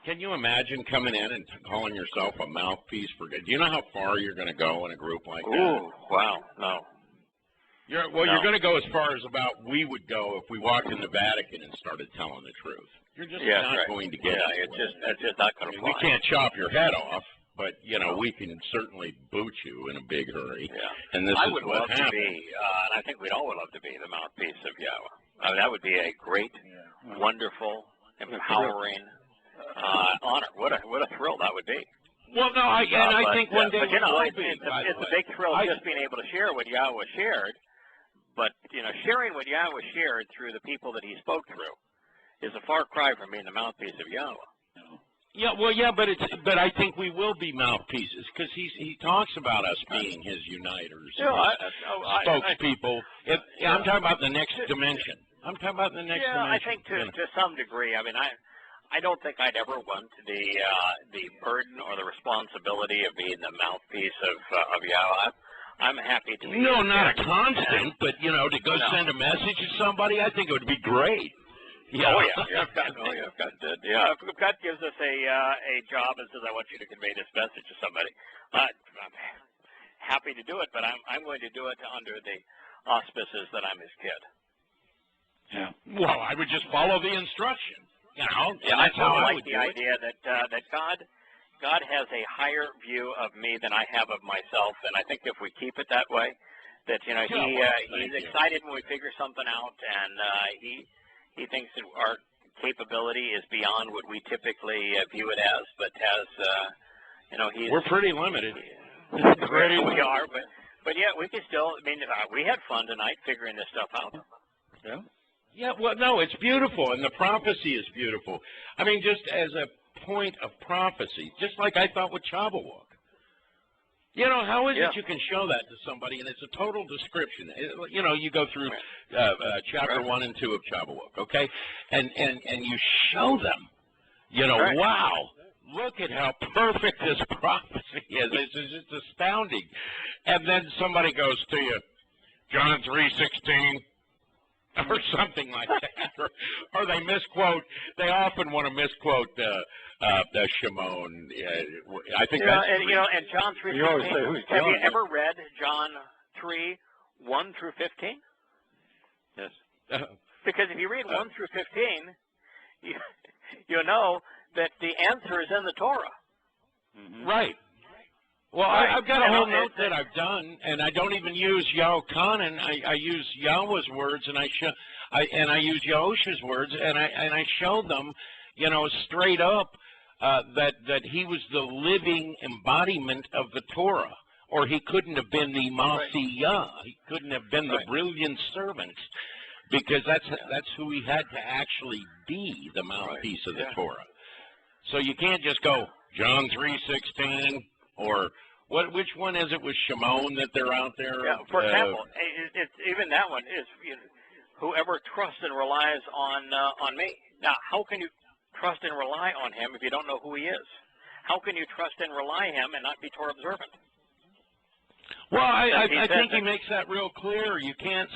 Can you imagine coming in and calling yourself a mouthpiece for God? Do you know how far you're going to go in a group like that? Ooh, wow, no. You're going to go as far as about we would go if we walked in the Vatican and started telling the truth. You're just not going to get it. It's just not going to fly. We can't chop your head off, but, you know, we can certainly boot you in a big hurry. Yeah. And this I is would what love happened. to be, and I think we'd all would love to be the mouthpiece of Yahweh. I mean, that would be a great, wonderful, empowering honor. What a thrill that would be. Well, no, I think one day. But you know, it's a big thrill just being able to share what Yahweh shared. But you know, sharing what Yahweh shared through the people that He spoke through is a far cry from being the mouthpiece of Yahweh. Yeah, well, but I think we will be mouthpieces because he talks about us being His uniters, spokespeople. I'm talking about the next dimension. I'm talking about the next dimension. I think to some degree. I mean, I don't think I'd ever want the burden or the responsibility of being the mouthpiece of Yahweh. I'm happy to be. No, not a constant, but you know, to go send a message to somebody, I think it would be great. Yeah. If God gives us a job and says, "I want you to convey this message to somebody," I'm happy to do it. But I'm going to do it under the auspices that I'm His kid. Yeah. Well, I would just follow the instruction. You know, I like the idea that God has a higher view of me than I have of myself, and I think if we keep it that way, that you know He's excited when we figure something out, and He thinks that our capability is beyond what we typically view it as, but we're pretty limited. We are, but yet we can still. I mean, we had fun tonight figuring this stuff out. Yeah. Yeah, well, no, it's beautiful, and the prophecy is beautiful. I mean, just as a point of prophecy, just like I thought with Shabbat. You know, how is it you can show that to somebody, and it's a total description? You know, you go through chapter 1 and 2 of Shabbat, okay? And you show them, you know, wow, look at how perfect this prophecy is. It's just astounding. And then somebody goes to you, John 3:16. Or something like that, or they misquote. They often want to misquote Shimon. I think that's and John 3:15. Have you ever read John 3:1 through 15? Yes. Because if you read 1 through 15, you know that the answer is in the Torah. Mm-hmm. Right. Well, I've got a whole note that I've done, and I don't even use Yahokanan. I use Yahweh's words, and I use Yahusha's words, and I show them, you know, straight up that he was the living embodiment of the Torah, or he couldn't have been the Masiyah. He couldn't have been the brilliant servant, because that's who he had to actually be, the mouthpiece of the Torah. So you can't just go John 3:16. Or Which one is it with Shimon that they're out there? Yeah, for example, it's even that one is whoever trusts and relies on me. Now, how can you trust and rely on him if you don't know who he is? How can you trust and rely him and not be Torah observant? Well, I think he makes that real clear. You can't,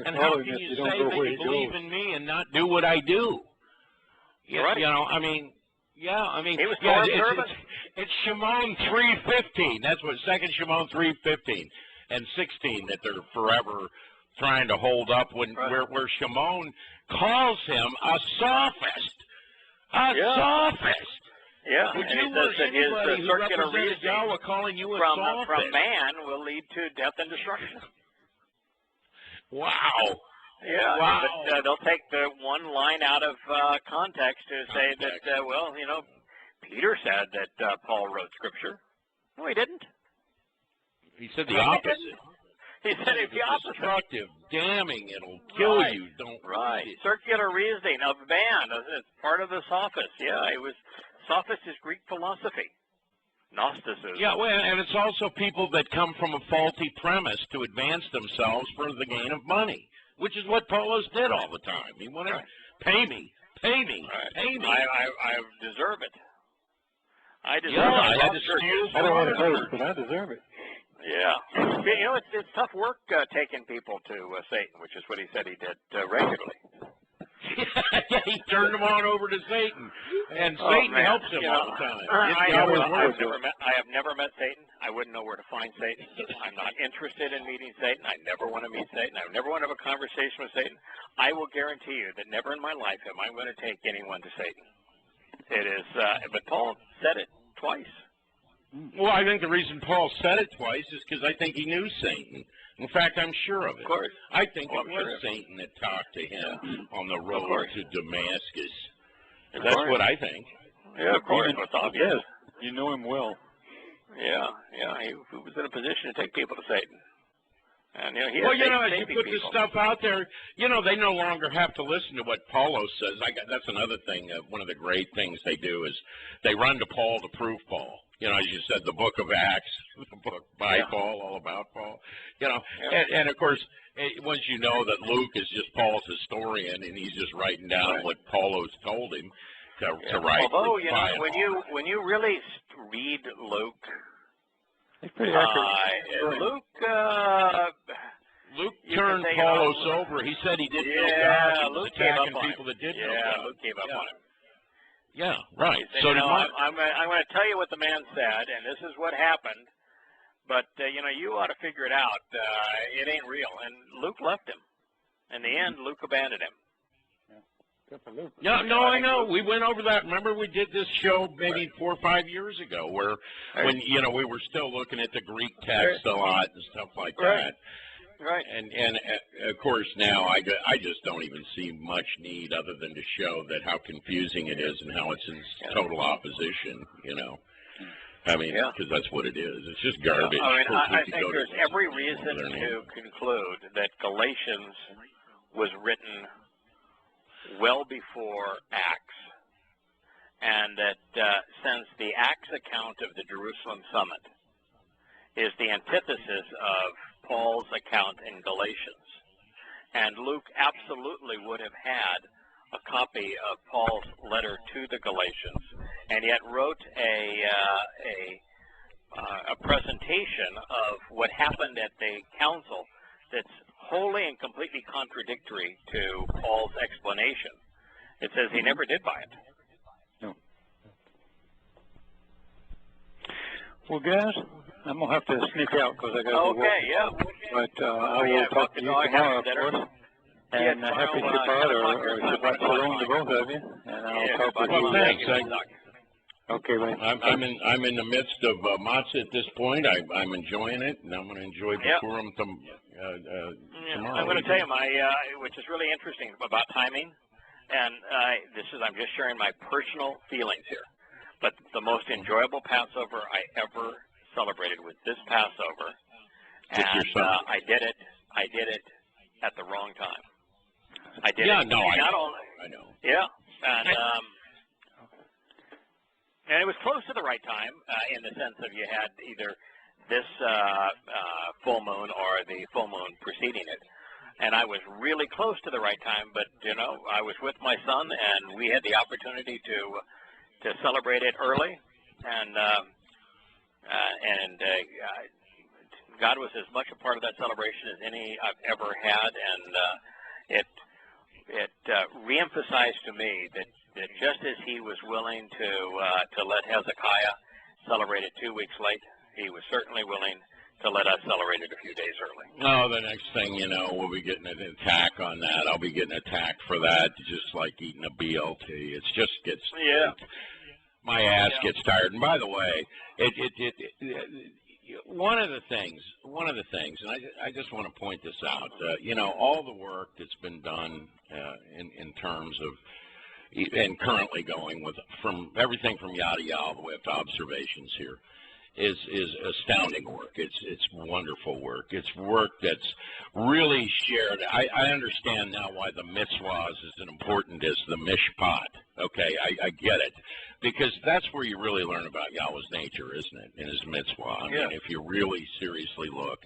and how can you say that you believe in me and not do what I do? Right. You know, I mean, he was Torah observant. It's Shimon 3:15. That's what 2 Shimon 3:15 and 16 that they're forever trying to hold up where Shimon calls him a sophist. Sophist. Yeah, Would and you he says that his circular reasoning Yahweh calling you a from man will lead to death and destruction. Wow. Yeah, wow. But they'll take the one line out of context to say that, well, you know, Peter said that Paul wrote Scripture. No, he didn't. He said the opposite. He said it's the opposite. Destructive, damning, it'll kill you. Don't read it. Circular reasoning of man. It's part of the sophist. Yeah, it was. Sophist is Greek philosophy. Gnosticism. Yeah, well, and it's also people that come from a faulty premise to advance themselves for the gain of money, which is what Paulos did all the time. He wanted to pay me. I deserve it. I deserve it. I had to I don't want to pay it, but I deserve it. Yeah. You know, it's tough work taking people to Satan, which is what he said he did regularly. Yeah, he turned them on over to Satan, and Satan helps him all the time. I have never met Satan. I wouldn't know where to find Satan. I'm not interested in meeting Satan. I never want to meet Satan. I never want to have a conversation with Satan. I will guarantee you that never in my life am I going to take anyone to Satan. It is, but Paul said it twice. Well, I think the reason Paul said it twice is because I think he knew Satan. In fact, I'm sure of it. Of course. I think it was Satan that talked to him on the road to Damascus. That's what I think. Yeah, of course. It's obvious. You know him well. Yeah. He was in a position to take people to Satan. And, you know, as you put this stuff out there, you know, they no longer have to listen to what Paulo says. That's another thing. One of the great things they do is they run to Paul to prove Paul. You know, as you said, the book of Acts, the book by Paul, all about Paul. You know, and of course, once you know that Luke is just Paul's historian and he's just writing down what Paulo's told him to write. Although, you know, when you really read Luke, it's pretty accurate. Luke turned Paulos over. He said he didn't know God. He was attacking people that did know God. Luke gave up on him. Yeah, right. Said, I'm going to tell you what the man said, and this is what happened. But you know, you ought to figure it out. It ain't real. And Luke left him. In the end, Luke abandoned him. Yeah, no, I know. We went over that. Remember, we did this show maybe 4 or 5 years ago, where when you know we were still looking at the Greek text a lot and stuff like that. Right. And of course now I just don't even see much need other than to show that how confusing it is and how it's in total opposition. You know, I mean, because that's what it is. It's just garbage. I mean, I think there's every reason to conclude that Galatians was written well before Acts, and that since the Acts account of the Jerusalem summit is the antithesis of Paul's account in Galatians, and Luke absolutely would have had a copy of Paul's letter to the Galatians, and yet wrote a presentation of what happened at the council that's wholly and completely contradictory to Paul's explanation. It says he never did buy it. No. Well, guys, I'm going to have to sneak out because I got to work. But I will talk to you tomorrow, of course. And happy Shabbat or Shabbat Shalom to both of you. And I'll talk with you. Thanks. Okay, right. I'm in the midst of matzah at this point. I'm enjoying it, and I'm going to enjoy Purim tomorrow. I'm going to tell you which is really interesting about timing, and I'm just sharing my personal feelings here. But the most enjoyable Passover I ever celebrated was this Passover, and I did it at the wrong time. I did it. I know. Yeah, and it was close to the right time in the sense of you had either this full moon or the full moon preceding it. And I was really close to the right time, but, you know, I was with my son, and we had the opportunity to celebrate it early. And God was as much a part of that celebration as any I've ever had, and it reemphasized to me that just as he was willing to let Hezekiah celebrate it 2 weeks late, he was certainly willing to let us celebrate it a few days early. Oh, the next thing you know, we'll be getting an attack on that. I'll be getting attacked for that, just like eating a BLT. It just gets my ass gets tired. And by the way, one of the things, and I just want to point this out. You know, all the work that's been done in terms of and currently going with from everything from Yada Yahweh to observations here. Is astounding work. It's wonderful work. It's work that's really shared. I understand now why the mitzvahs is as important as the mishpat. Okay, I get it, because that's where you really learn about Yahweh's nature, isn't it? In his mitzvah. I mean, if you really seriously look,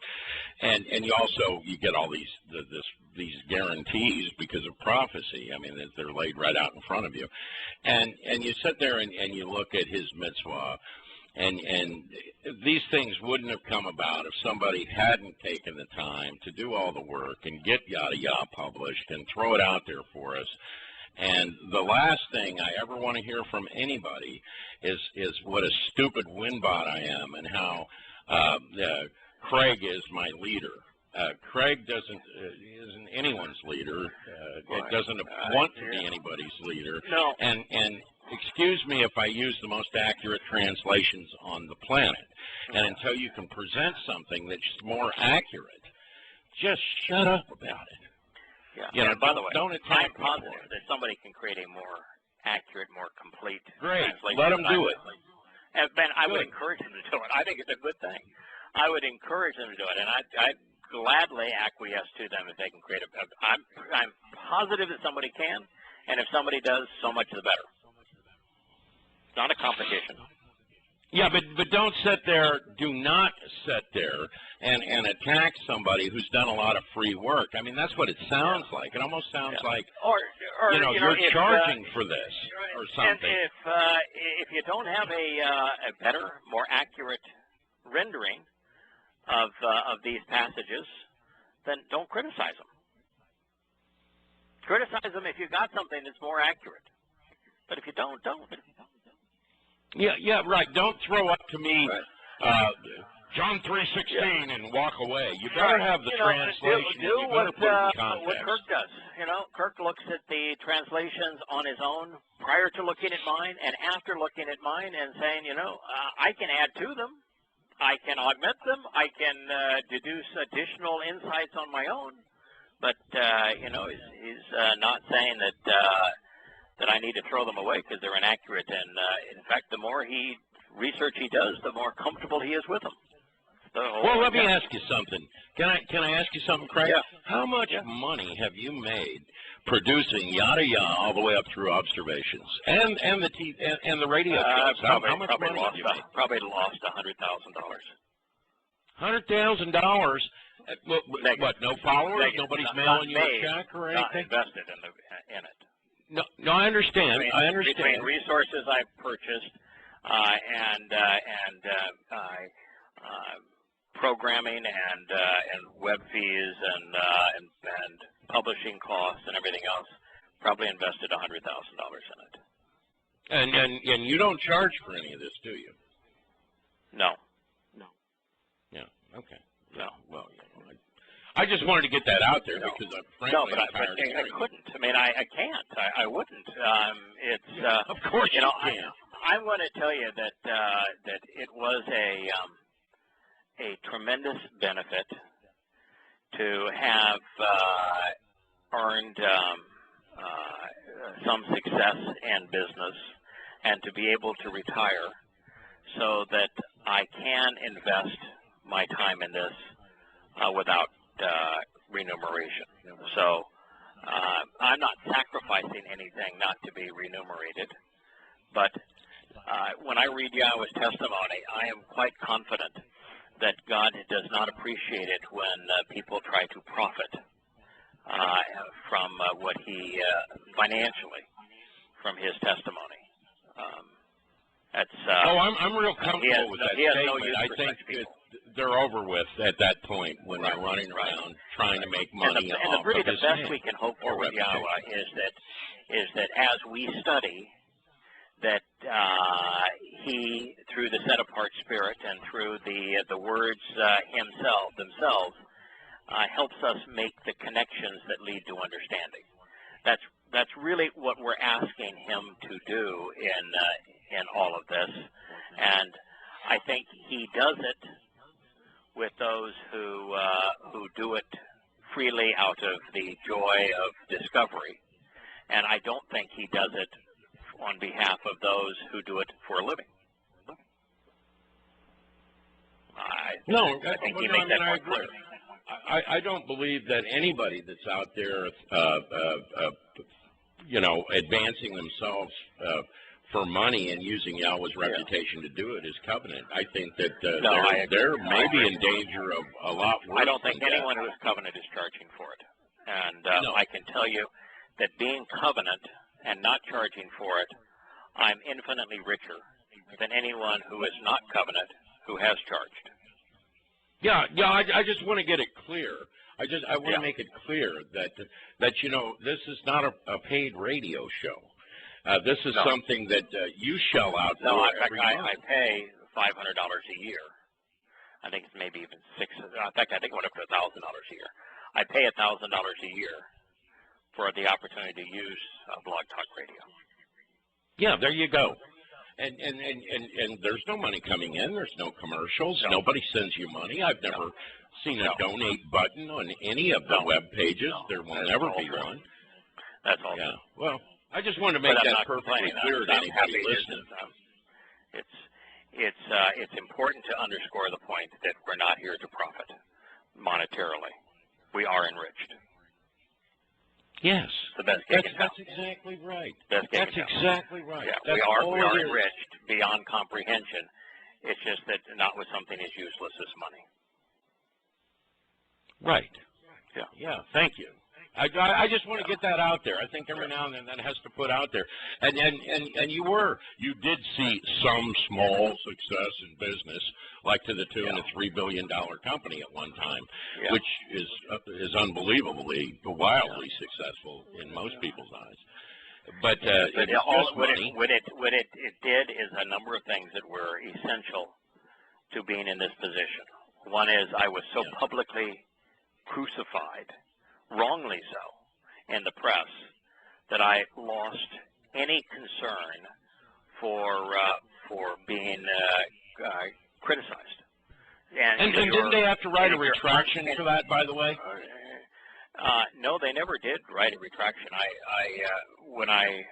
and you get all these guarantees because of prophecy. I mean, they're laid right out in front of you, and you sit there and you look at his mitzvah. And these things wouldn't have come about if somebody hadn't taken the time to do all the work and get Yada Yah published and throw it out there for us. And the last thing I ever want to hear from anybody is what a stupid windbot I am and how Craig is my leader. Craig isn't anyone's leader. It doesn't want to be anybody's leader. No. And excuse me if I use the most accurate translations on the planet. And until you can present something that's more accurate, just shut up about it. Yeah. You know, by the way, don't attack I'm positive that somebody can create a more accurate, more complete translation. Let them do it. And Ben, I would encourage them to do it. I think it's a good thing. I would encourage them to do it, and I'd gladly acquiesce to them if they can create I'm positive that somebody can, and if somebody does, so much the better. It's not a competition. Yeah, but don't sit there, do not sit there and attack somebody who's done a lot of free work. I mean, that's what it sounds like. It almost sounds like, or you're charging for this or something. And if you don't have a better, more accurate rendering of these passages, then don't criticize them. Criticize them if you've got something that's more accurate. But if you don't. Yeah, right. Don't throw up to me John 3:16 and walk away. You better have the translation. Do you better put it in context. What Kirk does. Kirk looks at the translations on his own prior to looking at mine and after looking at mine and saying, I can add to them. I can augment them. I can deduce additional insights on my own. But, he's not saying that I need to throw them away because they're inaccurate. And, in fact, the more research he does, the more comfortable he is with them. Well, let me ask you something. Can I ask you something, Craig? Yeah. How much money have you made producing Yada Yah all the way up through observations and the radio shows? How much money have you made? Probably lost $100,000. $100,000. What? No followers? Negative. Nobody's mailing you a check or anything? Not invested in it. No, I understand. Between resources I purchased and programming and web fees and publishing costs and everything else, probably invested $100,000 in it. And you don't charge for any of this, do you? No. Yeah. Okay. No. Well, I just wanted to get that out there because I'm tired. I couldn't. I mean, I can't. I wouldn't. Of course you can. I want to tell you that it was a tremendous benefit to have earned some success in business and to be able to retire so that I can invest my time in this without remuneration. So I'm not sacrificing anything not to be remunerated, but when I read Yahweh's testimony, I am quite confident that God does not appreciate it when people try to profit from what he financially from his testimony. I'm real comfortable with that statement. I think that they're over with at that point when they're running around trying to make money off really of his the best name we can hope for with Yahowah is that as we study, that he, through the set-apart spirit and through the words themselves, helps us make the connections that lead to understanding. That's really what we're asking him to do in all of this, and I think he does it with those who do it freely out of the joy of discovery, and I don't think he does it on behalf of those who do it for a living. I think he makes that point clear. I don't believe that anybody that's out there, advancing themselves for money and using Yahweh's reputation to do it is covenant. I think that they're maybe in danger of a lot worse. I don't think anyone who is covenant is charging for it. And I can tell you that being covenant and not charging for it, I'm infinitely richer than anyone who is not covenant who has charged. Yeah. I just want to get it clear. I want to make it clear that this is not a paid radio show. This is something that you shell out for every month. I pay $500 a year. I think it's maybe even $600. In fact, I think it went up to $1,000 a year. I pay $1,000 a year for the opportunity to use Blog Talk Radio. Yeah, there you go. And there's no money coming in. There's no commercials. No. Nobody sends you money. I've never seen a donate button on any of the web pages. There will never be one. That's all. Yeah. Well, I just wanted to make that perfectly clear to anybody listening. It's important to underscore the point that we're not here to profit monetarily. We are enriched. Yes. The best that's exactly right. That's exactly right. Yeah, we are enriched beyond comprehension. It's just that not with something as useless as money. Right. Yeah. Yeah. Thank you. I just want to get that out there. I think every now and then that has to put out there. And you did see some small success in business, like to the tune of $3 billion company at one time, which is unbelievably, wildly successful in most people's eyes. But what it did is a number of things that were essential to being in this position. One is I was so publicly crucified, wrongly so, in the press, that I lost any concern for being criticized. And didn't they have to write a retraction for that, by the way? No, they never did write a retraction. When I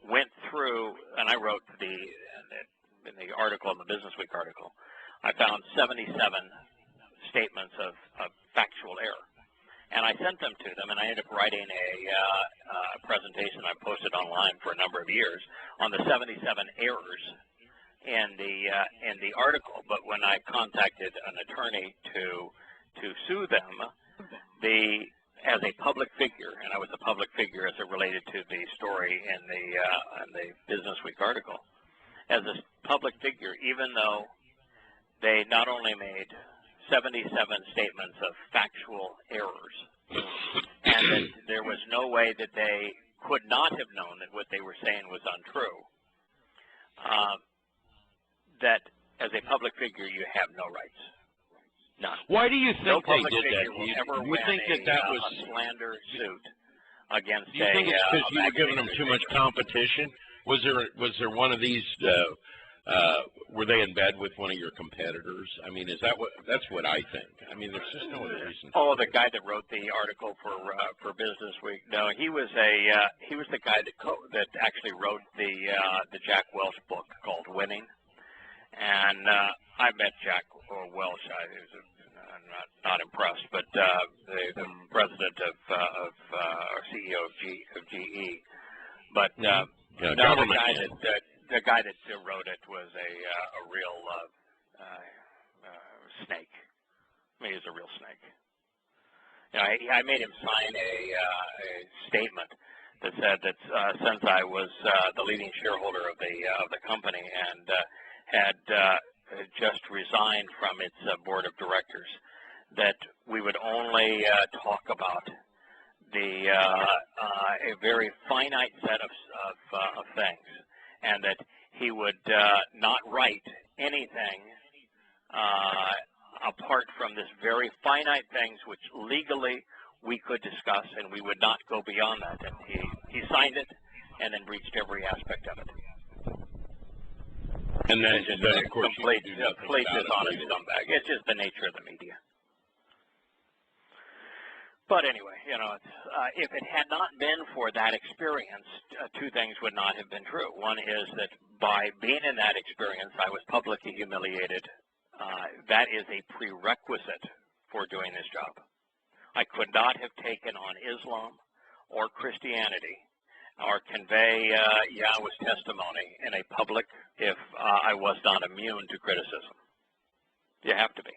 went through, and I wrote in the article, in the Business Week article, I found 77 statements of factual error. And I sent them to them, and I ended up writing a presentation I posted online for a number of years on the 77 errors in the article. But when I contacted an attorney to sue them, as a public figure, and I was a public figure as it related to the story in the Business Week article, as a public figure, even though they not only made 77 statements of factual errors, and that there was no way that they could not have known that what they were saying was untrue, that as a public figure you have no rights. None. Why do you think they did that? Do you think that was a slander suit against? Do you think it's because you were giving them too much competition? Was there one of these? Were they in bed with one of your competitors? I mean, that's what I think. I mean, there's just no other reason. Oh, the guy that wrote the article for Business Week. No, he was the guy that actually wrote the Jack Welch book called Winning. And I met Jack Welch. I'm not impressed, but the president or CEO of GE. But the guy that wrote it was a real snake. I mean, he was a real snake. You know, I made him sign a statement that said that since I was the leading shareholder of the company and had just resigned from its board of directors, that we would only talk about a very finite set of things, and that he would not write anything apart from this very finite things which legally we could discuss, and we would not go beyond that. And he signed it and then breached every aspect of it. And then, of course, complete dishonest scumbag. It's just the nature of the media. But anyway, you know, if it had not been for that experience, two things would not have been true. One is that by being in that experience, I was publicly humiliated. That is a prerequisite for doing this job. I could not have taken on Islam or Christianity or convey Yahweh's testimony in a public if I was not immune to criticism. You have to be.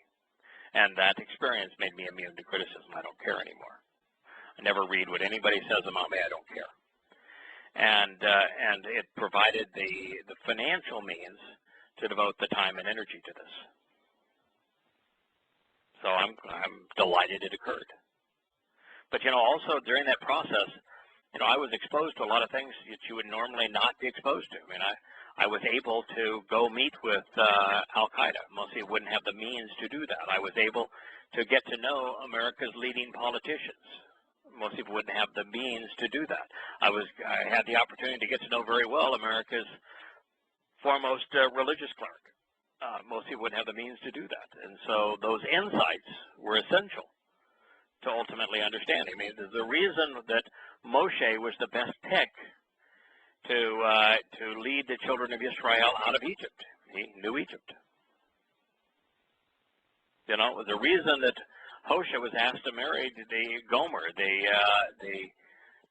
And that experience made me immune to criticism. I don't care anymore. I never read what anybody says about me. I don't care. And it provided the financial means to devote the time and energy to this. So I'm delighted it occurred. But, you know, also during that process, you know, I was exposed to a lot of things that you would normally not be exposed to. I mean, I was able to go meet with al-Qaeda. Most people wouldn't have the means to do that. I was able to get to know America's leading politicians. Most people wouldn't have the means to do that. I had the opportunity to get to know very well America's foremost religious cleric. Most people wouldn't have the means to do that. And so those insights were essential to ultimately understanding. I mean, the reason that Moshe was the best pick to lead the children of Israel out of Egypt. He knew Egypt. You know, the reason that Hosea was asked to marry the Gomer, the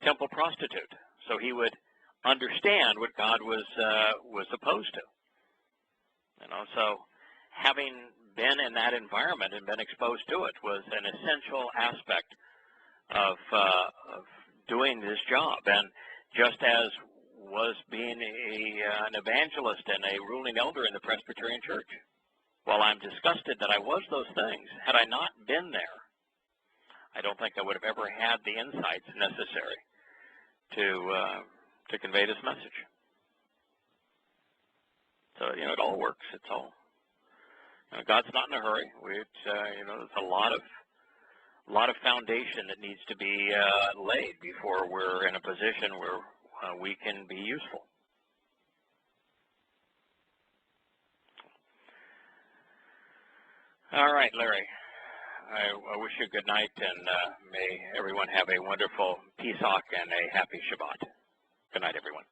temple prostitute, so he would understand what God was opposed to. You know, so having been in that environment and been exposed to it was an essential aspect of doing this job. And just as was being an evangelist and a ruling elder in the Presbyterian Church. While I'm disgusted that I was those things, had I not been there, I don't think I would have ever had the insights necessary to convey this message. So, you know, it all works. It's all, you know, God's not in a hurry. You know, there's a lot of foundation that needs to be laid before we're in a position where we can be useful. All right, Larry. I wish you a good night, and may everyone have a wonderful Pesach and a happy Shabbat. Good night, everyone.